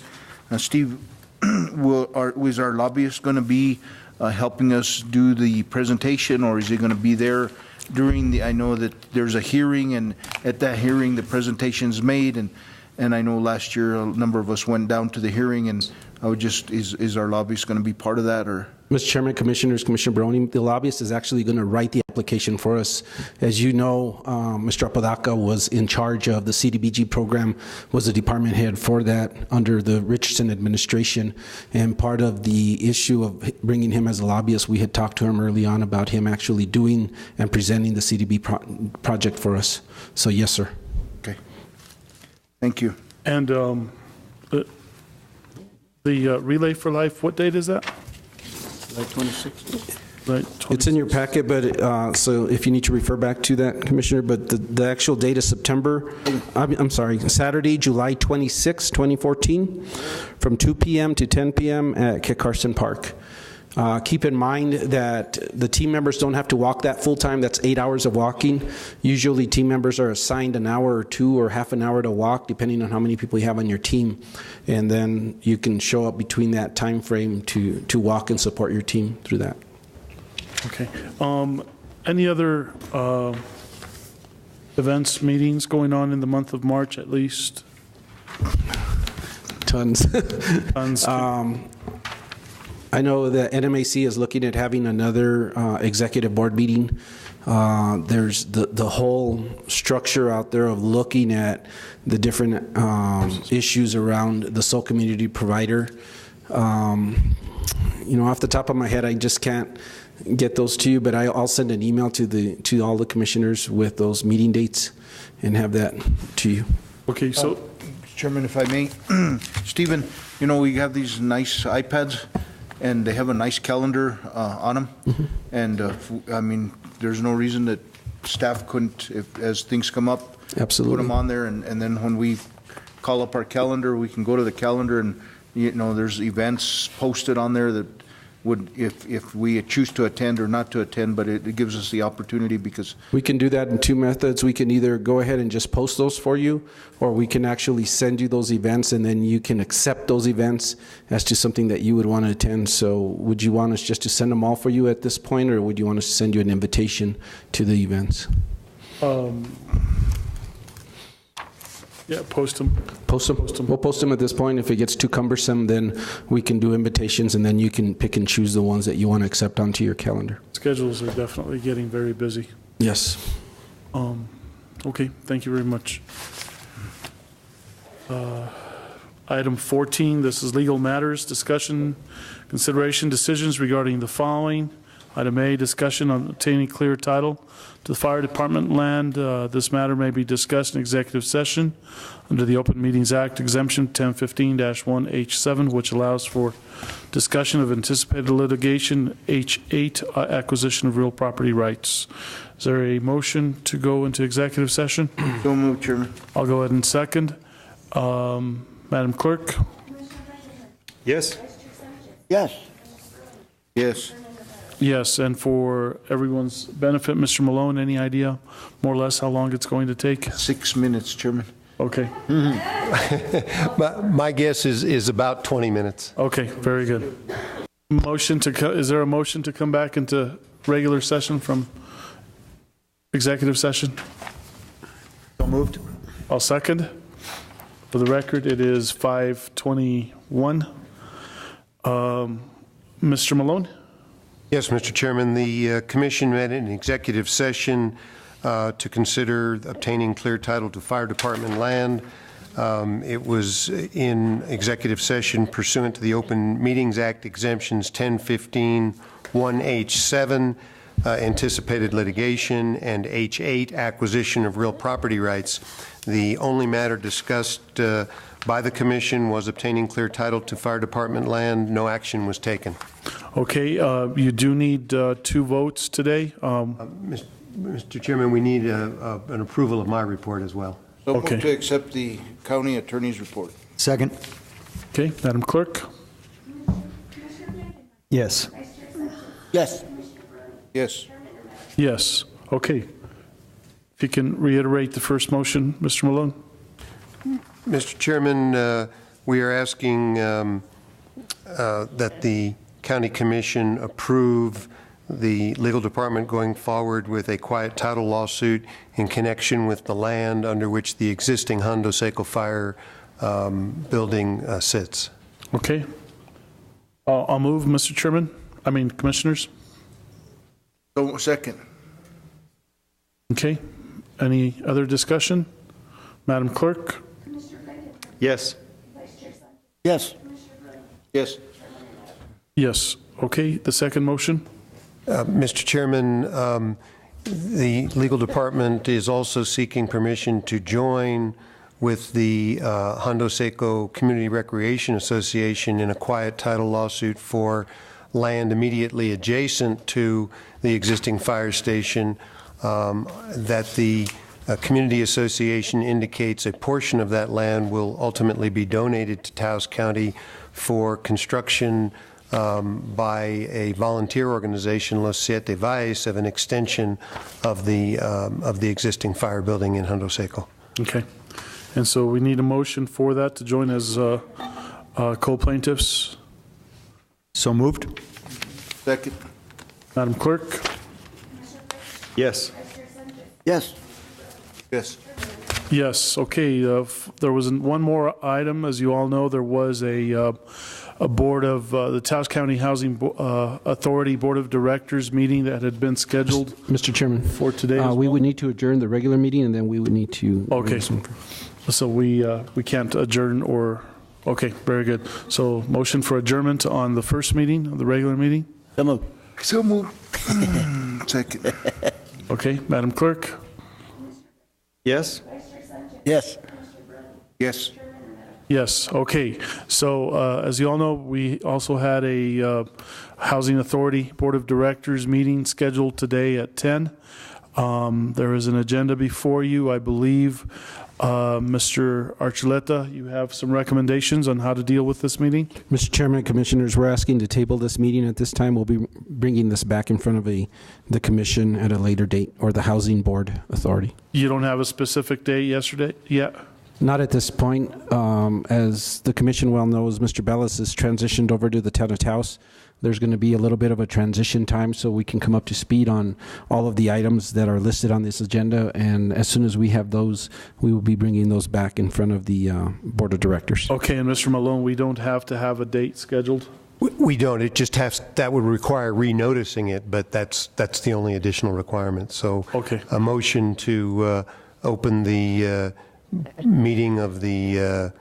Steve, is our lobbyist going to be helping us do the presentation, or is he going to be there during the, I know that there's a hearing, and at that hearing the presentation's made, and I know last year a number of us went down to the hearing, and I would just, is our lobbyist going to be part of that, or? Mr. Chairman, Commissioners, Commissioner Barone, the lobbyist is actually going to write the application for us. As you know, Mr. Apodaca was in charge of the CDBG program, was the department head for that under the Richardson administration, and part of the issue of bringing him as a lobbyist, we had talked to him early on about him actually doing and presenting the CDB project for us. So yes, sir. Okay. Thank you. And the Relay for Life, what date is that? July 26th. It's in your packet, but so if you need to refer back to that, Commissioner, but the actual date is Saturday, July 26, 2014, from 2 p.m. to 10 p.m. at Kit Carson Park. Keep in mind that the team members don't have to walk that full time. That's 8 hours of walking. Usually team members are assigned an hour or two or half an hour to walk, depending on how many people you have on your team. And then you can show up between that time frame to walk and support your team through that. Okay. Any other events, meetings going on in the month of March at least? Tons. Tons. I know that NMAC is looking at having another executive board meeting. There's the whole structure out there of looking at the different issues around the sole community provider. You know, off the top of my head, I just can't get those to you, but I'll send an email to all the commissioners with those meeting dates and have that to you. Okay, so Chairman, if I may, Stephen, you know, we have these nice iPads, and they have a nice calendar on them. Mm-hmm. And I mean, there's no reason that staff couldn't, as things come up, absolutely put them on there, and then when we call up our calendar, we can go to the calendar, and you know, there's events posted on there that would, if we choose to attend or not to attend, but it gives us the opportunity, because we can do that in two methods. We can either go ahead and just post those for you, or we can actually send you those events, and then you can accept those events as to something that you would want to attend. So would you want us just to send them all for you at this point, or would you want us to send you an invitation to the events? Yeah, post them. Post them. We'll post them at this point. If it gets too cumbersome, then we can do invitations, and then you can pick and choose the ones that you want to accept onto your calendar. Schedules are definitely getting very busy. Yes. Okay, thank you very much. Item 14, this is legal matters, discussion, consideration, decisions regarding the following. Item A, discussion on obtaining clear title to the fire department land. This matter may be discussed in executive session under the Open Meetings Act exemption 1015-1H7, which allows for discussion of anticipated litigation. H8, acquisition of real property rights. Is there a motion to go into executive session? So moved, Chairman. I'll go ahead and second. Madam Clerk? Yes. Yes. Yes. Yes, and for everyone's benefit, Mr. Malone, any idea more or less how long it's going to take? 6 minutes, Chairman. Okay. My guess is about 20 minutes. Okay, very good. Motion to is there a motion to come back into regular session from executive session? So moved. I'll second. For the record, it is 5:21. Mr. Malone? Yes, Mr. Chairman, the commission met in executive session to consider obtaining clear title to fire department land. It was in executive session pursuant to the Open Meetings Act exemptions 1015 1H7, anticipated litigation, and H8, acquisition of real property rights. The only matter discussed by the commission was obtaining clear title to fire department land. No action was taken. Okay, you do need 2 votes today. Mr. Chairman, we need an approval of my report as well. So Okay. move to accept the county attorney's report. Second. Okay, Madam Clerk? Yes. Yes. Yes. Yes. Okay. If you can reiterate the first motion, Mr. Malone? Mr. Chairman, we are asking that the county commission approve the legal department going forward with a quiet title lawsuit in connection with the land under which the existing Hondo Seco Fire building sits. Okay. I'll move, Mr. Chairman. Commissioners. So second. Okay. Any other discussion? Madam Clerk? Yes. Yes. Yes. Yes. Okay. The second motion? Mr. Chairman, the legal department is also seeking permission to join with the Hondo Seco Community Recreation Association in a quiet title lawsuit for land immediately adjacent to the existing fire station, that the community association indicates a portion of that land will ultimately be donated to Taos County for construction by a volunteer organization, Los Siete Valles, of an extension of the existing fire building in Hondo Seco. Okay. And so we need a motion for that to join as co-plaintiffs. So moved. Second. Madam Clerk? Yes. Yes. Yes. Yes. Okay. There was one more item. As you all know, there was a board of the Taos County Housing Authority Board of Directors meeting that had been scheduled. Mr. Chairman, for today. We would need to adjourn the regular meeting, and then we would need to. Okay. So we can't adjourn or. Okay. Very good. So motion for adjournment on the first meeting, of the regular meeting. So move. So move. Second. Okay. Madam Clerk. Yes. Yes. Yes. Yes, okay. So as you all know, we also had a Housing Authority Board of Directors meeting scheduled today at 10. There is an agenda before you. I believe, Mr. Archuleta, you have some recommendations on how to deal with this meeting? Mr. Chairman and Commissioners, we're asking to table this meeting at this time. We'll be bringing this back in front of the Commission at a later date, or the Housing Board Authority. You don't have a specific date yet? Not at this point. As the Commission well knows, Mr. Bellis has transitioned over to the town of Taos. There's going to be a little bit of a transition time so we can come up to speed on all of the items that are listed on this agenda. And as soon as we have those, we will be bringing those back in front of the Board of Directors. Okay, and Mr. Malone, we don't have to have a date scheduled? We don't. It just has, that would require renoticing it, but that's the only additional requirement. So okay. A motion to open the meeting of the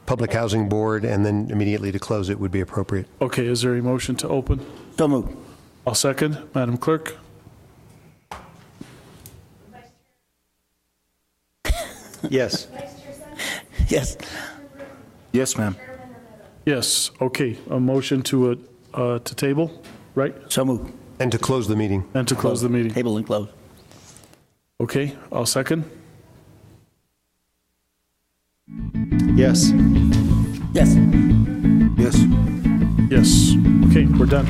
Public Housing Board and then immediately to close it would be appropriate. Okay, is there a motion to open? So moved. I'll second. Madam Clerk? Yes. Yes. Yes, ma'am. Yes, okay. A motion to table, right? So moved. And to close the meeting. And to close the meeting. Table and close. Okay, I'll second. Yes. Yes. Yes. Yes. Okay, we're done.